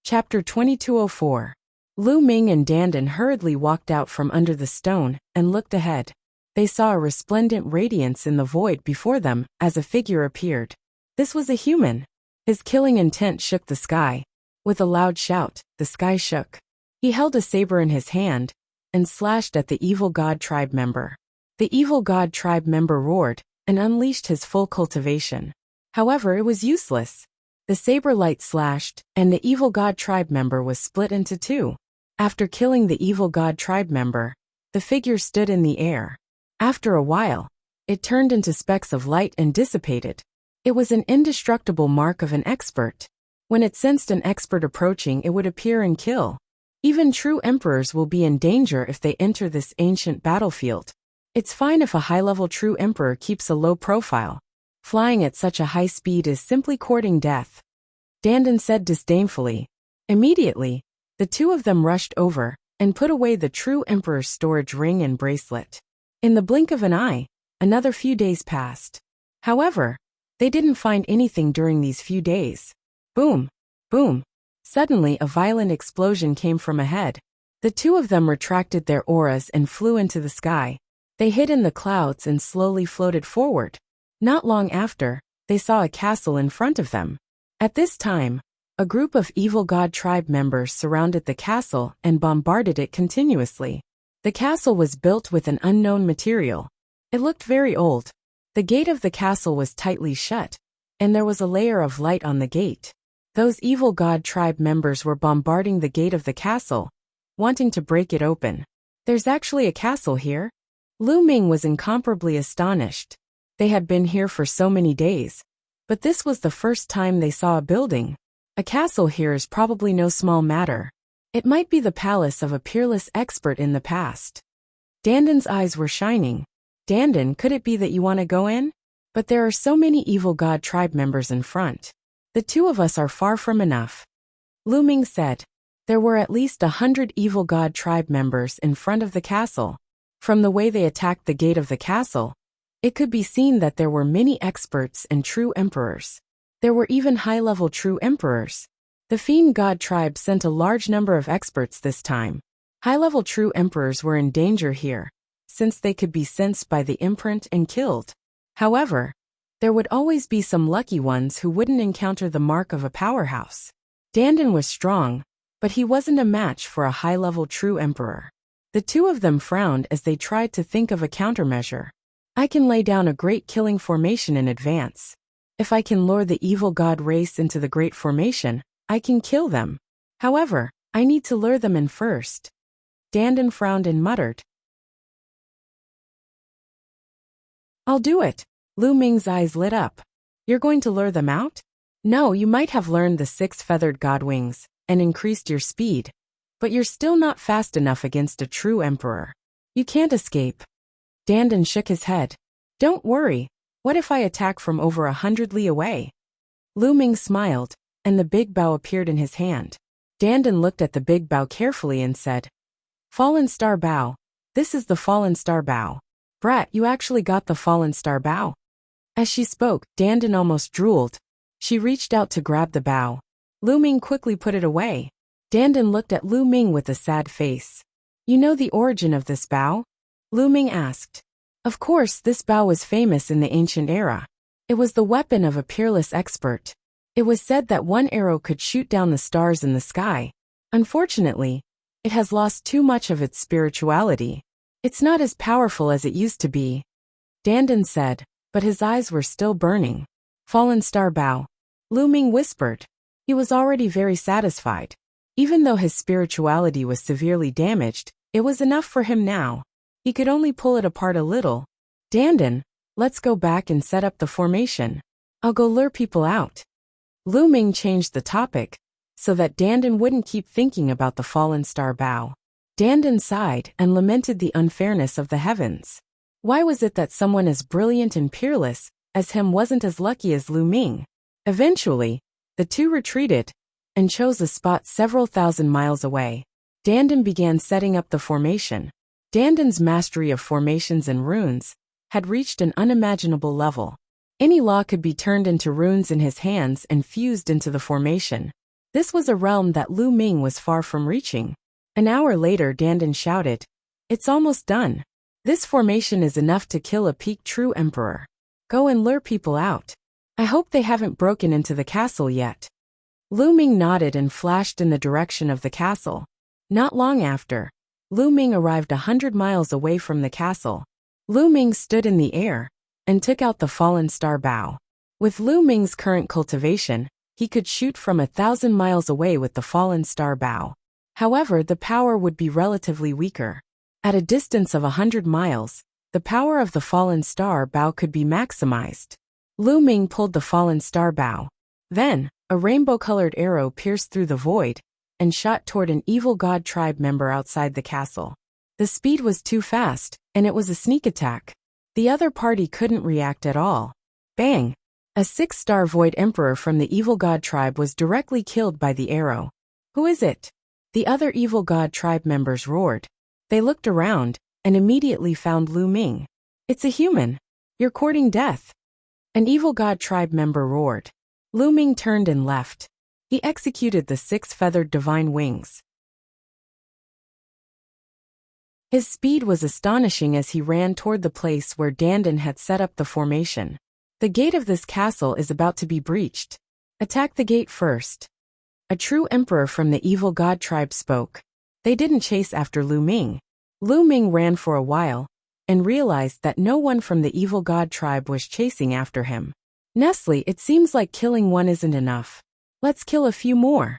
Chapter 2204. Lu Ming and Dandan hurriedly walked out from under the stone and looked ahead. They saw a resplendent radiance in the void before them as a figure appeared. This was a human. His killing intent shook the sky. With a loud shout, the sky shook. He held a saber in his hand and slashed at the evil god tribe member. The evil god tribe member roared, and unleashed his full cultivation. However, it was useless. The saber light slashed, and the evil god tribe member was split into two. After killing the evil god tribe member, the figure stood in the air. After a while, it turned into specks of light and dissipated. It was an indestructible mark of an expert. When it sensed an expert approaching, it would appear and kill. Even true emperors will be in danger if they enter this ancient battlefield. It's fine if a high-level true emperor keeps a low profile. Flying at such a high speed is simply courting death. Dandan said disdainfully. Immediately, the two of them rushed over and put away the true emperor's storage ring and bracelet. In the blink of an eye, another few days passed. However, they didn't find anything during these few days. Boom! Boom! Suddenly a violent explosion came from ahead. The two of them retracted their auras and flew into the sky. They hid in the clouds and slowly floated forward. Not long after, they saw a castle in front of them. At this time, a group of evil god tribe members surrounded the castle and bombarded it continuously. The castle was built with an unknown material. It looked very old. The gate of the castle was tightly shut, and there was a layer of light on the gate. Those evil god tribe members were bombarding the gate of the castle, wanting to break it open. There's actually a castle here? Lu Ming was incomparably astonished. They had been here for so many days, but this was the first time they saw a building. A castle here is probably no small matter. It might be the palace of a peerless expert in the past. Dandan's eyes were shining. Dandan, could it be that you want to go in? But there are so many evil god tribe members in front. The two of us are far from enough. Lu Ming said. There were at least 100 evil god tribe members in front of the castle. From the way they attacked the gate of the castle, it could be seen that there were many experts and true emperors. There were even high-level true emperors. The Fiend God tribe sent a large number of experts this time. High-level true emperors were in danger here, since they could be sensed by the imprint and killed. However, there would always be some lucky ones who wouldn't encounter the mark of a powerhouse. Dandan was strong, but he wasn't a match for a high-level true emperor. The two of them frowned as they tried to think of a countermeasure. I can lay down a great killing formation in advance. If I can lure the evil god race into the great formation, I can kill them. However, I need to lure them in first. Dandan frowned and muttered. I'll do it. Lu Ming's eyes lit up. You're going to lure them out? No, you might have learned the 6 feathered god wings and increased your speed, but you're still not fast enough against a true emperor. You can't escape. Dandan shook his head. Don't worry. What if I attack from over 100 li away? Lu Ming smiled, and the big bow appeared in his hand. Dandan looked at the big bow carefully and said, Fallen Star Bow. This is the Fallen Star Bow. Brat, you actually got the Fallen Star Bow. As she spoke, Dandan almost drooled. She reached out to grab the bow. Lu Ming quickly put it away. Dandan looked at Lu Ming with a sad face. You know the origin of this bow? Lu Ming asked. Of course, this bow was famous in the ancient era. It was the weapon of a peerless expert. It was said that one arrow could shoot down the stars in the sky. Unfortunately, it has lost too much of its spirituality. It's not as powerful as it used to be. Dandan said, but his eyes were still burning. Fallen Star Bow. Lu Ming whispered. He was already very satisfied. Even though his spirituality was severely damaged, it was enough for him now. He could only pull it apart a little. Dandan, let's go back and set up the formation. I'll go lure people out. Lu Ming changed the topic, so that Dandan wouldn't keep thinking about the Fallen Star Bow. Dandan sighed and lamented the unfairness of the heavens. Why was it that someone as brilliant and peerless as him wasn't as lucky as Lu Ming? Eventually, the two retreated and chose a spot several thousand miles away. Dandan began setting up the formation. Dandan's mastery of formations and runes had reached an unimaginable level. Any law could be turned into runes in his hands and fused into the formation. This was a realm that Lu Ming was far from reaching. An hour later, Dandan shouted, It's almost done. This formation is enough to kill a peak true emperor. Go and lure people out. I hope they haven't broken into the castle yet. Lu Ming nodded and flashed in the direction of the castle. Not long after, Lu Ming arrived 100 miles away from the castle. Lu Ming stood in the air and took out the fallen star bow. With Lu Ming's current cultivation, he could shoot from 1,000 miles away with the fallen star bow. However, the power would be relatively weaker. At a distance of 100 miles, the power of the fallen star bow could be maximized. Lu Ming pulled the fallen star bow. Then, a rainbow-colored arrow pierced through the void and shot toward an evil god tribe member outside the castle. The speed was too fast, and it was a sneak attack. The other party couldn't react at all. Bang! A 6-star Void Emperor from the evil god tribe was directly killed by the arrow. Who is it? The other evil god tribe members roared. They looked around and immediately found Lu Ming. It's a human. You're courting death. An evil god tribe member roared. Lu Ming turned and left. He executed the 6 feathered divine wings. His speed was astonishing as he ran toward the place where Dandan had set up the formation. The gate of this castle is about to be breached. Attack the gate first. A true emperor from the evil god tribe spoke. They didn't chase after Lu Ming. Lu Ming ran for a while and realized that no one from the evil god tribe was chasing after him. Nestle, it seems like killing one isn't enough. Let's kill a few more.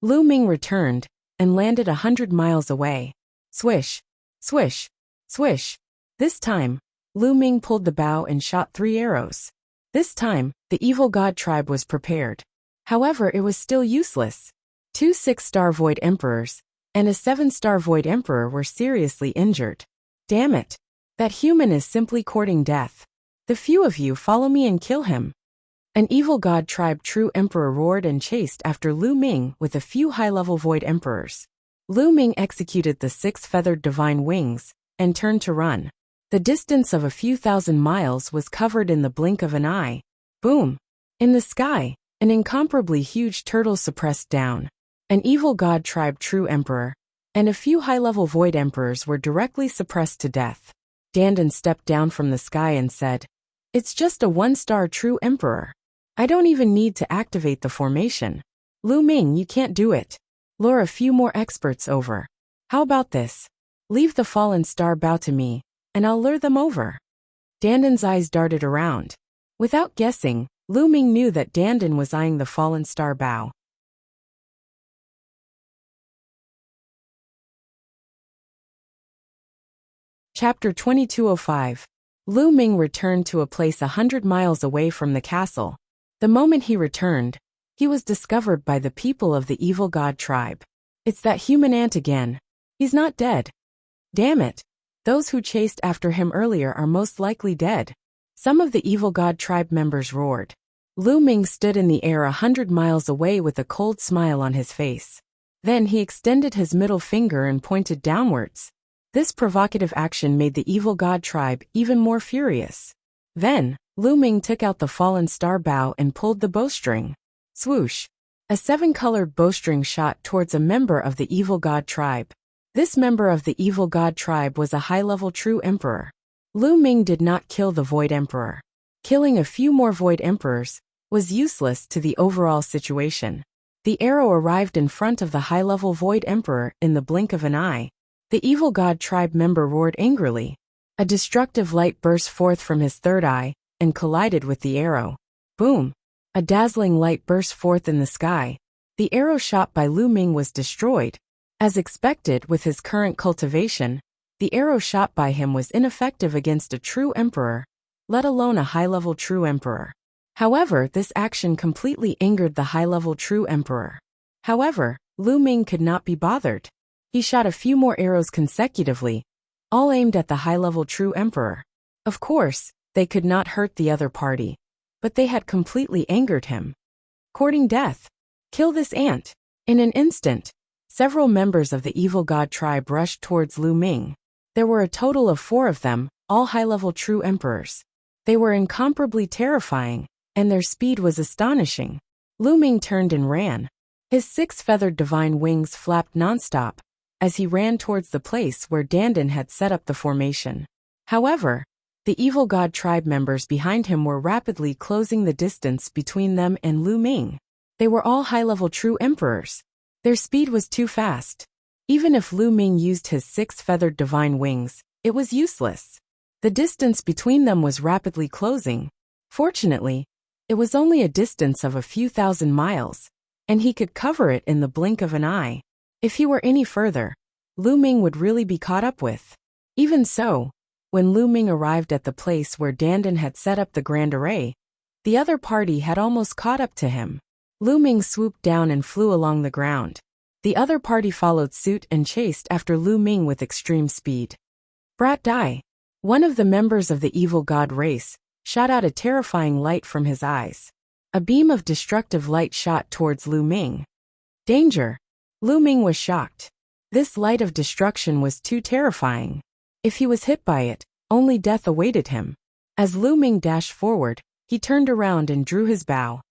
Lu Ming returned and landed 100 miles away. Swish, swish, swish. This time, Lu Ming pulled the bow and shot 3 arrows. This time, the evil god tribe was prepared. However, it was still useless. 2 6-star Void Emperors and a 7-star Void Emperor were seriously injured. Damn it. That human is simply courting death. The few of you follow me and kill him. An evil god tribe true emperor roared and chased after Lu Ming with a few high-level Void Emperors. Lu Ming executed the 6 feathered divine wings and turned to run. The distance of a few thousand miles was covered in the blink of an eye. Boom! In the sky, an incomparably huge turtle suppressed down. An evil god tribe true emperor and a few high-level Void Emperors were directly suppressed to death. Dandan stepped down from the sky and said, "It's just a 1-star true emperor. I don't even need to activate the formation. Lu Ming, you can't do it. Lure a few more experts over. How about this? Leave the fallen star bow to me, and I'll lure them over." Dandan's eyes darted around. Without guessing, Lu Ming knew that Dandan was eyeing the fallen star bow. Chapter 2205. Lu Ming returned to a place 100 miles away from the castle. The moment he returned, he was discovered by the people of the evil god tribe. It's that human ant again. He's not dead. Damn it. Those who chased after him earlier are most likely dead. Some of the evil god tribe members roared. Lu Ming stood in the air 100 miles away with a cold smile on his face. Then he extended his middle finger and pointed downwards. This provocative action made the evil god tribe even more furious. Then, Lu Ming took out the fallen star bow and pulled the bowstring. Swoosh! A 7-colored bowstring shot towards a member of the evil god tribe. This member of the evil god tribe was a high-level true emperor. Lu Ming did not kill the Void Emperor. Killing a few more Void Emperors was useless to the overall situation. The arrow arrived in front of the high-level Void Emperor in the blink of an eye. The evil god tribe member roared angrily. A destructive light burst forth from his third eye and collided with the arrow. Boom! A dazzling light burst forth in the sky. The arrow shot by Lu Ming was destroyed. As expected with his current cultivation, the arrow shot by him was ineffective against a true emperor, let alone a high-level true emperor. However, this action completely angered the high-level true emperor. However, Lu Ming could not be bothered. He shot a few more arrows consecutively, all aimed at the high-level true emperor. Of course, they could not hurt the other party, but they had completely angered him. Courting death. Kill this ant. In an instant, several members of the evil god tribe rushed towards Lu Ming. There were a total of 4 of them, all high-level true emperors. They were incomparably terrifying, and their speed was astonishing. Lu Ming turned and ran. His 6 feathered divine wings flapped nonstop as he ran towards the place where Dandan had set up the formation. However, the evil god tribe members behind him were rapidly closing the distance between them and Lu Ming. They were all high-level true emperors. Their speed was too fast. Even if Lu Ming used his 6 feathered divine wings, it was useless. The distance between them was rapidly closing. Fortunately, it was only a distance of a few thousand miles, and he could cover it in the blink of an eye. If he were any further, Lu Ming would really be caught up with. Even so, when Lu Ming arrived at the place where Dandan had set up the grand array, the other party had almost caught up to him. Lu Ming swooped down and flew along the ground. The other party followed suit and chased after Lu Ming with extreme speed. Brat Dai, one of the members of the evil god race, shot out a terrifying light from his eyes. A beam of destructive light shot towards Lu Ming. Danger! Lu Ming was shocked. This light of destruction was too terrifying. If he was hit by it, only death awaited him. As Lu Ming dashed forward, he turned around and drew his bow.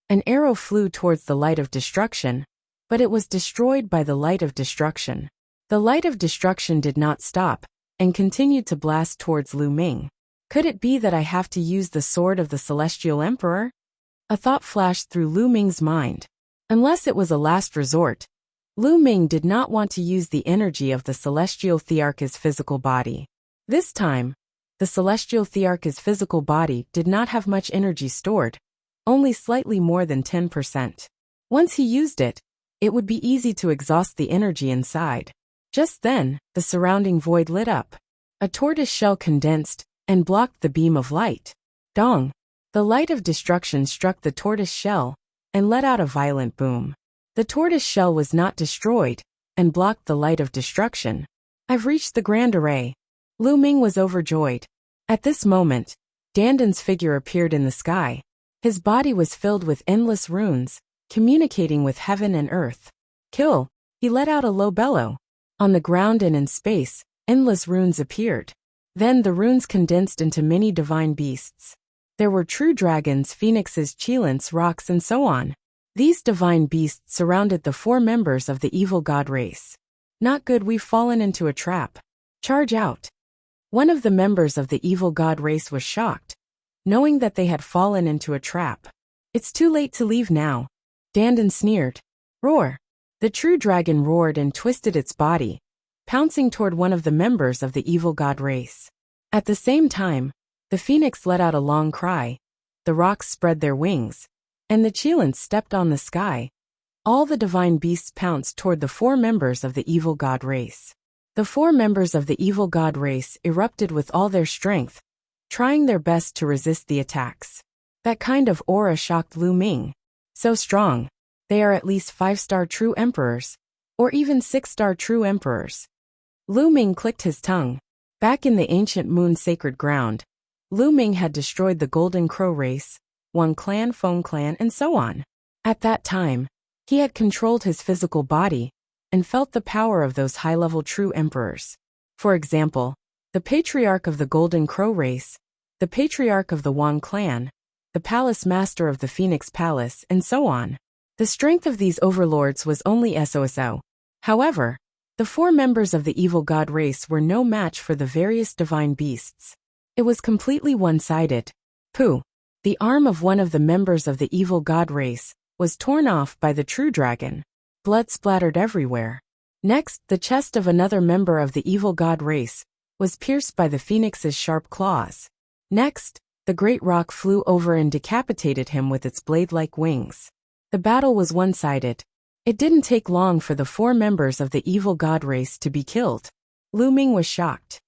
An arrow flew towards the light of destruction, but it was destroyed by the light of destruction. The light of destruction did not stop, and continued to blast towards Lu Ming. Could it be that I have to use the sword of the Celestial Emperor? A thought flashed through Lu Ming's mind. Unless it was a last resort, Lu Ming did not want to use the energy of the Celestial Thearch's physical body. This time, the Celestial Thearch's physical body did not have much energy stored, only slightly more than 10%. Once he used it, it would be easy to exhaust the energy inside. Just then, the surrounding void lit up. A tortoise shell condensed and blocked the beam of light. Dong! The light of destruction struck the tortoise shell and let out a violent boom. The tortoise shell was not destroyed and blocked the light of destruction. I've reached the grand array. Lu Ming was overjoyed. At this moment, Dandan's figure appeared in the sky. His body was filled with endless runes, communicating with heaven and earth. Kill! He let out a low bellow. On the ground and in space, endless runes appeared. Then the runes condensed into many divine beasts. There were true dragons, phoenixes, cheilants, rocks, and so on. These divine beasts surrounded the 4 members of the evil god race. Not good, we've fallen into a trap. Charge out! One of the members of the evil god race was shocked, knowing that they had fallen into a trap. It's too late to leave now. Dandan sneered. Roar! The true dragon roared and twisted its body, pouncing toward one of the members of the evil god race. At the same time, the phoenix let out a long cry, the rocks spread their wings, and the cheilants stepped on the sky. All the divine beasts pounced toward the 4 members of the evil god race. The 4 members of the evil god race erupted with all their strength, trying their best to resist the attacks. That kind of aura shocked Lu Ming. So strong. They are at least 5-star true emperors, or even 6-star true emperors. Lu Ming clicked his tongue. Back in the ancient moon sacred ground, Lu Ming had destroyed the Golden Crow race, Wang clan, Feng clan, and so on. At that time, he had controlled his physical body and felt the power of those high-level true emperors. For example, the patriarch of the Golden Crow race, the patriarch of the Wang clan, the palace master of the Phoenix Palace, and so on. The strength of these overlords was only SOSO. However, the 4 members of the evil god race were no match for the various divine beasts. It was completely one-sided. Pooh! The arm of one of the members of the evil god race was torn off by the true dragon. Blood splattered everywhere. Next, the chest of another member of the evil god race was pierced by the phoenix's sharp claws. Next, the great rock flew over and decapitated him with its blade-like wings. The battle was one-sided. It didn't take long for the 4 members of the evil god race to be killed. Lu Ming was shocked.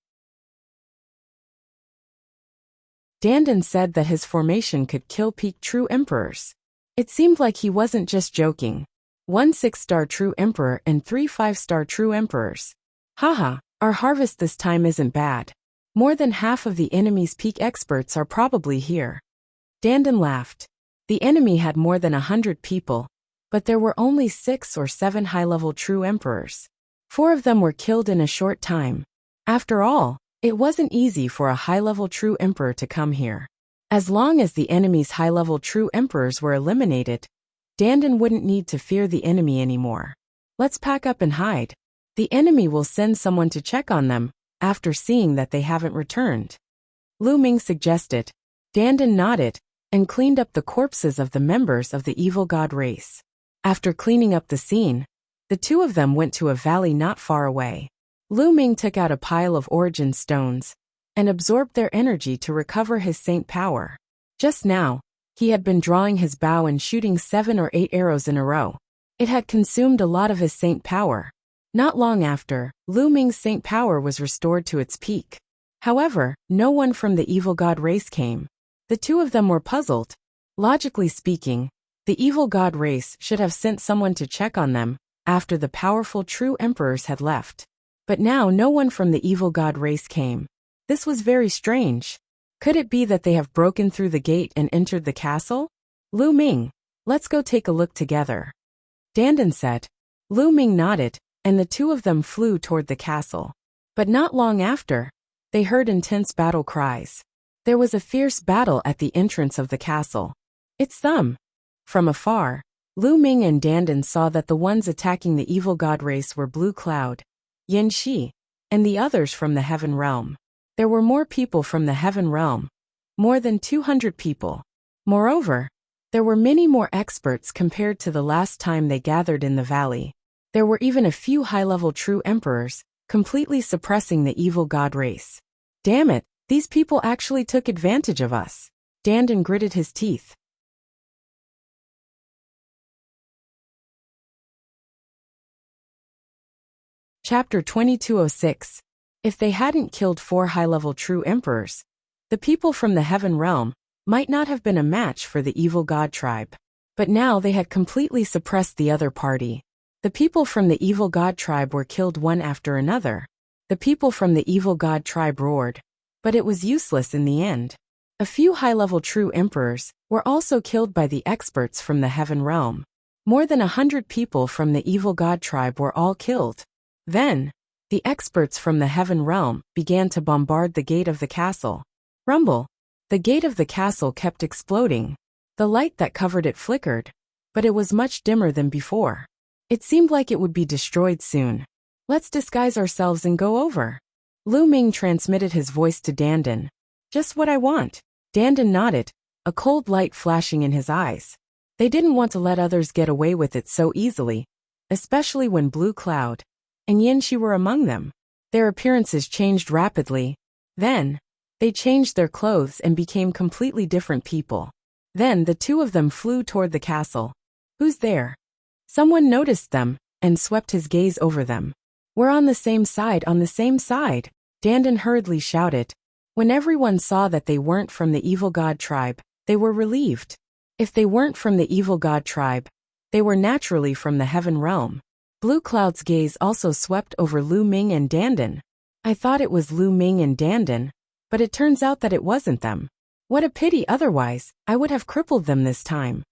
Dandan said that his formation could kill peak true emperors. It seemed like he wasn't just joking. 1 6-star true emperor and 3 5-star true emperors. Haha, our harvest this time isn't bad. More than half of the enemy's peak experts are probably here. Dandan laughed. The enemy had more than 100 people, but there were only 6 or 7 high-level true emperors. 4 of them were killed in a short time. After all, it wasn't easy for a high-level true emperor to come here. As long as the enemy's high-level true emperors were eliminated, Dandan wouldn't need to fear the enemy anymore. Let's pack up and hide. The enemy will send someone to check on them after seeing that they haven't returned. Lu Ming suggested. Dandan nodded and cleaned up the corpses of the members of the evil god race. After cleaning up the scene, the 2 of them went to a valley not far away. Lu Ming took out a pile of origin stones and absorbed their energy to recover his saint power. Just now, he had been drawing his bow and shooting 7 or 8 arrows in a row. It had consumed a lot of his saint power. Not long after, Lu Ming's saint power was restored to its peak. However, no one from the evil god race came. The two of them were puzzled. Logically speaking, the evil god race should have sent someone to check on them after the powerful true emperors had left. But now no one from the evil god race came. This was very strange. Could it be that they have broken through the gate and entered the castle? Lu Ming, let's go take a look together. Dandan said. Lu Ming nodded, and the two of them flew toward the castle. But not long after, they heard intense battle cries. There was a fierce battle at the entrance of the castle. It's them. From afar, Lu Ming and Dandan saw that the ones attacking the evil god race were Blue Cloud, Yin Shi, and the others from the Heaven Realm. There were more people from the Heaven Realm, more than 200 people. Moreover, there were many more experts compared to the last time they gathered in the valley. There were even a few high-level true emperors, completely suppressing the evil god race. Damn it, these people actually took advantage of us. Dandan gritted his teeth. Chapter 2206. If they hadn't killed 4 high-level true emperors, the people from the Heaven Realm might not have been a match for the evil god tribe. But now they had completely suppressed the other party. The people from the evil god tribe were killed one after another. The people from the evil god tribe roared, but it was useless in the end. A few high-level true emperors were also killed by the experts from the Heaven Realm. More than 100 people from the evil god tribe were all killed. Then, the experts from the Heaven Realm began to bombard the gate of the castle. Rumble! The gate of the castle kept exploding. The light that covered it flickered, but it was much dimmer than before. It seemed like it would be destroyed soon. Let's disguise ourselves and go over. Lu Ming transmitted his voice to Dandan. Just what I want. Dandan nodded, a cold light flashing in his eyes. They didn't want to let others get away with it so easily, especially when Blue Cloud and Yin Shi were among them. Their appearances changed rapidly. Then, they changed their clothes and became completely different people. Then the two of them flew toward the castle. Who's there? Someone noticed them and swept his gaze over them. We're on the same side, on the same side, Dandan hurriedly shouted. When everyone saw that they weren't from the evil god tribe, they were relieved. If they weren't from the evil god tribe, they were naturally from the Heaven Realm. Blue Cloud's gaze also swept over Lu Ming and Dandan. I thought it was Lu Ming and Dandan, but it turns out that it wasn't them. What a pity, otherwise, I would have crippled them this time.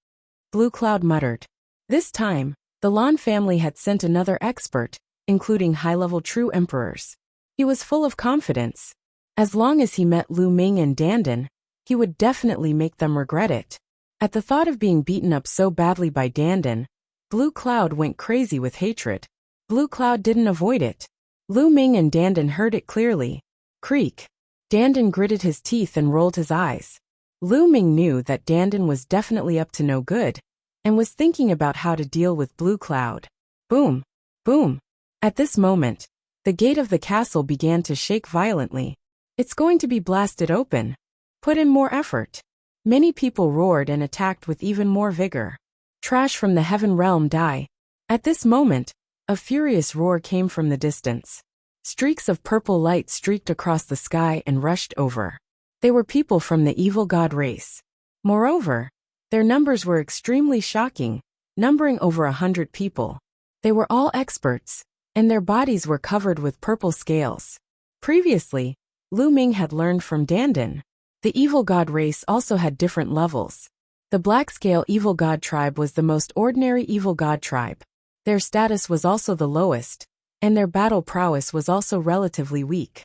Blue Cloud muttered. This time, the Lan family had sent another expert, including high-level true emperors. He was full of confidence. As long as he met Lu Ming and Dandan, he would definitely make them regret it. At the thought of being beaten up so badly by Dandan, Blue Cloud went crazy with hatred. Blue Cloud didn't avoid it. Lu Ming and Dandan heard it clearly. Creak. Dandan gritted his teeth and rolled his eyes. Lu Ming knew that Dandan was definitely up to no good, and was thinking about how to deal with Blue Cloud. Boom! Boom! At this moment, the gate of the castle began to shake violently. It's going to be blasted open. Put in more effort. Many people roared and attacked with even more vigor. Trash from the Heaven Realm die. At this moment, a furious roar came from the distance. Streaks of purple light streaked across the sky and rushed over. They were people from the evil god race. Moreover, their numbers were extremely shocking, numbering over 100 people. They were all experts, and their bodies were covered with purple scales. Previously, Lu Ming had learned from Dandan. The evil god race also had different levels. The Black Scale Evil God tribe was the most ordinary evil god tribe. Their status was also the lowest, and their battle prowess was also relatively weak.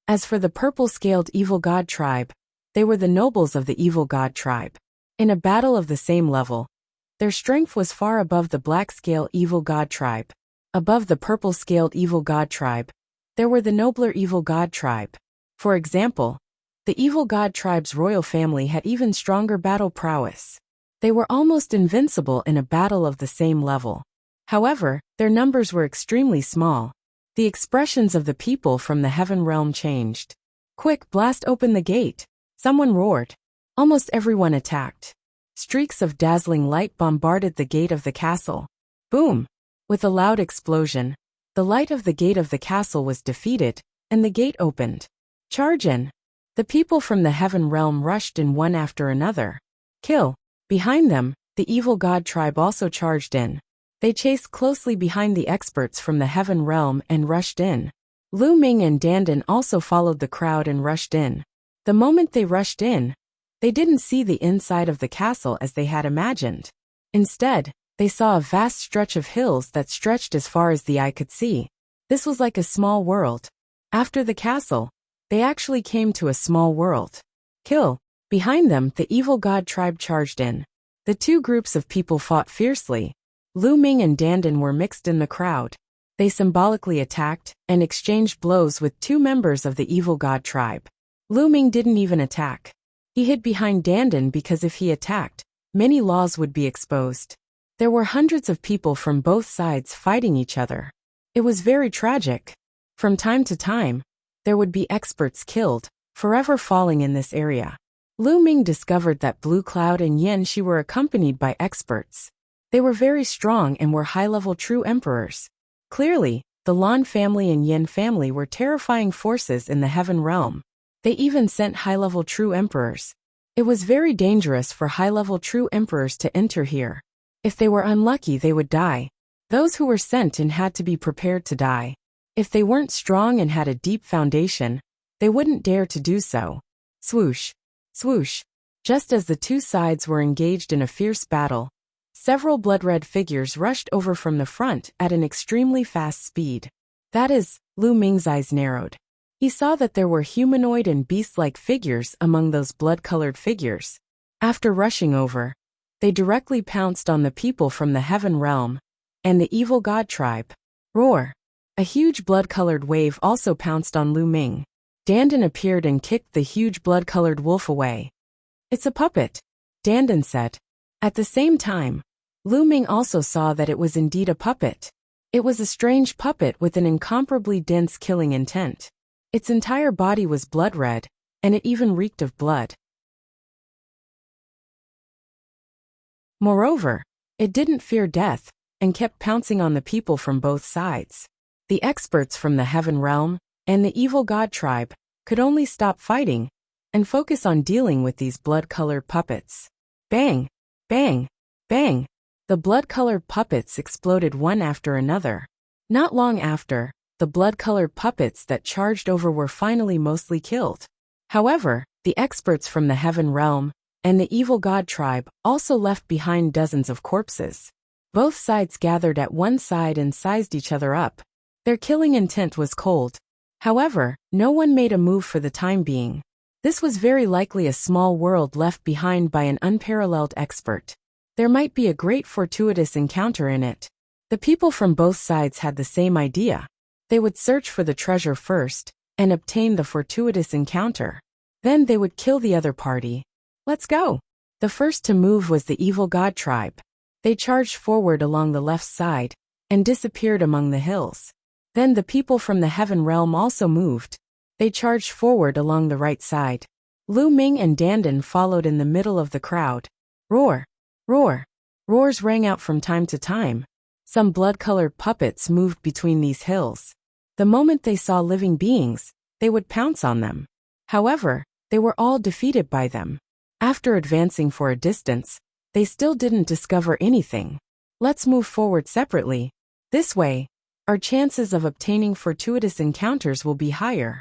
As for the Purple-Scaled Evil God tribe, they were the nobles of the Evil God tribe. In a battle of the same level, their strength was far above the Black-Scale Evil God tribe. Above the Purple-Scaled Evil God tribe, there were the nobler Evil God tribe. For example, the Evil God tribe's royal family had even stronger battle prowess. They were almost invincible in a battle of the same level. However, their numbers were extremely small. The expressions of the people from the heaven realm changed. Quick, blast open the gate! Someone roared. Almost everyone attacked. Streaks of dazzling light bombarded the gate of the castle. Boom! With a loud explosion, the light of the gate of the castle was defeated, and the gate opened. Charge in! The people from the heaven realm rushed in one after another. Kill! Behind them, the evil god tribe also charged in. They chased closely behind the experts from the heaven realm and rushed in. Lu Ming and Dandan also followed the crowd and rushed in. The moment they rushed in, they didn't see the inside of the castle as they had imagined. Instead, they saw a vast stretch of hills that stretched as far as the eye could see. This was like a small world. After the castle, they actually came to a small world. Kill! Behind them, the evil god tribe charged in. The two groups of people fought fiercely. Lu Ming and Dandan were mixed in the crowd. They symbolically attacked and exchanged blows with two members of the evil god tribe. Lu Ming didn't even attack. He hid behind Dandan because if he attacked, many laws would be exposed. There were hundreds of people from both sides fighting each other. It was very tragic. From time to time, there would be experts killed, forever falling in this area. Lu Ming discovered that Blue Cloud and Yin Shi were accompanied by experts. They were very strong and were high-level true emperors. Clearly, the Lan family and Yin family were terrifying forces in the heaven realm. They even sent high-level true emperors. It was very dangerous for high-level true emperors to enter here. If they were unlucky, they would die. Those who were sent in had to be prepared to die. If they weren't strong and had a deep foundation, they wouldn't dare to do so. Swoosh! Swoosh! Just as the two sides were engaged in a fierce battle, several blood-red figures rushed over from the front at an extremely fast speed. That is, Lu Ming's eyes narrowed. He saw that there were humanoid and beast-like figures among those blood-colored figures. After rushing over, they directly pounced on the people from the heaven realm and the evil god tribe. Roar! A huge blood-colored wave also pounced on Lu Ming. Dandan appeared and kicked the huge blood-colored wolf away. It's a puppet, Dandan said. At the same time, Lu Ming also saw that it was indeed a puppet. It was a strange puppet with an incomparably dense killing intent. Its entire body was blood-red, and it even reeked of blood. Moreover, it didn't fear death, and kept pouncing on the people from both sides. The experts from the heaven realm and the evil god tribe could only stop fighting and focus on dealing with these blood-colored puppets. Bang! Bang! Bang! The blood-colored puppets exploded one after another. Not long after, the blood-colored puppets that charged over were finally mostly killed. However, the experts from the heaven realm and the evil god tribe also left behind dozens of corpses. Both sides gathered at one side and sized each other up. Their killing intent was cold. However, no one made a move for the time being. This was very likely a small world left behind by an unparalleled expert. There might be a great fortuitous encounter in it. The people from both sides had the same idea. They would search for the treasure first and obtain the fortuitous encounter. Then they would kill the other party. Let's go! The first to move was the evil god tribe. They charged forward along the left side and disappeared among the hills. Then the people from the heaven realm also moved. They charged forward along the right side. Lu Ming and Dandan followed in the middle of the crowd. Roar! Roar! Roars rang out from time to time. Some blood-colored puppets moved between these hills. The moment they saw living beings, they would pounce on them. However, they were all defeated by them. After advancing for a distance, they still didn't discover anything. Let's move forward separately. This way, our chances of obtaining fortuitous encounters will be higher.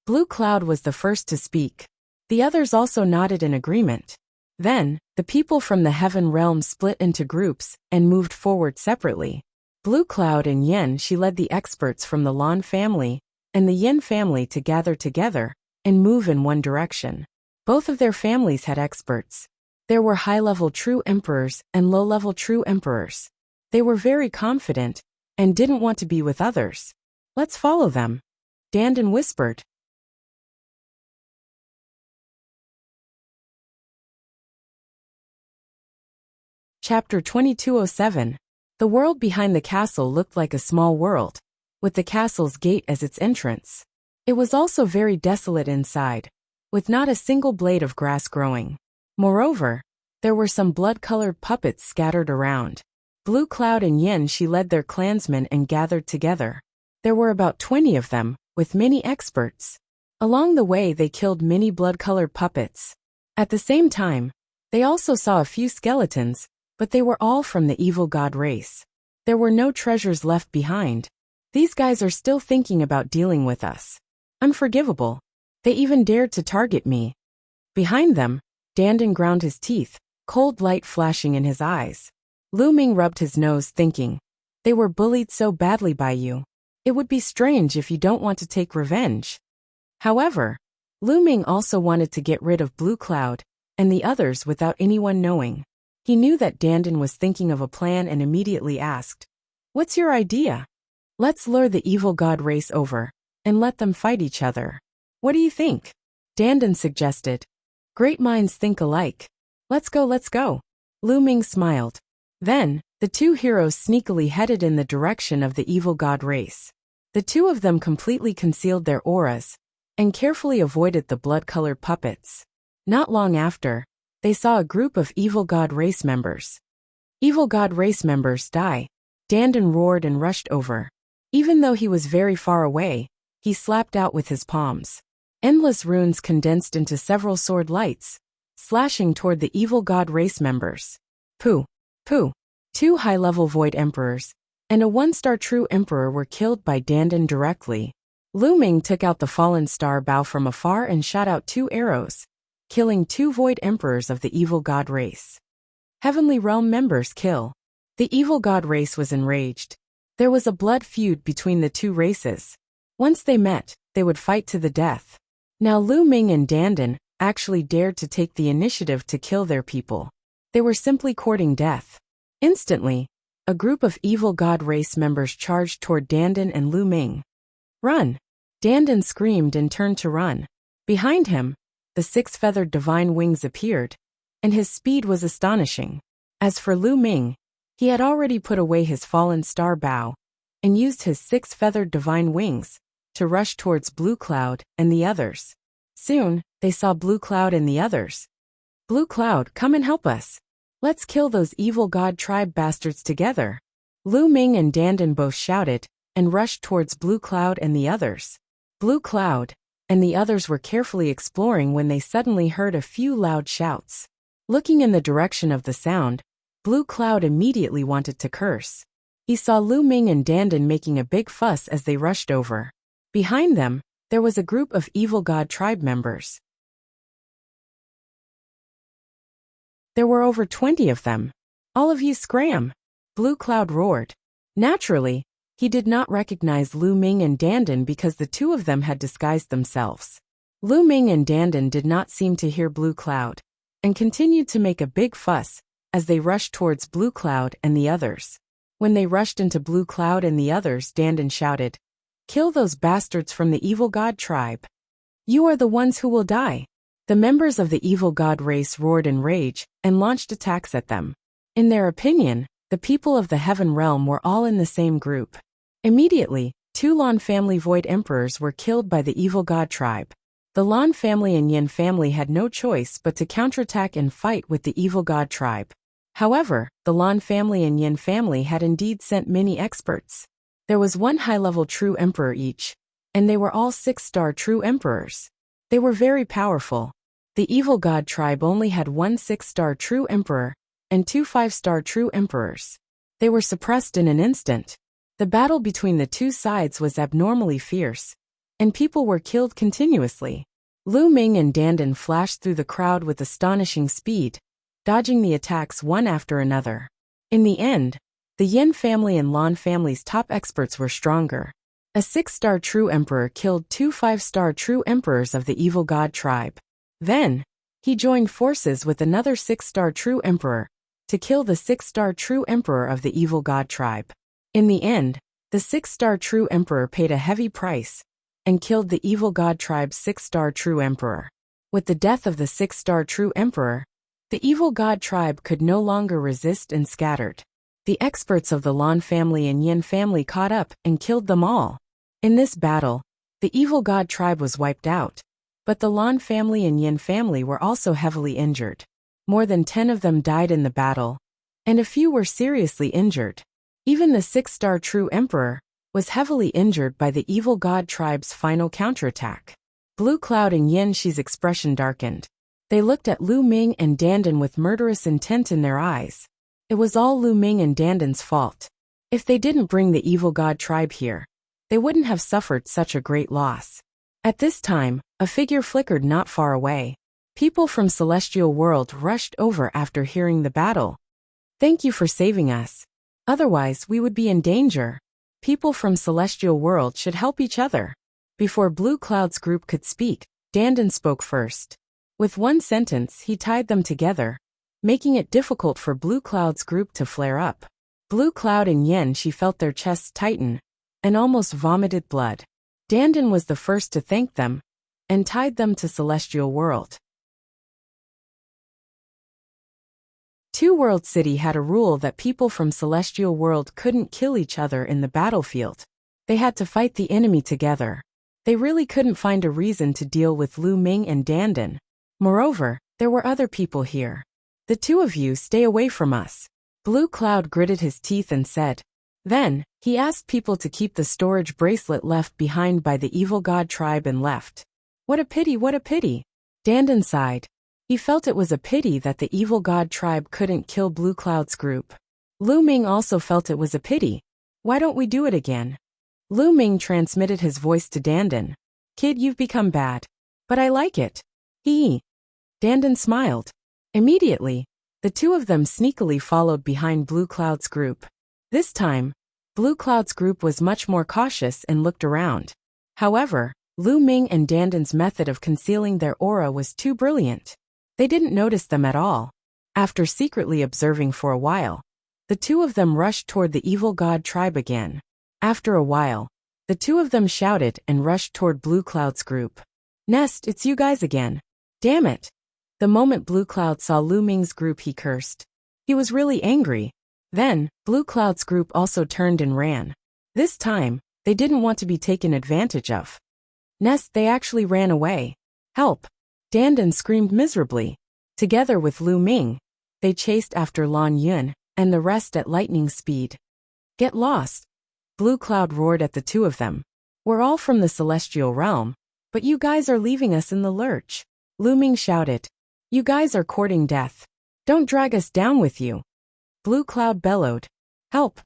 Blue Cloud was the first to speak. The others also nodded in agreement. Then, the people from the heaven realm split into groups and moved forward separately. Blue Cloud and Yin Shi led the experts from the Lan family and the Yin family to gather together and move in one direction. Both of their families had experts. There were high-level true emperors and low-level true emperors. They were very confident and didn't want to be with others. Let's follow them, Dandan whispered. Chapter 2207. The world behind the castle looked like a small world, with the castle's gate as its entrance. It was also very desolate inside, with not a single blade of grass growing. Moreover, there were some blood-colored puppets scattered around. Blue Cloud and Yin Shi led their clansmen and gathered together. There were about 20 of them, with many experts. Along the way they killed many blood-colored puppets. At the same time, they also saw a few skeletons, but they were all from the evil god race. There were no treasures left behind. These guys are still thinking about dealing with us. Unforgivable. They even dared to target me. Behind them, Dandan ground his teeth, cold light flashing in his eyes. Lu Ming rubbed his nose thinking, they were bullied so badly by you. It would be strange if you don't want to take revenge. However, Lu Ming also wanted to get rid of Blue Cloud and the others without anyone knowing. He knew that Dandan was thinking of a plan and immediately asked, "What's your idea?" "Let's lure the evil god race over and let them fight each other. What do you think?" Dandan suggested. "Great minds think alike. Let's go, let's go." Lu Ming smiled. Then, the two heroes sneakily headed in the direction of the evil god race. The two of them completely concealed their auras and carefully avoided the blood-colored puppets. Not long after, they saw a group of evil god race members. "Evil god race members, die!" Dandan roared and rushed over. Even though he was very far away, he slapped out with his palms. Endless runes condensed into several sword lights, slashing toward the evil god race members. Pooh! Pooh! Two high-level Void Emperors and a one-star True Emperor were killed by Dandan directly. Lu Ming took out the fallen star bow from afar and shot out 2 arrows, killing 2 Void Emperors of the evil god race. Heavenly Realm members kill. The evil god race was enraged. There was a blood feud between the two races. Once they met, they would fight to the death. Now Lu Ming and Dandan actually dared to take the initiative to kill their people. They were simply courting death. Instantly, a group of evil god race members charged toward Dandan and Lu Ming. "Run!" Dandan screamed and turned to run. Behind him, the 6-feathered divine wings appeared, and his speed was astonishing. As for Lu Ming, he had already put away his fallen star bow and used his 6-feathered divine wings to rush towards Blue Cloud and the others. Soon, they saw Blue Cloud and the others. "Blue Cloud, come and help us. Let's kill those evil god tribe bastards together." Lu Ming and Dandan both shouted and rushed towards Blue Cloud and the others. Blue Cloud and the others were carefully exploring when they suddenly heard a few loud shouts. Looking in the direction of the sound, Blue Cloud immediately wanted to curse. He saw Lu Ming and Dandan making a big fuss as they rushed over. Behind them, there was a group of evil god tribe members. There were over 20 of them. "All of you scram!" Blue Cloud roared. Naturally, he did not recognize Lu Ming and Dandan because the two of them had disguised themselves. Lu Ming and Dandan did not seem to hear Blue Cloud, and continued to make a big fuss as they rushed towards Blue Cloud and the others. When they rushed into Blue Cloud and the others, Dandan shouted, "Kill those bastards from the evil god tribe. You are the ones who will die." The members of the evil god race roared in rage and launched attacks at them. In their opinion, the people of the Heaven Realm were all in the same group. Immediately, 2 Lan family Void Emperors were killed by the evil god tribe. The Lan family and Yin family had no choice but to counterattack and fight with the evil god tribe. However, the Lan family and Yin family had indeed sent many experts. There was 1 high-level True Emperor each, and they were all 6-star True Emperors. They were very powerful. The evil god tribe only had 1 6-star True Emperor and 2 5-star True Emperors. They were suppressed in an instant. The battle between the two sides was abnormally fierce, and people were killed continuously. Lu Ming and Dandan flashed through the crowd with astonishing speed, dodging the attacks one after another. In the end, the Yin family and Lan family's top experts were stronger. A 6-star True Emperor killed 2 5-star True Emperors of the evil god tribe. Then, he joined forces with another 6-star True Emperor to kill the 6-star True Emperor of the evil god tribe. In the end, the 6-star True Emperor paid a heavy price and killed the evil god tribe's 6-star True Emperor. With the death of the 6-star True Emperor, the evil god tribe could no longer resist and scattered. The experts of the Lan family and Yin family caught up and killed them all. In this battle, the evil god tribe was wiped out, but the Lan family and Yin family were also heavily injured. More than 10 of them died in the battle, and a few were seriously injured. Even the 6-star true emperor was heavily injured by the evil god tribe's final counterattack. Blue Cloud and Yin Shi's expression darkened. They looked at Lu Ming and Dandan with murderous intent in their eyes. It was all Lu Ming and Dandan's fault. If they didn't bring the evil god tribe here, they wouldn't have suffered such a great loss. At this time, a figure flickered not far away. People from Celestial World rushed over after hearing the battle. Thank you for saving us. Otherwise, we would be in danger. People from Celestial World should help each other. Before Blue Cloud's group could speak, Dandan spoke first. With one sentence, he tied them together, making it difficult for Blue Cloud's group to flare up. Blue Cloud and Yin Shi felt their chests tighten and almost vomited blood. Dandan was the first to thank them and tied them to Celestial World. Two World City had a rule that people from Celestial World couldn't kill each other in the battlefield. They had to fight the enemy together. They really couldn't find a reason to deal with Lu Ming and Dandan. Moreover, there were other people here. The two of you stay away from us. Blue Cloud gritted his teeth and said. Then, he asked people to keep the storage bracelet left behind by the evil god tribe and left. What a pity, what a pity. Dandan sighed. He felt it was a pity that the evil god tribe couldn't kill Blue Cloud's group. Lu Ming also felt it was a pity. Why don't we do it again? Lu Ming transmitted his voice to Dandan. Kid, you've become bad. But I like it. Hee. Dandan smiled. Immediately, the two of them sneakily followed behind Blue Cloud's group. This time, Blue Cloud's group was much more cautious and looked around. However, Lu Ming and Dandan's method of concealing their aura was too brilliant. They didn't notice them at all. After secretly observing for a while, the two of them rushed toward the evil god tribe again. After a while, the two of them shouted and rushed toward Blue Cloud's group. Nest, it's you guys again. Damn it. The moment Blue Cloud saw Lu Ming's group, he cursed. He was really angry. Then, Blue Cloud's group also turned and ran. This time, they didn't want to be taken advantage of. Nest, they actually ran away. Help. Dandan screamed miserably. Together with Lu Ming, they chased after Lan Yun and the rest at lightning speed. Get lost. Blue Cloud roared at the two of them. We're all from the celestial realm, but you guys are leaving us in the lurch. Lu Ming shouted. You guys are courting death. Don't drag us down with you. Blue Cloud bellowed. Help.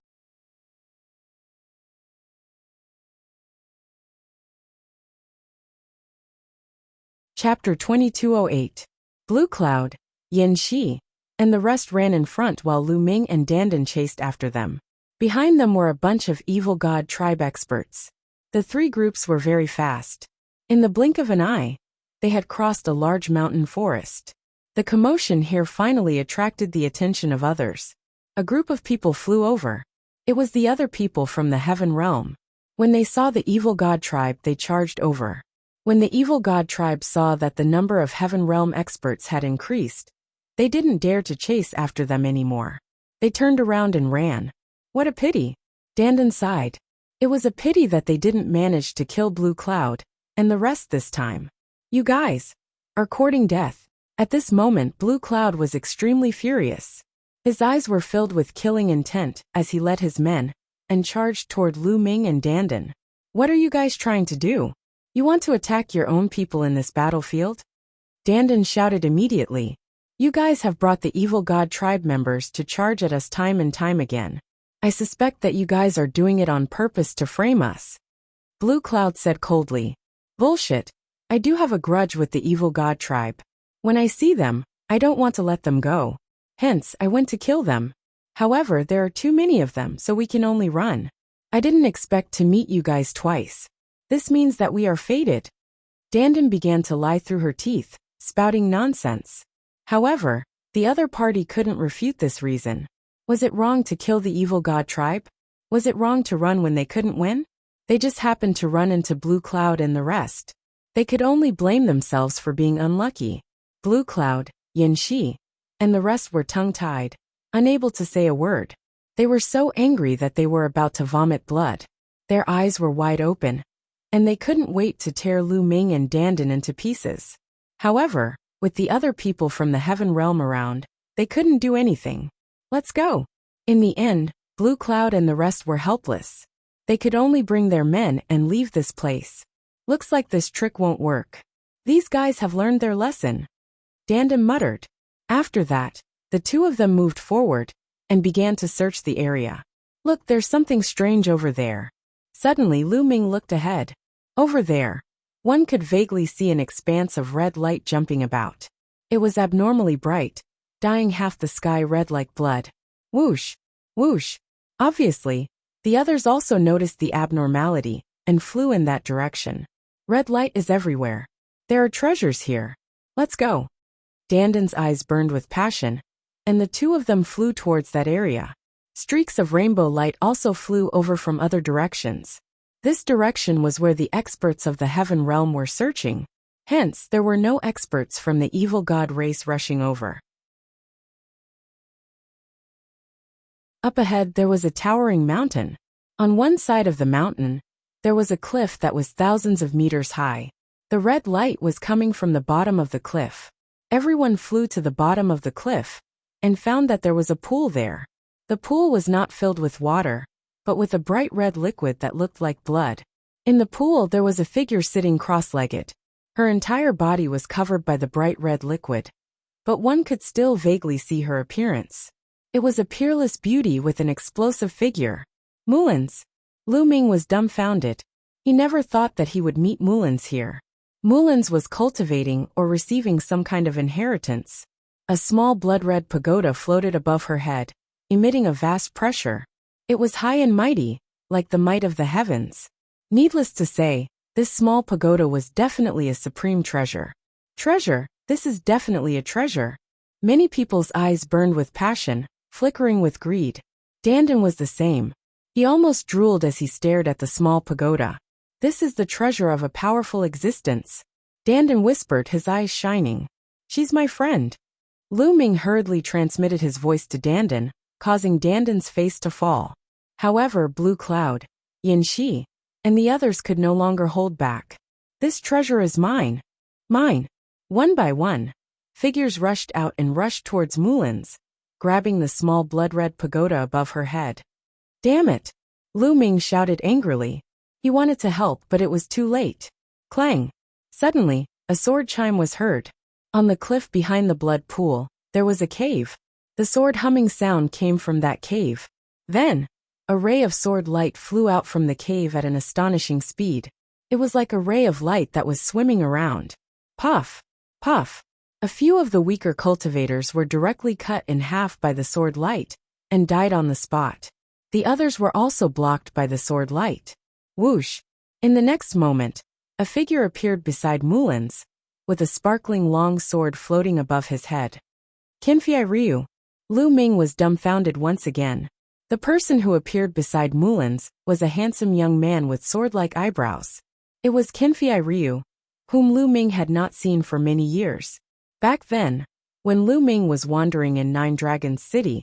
Chapter 2208. Blue Cloud, Yin Shi, and the rest ran in front while Lu Ming and Dandan chased after them. Behind them were a bunch of evil god tribe experts. The three groups were very fast. In the blink of an eye, they had crossed a large mountain forest. The commotion here finally attracted the attention of others. A group of people flew over. It was the other people from the heaven realm. When they saw the evil god tribe, they charged over. When the evil god tribe saw that the number of heaven realm experts had increased, they didn't dare to chase after them anymore. They turned around and ran. What a pity. Dandan sighed. It was a pity that they didn't manage to kill Blue Cloud and the rest this time. You guys are courting death. At this moment, Blue Cloud was extremely furious. His eyes were filled with killing intent as he led his men and charged toward Lu Ming and Dandan. What are you guys trying to do? You want to attack your own people in this battlefield? Dandan shouted immediately. You guys have brought the evil god tribe members to charge at us time and time again. I suspect that you guys are doing it on purpose to frame us. Blue Cloud said coldly. Bullshit. I do have a grudge with the evil god tribe. When I see them, I don't want to let them go. Hence, I went to kill them. However, there are too many of them, so we can only run. I didn't expect to meet you guys twice. This means that we are fated. Dandan began to lie through her teeth, spouting nonsense. However, the other party couldn't refute this reason. Was it wrong to kill the evil god tribe? Was it wrong to run when they couldn't win? They just happened to run into Blue Cloud and the rest. They could only blame themselves for being unlucky. Blue Cloud, Yin Shi, and the rest were tongue-tied, unable to say a word. They were so angry that they were about to vomit blood. Their eyes were wide open, and they couldn't wait to tear Lu Ming and Dandan into pieces. However, with the other people from the heaven realm around, they couldn't do anything. Let's go. In the end, Blue Cloud and the rest were helpless. They could only bring their men and leave this place. Looks like this trick won't work. These guys have learned their lesson, Dandan muttered. After that, the two of them moved forward and began to search the area. Look, there's something strange over there. Suddenly Lu Ming looked ahead. Over there, one could vaguely see an expanse of red light jumping about. It was abnormally bright, dyeing half the sky red like blood. Whoosh! Whoosh! Obviously, the others also noticed the abnormality and flew in that direction. Red light is everywhere. There are treasures here. Let's go. Dandan's eyes burned with passion, and the two of them flew towards that area. Streaks of rainbow light also flew over from other directions. This direction was where the experts of the heaven realm were searching. Hence, there were no experts from the evil god race rushing over. Up ahead there was a towering mountain. On one side of the mountain, there was a cliff that was thousands of meters high. The red light was coming from the bottom of the cliff. Everyone flew to the bottom of the cliff and found that there was a pool there. The pool was not filled with water, but with a bright red liquid that looked like blood. In the pool there was a figure sitting cross-legged. Her entire body was covered by the bright red liquid, but one could still vaguely see her appearance. It was a peerless beauty with an explosive figure. Mulans. Lu Ming was dumbfounded. He never thought that he would meet Mulans here. Mulans was cultivating or receiving some kind of inheritance. A small blood-red pagoda floated above her head, emitting a vast pressure. It was high and mighty, like the might of the heavens. Needless to say, this small pagoda was definitely a supreme treasure. Treasure, this is definitely a treasure. Many people's eyes burned with passion, flickering with greed. Dandan was the same. He almost drooled as he stared at the small pagoda. This is the treasure of a powerful existence. Dandan whispered, his eyes shining. She's my friend. Lu Ming hurriedly transmitted his voice to Dandan, causing Dandan's face to fall. However, Blue Cloud, Yin Shi, and the others could no longer hold back. This treasure is mine. Mine. One by one, figures rushed out and rushed towards Mulans, grabbing the small blood-red pagoda above her head. Damn it! Lu Ming shouted angrily. He wanted to help, but it was too late. Clang! Suddenly, a sword chime was heard. On the cliff behind the blood pool, there was a cave. The sword humming sound came from that cave. Then, a ray of sword light flew out from the cave at an astonishing speed. It was like a ray of light that was swimming around. Puff! Puff! A few of the weaker cultivators were directly cut in half by the sword light and died on the spot. The others were also blocked by the sword light. Whoosh! In the next moment, a figure appeared beside Mulans, with a sparkling long sword floating above his head. Qinfei Ryu. Lu Ming was dumbfounded once again. The person who appeared beside Mulans was a handsome young man with sword-like eyebrows. It was Qinfei Ryu, whom Lu Ming had not seen for many years. Back then, when Lu Ming was wandering in Nine Dragons City,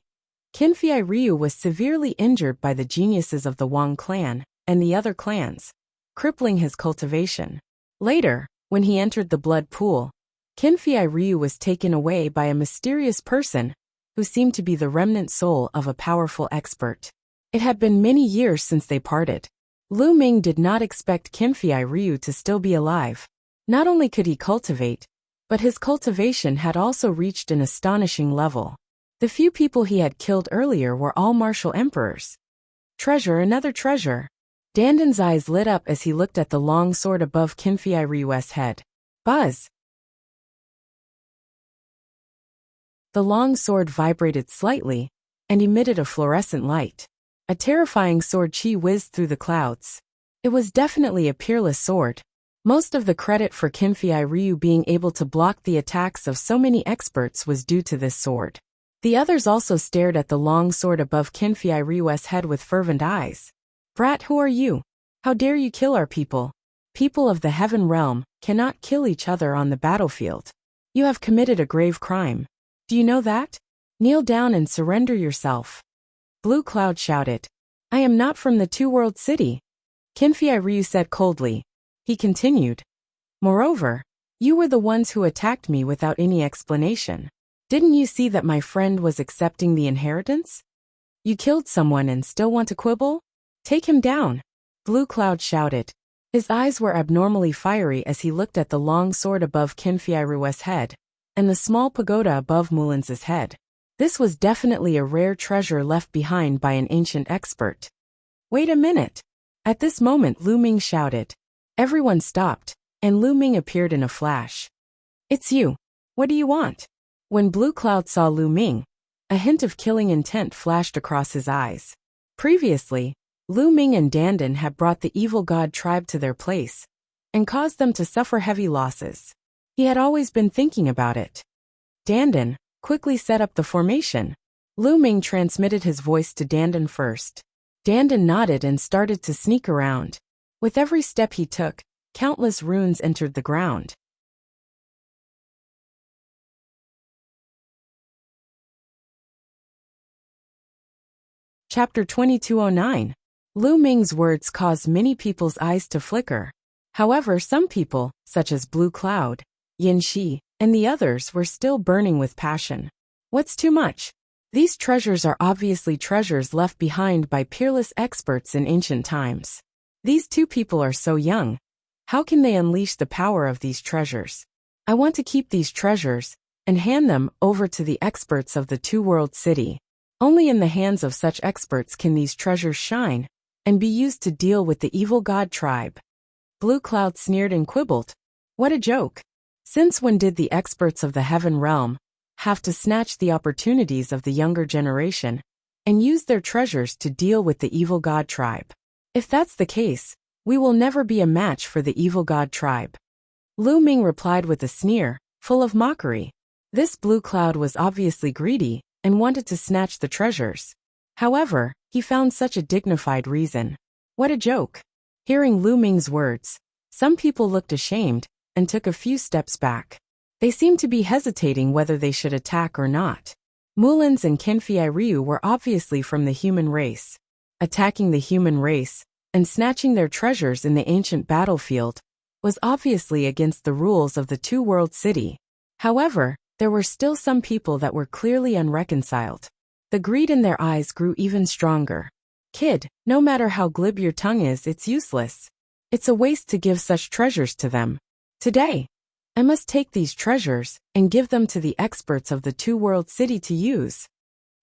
Qinfei Ryu was severely injured by the geniuses of the Wang clan and the other clans, crippling his cultivation. Later, when he entered the blood pool, Qinfei Ryu was taken away by a mysterious person who seemed to be the remnant soul of a powerful expert. It had been many years since they parted. Lu Ming did not expect Qinfei Ryu to still be alive. Not only could he cultivate, but his cultivation had also reached an astonishing level. The few people he had killed earlier were all martial emperors. Treasure, another treasure. Dandan's eyes lit up as he looked at the long sword above Qinfei Ryu's head. Buzz! The long sword vibrated slightly and emitted a fluorescent light. A terrifying sword chi whizzed through the clouds. It was definitely a peerless sword. Most of the credit for Qinfei Ryu being able to block the attacks of so many experts was due to this sword. The others also stared at the long sword above Qinfei Ryu's head with fervent eyes. Brat, who are you? How dare you kill our people? People of the heaven realm cannot kill each other on the battlefield. You have committed a grave crime. Do you know that? Kneel down and surrender yourself. Blue Cloud shouted. I am not from the Two-World City. Kinfei Ryu said coldly. He continued. Moreover, you were the ones who attacked me without any explanation. Didn't you see that my friend was accepting the inheritance? You killed someone and still want to quibble? Take him down. Blue Cloud shouted. His eyes were abnormally fiery as he looked at the long sword above Kinfei Ryu's head, and the small pagoda above Mulin's head. This was definitely a rare treasure left behind by an ancient expert. Wait a minute. At this moment Lu Ming shouted. Everyone stopped, and Lu Ming appeared in a flash. It's you. What do you want? When Blue Cloud saw Lu Ming, a hint of killing intent flashed across his eyes. Previously, Lu Ming and Dandan had brought the evil god tribe to their place, and caused them to suffer heavy losses. He had always been thinking about it. Dandan quickly set up the formation. Lu Ming transmitted his voice to Dandan first. Dandan nodded and started to sneak around. With every step he took, countless runes entered the ground. Chapter 2209. Lu Ming's words caused many people's eyes to flicker. However, some people, such as Blue Cloud, Yin Shi, and the others were still burning with passion. What's too much? These treasures are obviously treasures left behind by peerless experts in ancient times. These two people are so young. How can they unleash the power of these treasures? I want to keep these treasures and hand them over to the experts of the Two-World City. Only in the hands of such experts can these treasures shine and be used to deal with the evil god tribe. Blue Cloud sneered and quibbled. What a joke. Since when did the experts of the Heaven Realm have to snatch the opportunities of the younger generation and use their treasures to deal with the evil god tribe? If that's the case, we will never be a match for the evil god tribe. Lu Ming replied with a sneer, full of mockery. This Blue Cloud was obviously greedy and wanted to snatch the treasures. However, he found such a dignified reason. What a joke. Hearing Lu Ming's words, some people looked ashamed and took a few steps back. They seemed to be hesitating whether they should attack or not. Mulin's and Kinfei Ryu were obviously from the human race. Attacking the human race and snatching their treasures in the ancient battlefield was obviously against the rules of the Two-World City. However, there were still some people that were clearly unreconciled. The greed in their eyes grew even stronger. Kid, no matter how glib your tongue is, it's useless. It's a waste to give such treasures to them. Today, I must take these treasures and give them to the experts of the Two-World City to use.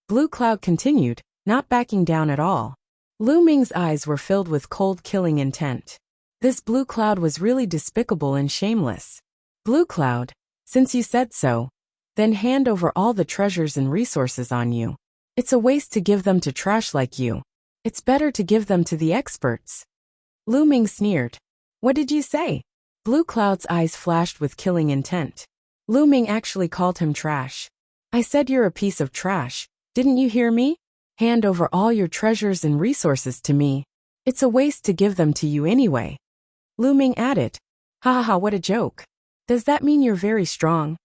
Blue Cloud continued, not backing down at all. Lu Ming's eyes were filled with cold killing intent. This Blue Cloud was really despicable and shameless. Blue Cloud, since you said so, then hand over all the treasures and resources on you. It's a waste to give them to trash like you. It's better to give them to the experts. Lu Ming sneered. What did you say? Blue Cloud's eyes flashed with killing intent. Lu Ming actually called him trash. I said you're a piece of trash, didn't you hear me? Hand over all your treasures and resources to me. It's a waste to give them to you anyway. Lu Ming added. Ha ha ha, what a joke. Does that mean you're very strong?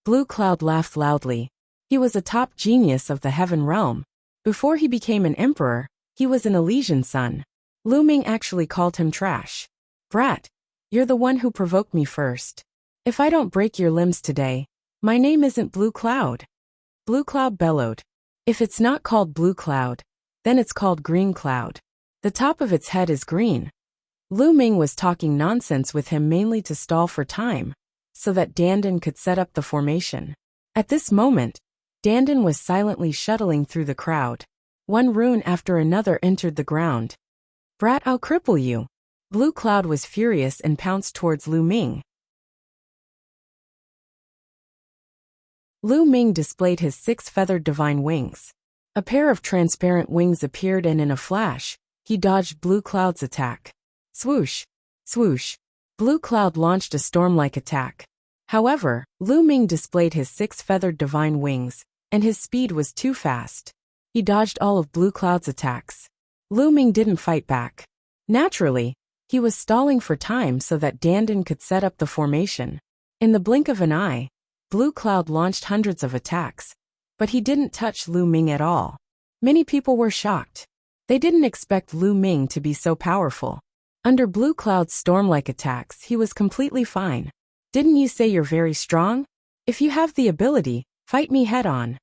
Blue Cloud laughed loudly. He was a top genius of the Heaven Realm. Before he became an emperor, he was an Elysian son. Lu Ming actually called him trash. Brat, you're the one who provoked me first. If I don't break your limbs today, my name isn't Blue Cloud. Blue Cloud bellowed. If it's not called Blue Cloud, then it's called Green Cloud. The top of its head is green. Lu Ming was talking nonsense with him mainly to stall for time, so that Dandan could set up the formation. At this moment, Dandan was silently shuttling through the crowd. One rune after another entered the ground. Brat, I'll cripple you. Blue Cloud was furious and pounced towards Lu Ming. Lu Ming displayed his 6-feathered divine wings. A pair of transparent wings appeared and in a flash, he dodged Blue Cloud's attack. Swoosh! Swoosh! Blue Cloud launched a storm-like attack. However, Lu Ming displayed his 6-feathered divine wings, and his speed was too fast. He dodged all of Blue Cloud's attacks. Lu Ming didn't fight back. Naturally, he was stalling for time so that Dandan could set up the formation. In the blink of an eye, Blue Cloud launched hundreds of attacks, but he didn't touch Lu Ming at all. Many people were shocked. They didn't expect Lu Ming to be so powerful. Under Blue Cloud's storm-like attacks, he was completely fine. Didn't you say you're very strong? If you have the ability, fight me head-on.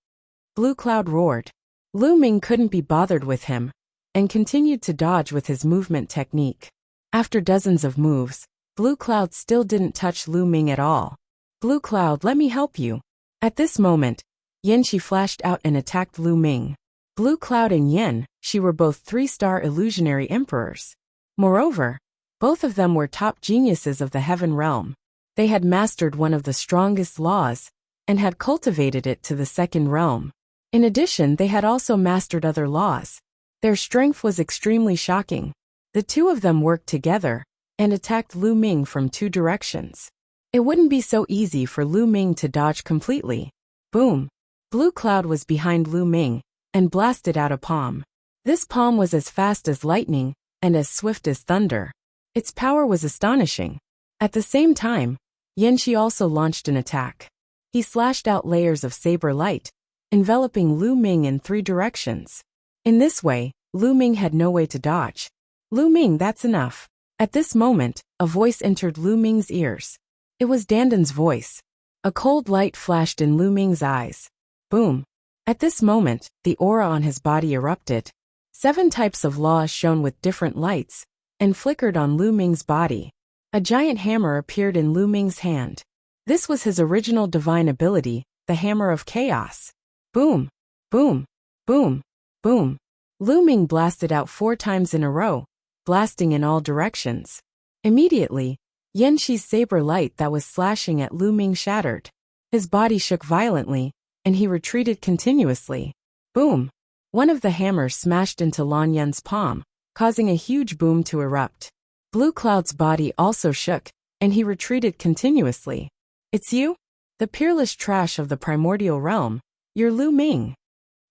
Blue Cloud roared. Lu Ming couldn't be bothered with him, and continued to dodge with his movement technique. After dozens of moves, Blue Cloud still didn't touch Lu Ming at all. Blue Cloud, let me help you. At this moment, Yanxi flashed out and attacked Lu Ming. Blue Cloud and Yan, she were both 3-star illusionary emperors. Moreover, both of them were top geniuses of the Heaven Realm. They had mastered one of the strongest laws, and had cultivated it to the second realm. In addition, they had also mastered other laws. Their strength was extremely shocking. The two of them worked together, and attacked Lu Ming from 2 directions. It wouldn't be so easy for Lu Ming to dodge completely. Boom! Blue Cloud was behind Lu Ming, and blasted out a palm. This palm was as fast as lightning, and as swift as thunder. Its power was astonishing. At the same time, Yanxi also launched an attack. He slashed out layers of saber light, enveloping Lu Ming in 3 directions. In this way, Lu Ming had no way to dodge. Lu Ming, that's enough. At this moment, a voice entered Lu Ming's ears. It was Dandan's voice. A cold light flashed in Lu Ming's eyes. Boom! At this moment, the aura on his body erupted. 7 types of laws shone with different lights, and flickered on Lu Ming's body. A giant hammer appeared in Lu Ming's hand. This was his original divine ability, the Hammer of Chaos. Boom! Boom! Boom! Boom! Lu Ming blasted out 4 times in a row, blasting in all directions. Immediately, Yanxi's saber light that was slashing at Lu Ming shattered. His body shook violently, and he retreated continuously. Boom! One of the hammers smashed into Lan Yun's palm, causing a huge boom to erupt. Blue Cloud's body also shook, and he retreated continuously. It's you? The peerless trash of the primordial realm. You're Lu Ming.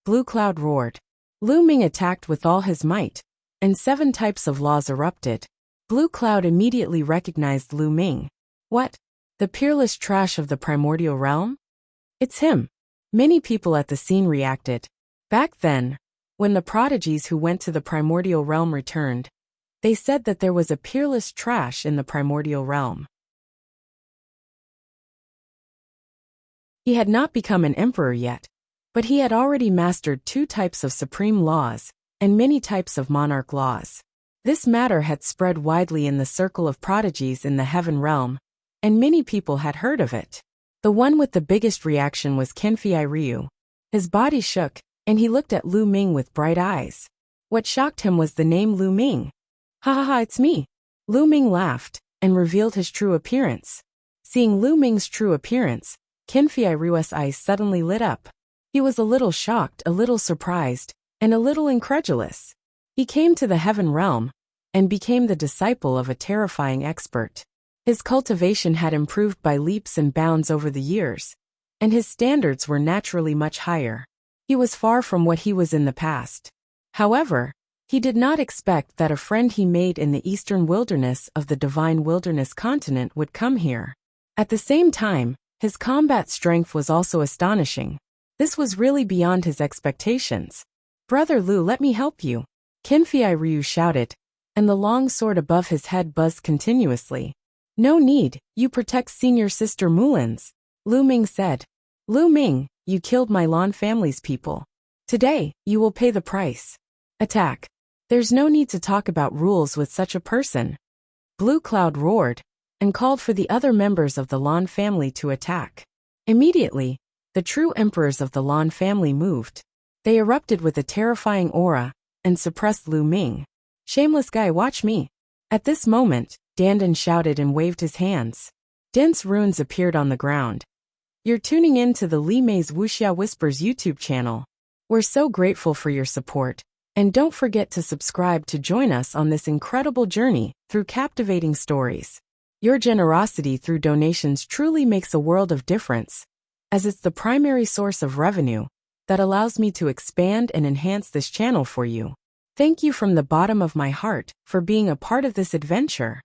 Blue Cloud roared. Lu Ming attacked with all his might, and 7 types of laws erupted. Blue Cloud immediately recognized Lu Ming. What? The peerless trash of the primordial realm? It's him. Many people at the scene reacted. Back then, when the prodigies who went to the primordial realm returned, they said that there was a peerless trash in the primordial realm. He had not become an emperor yet, but he had already mastered 2 types of supreme laws, and many types of monarch laws. This matter had spread widely in the circle of prodigies in the Heaven Realm, and many people had heard of it. The one with the biggest reaction was Kenfei Ryu. His body shook, and he looked at Lu Ming with bright eyes. What shocked him was the name Lu Ming. Ha ha ha, it's me. Lu Ming laughed, and revealed his true appearance. Seeing Lu Ming's true appearance, Kenfei Ryu's eyes suddenly lit up. He was a little shocked, a little surprised, and a little incredulous. He came to the Heaven Realm, and became the disciple of a terrifying expert. His cultivation had improved by leaps and bounds over the years, and his standards were naturally much higher. He was far from what he was in the past. However, he did not expect that a friend he made in the eastern wilderness of the divine wilderness continent would come here. At the same time, his combat strength was also astonishing. This was really beyond his expectations. Brother Lu, let me help you. Kenfei Ryu shouted, and the long sword above his head buzzed continuously. No need, you protect senior sister Mulin's, Lu Ming said. Lu Ming, you killed my Lan family's people. Today, you will pay the price. Attack. There's no need to talk about rules with such a person. Blue Cloud roared, and called for the other members of the Lan family to attack. Immediately, the true emperors of the Lan family moved. They erupted with a terrifying aura, and suppressed Lu Ming. Shameless guy, watch me. At this moment, Dandan shouted and waved his hands. Dense runes appeared on the ground. You're tuning in to the Li Mei's Wuxia Whispers YouTube channel. We're so grateful for your support. And don't forget to subscribe to join us on this incredible journey through captivating stories. Your generosity through donations truly makes a world of difference, as it's the primary source of revenue that allows me to expand and enhance this channel for you. Thank you from the bottom of my heart for being a part of this adventure.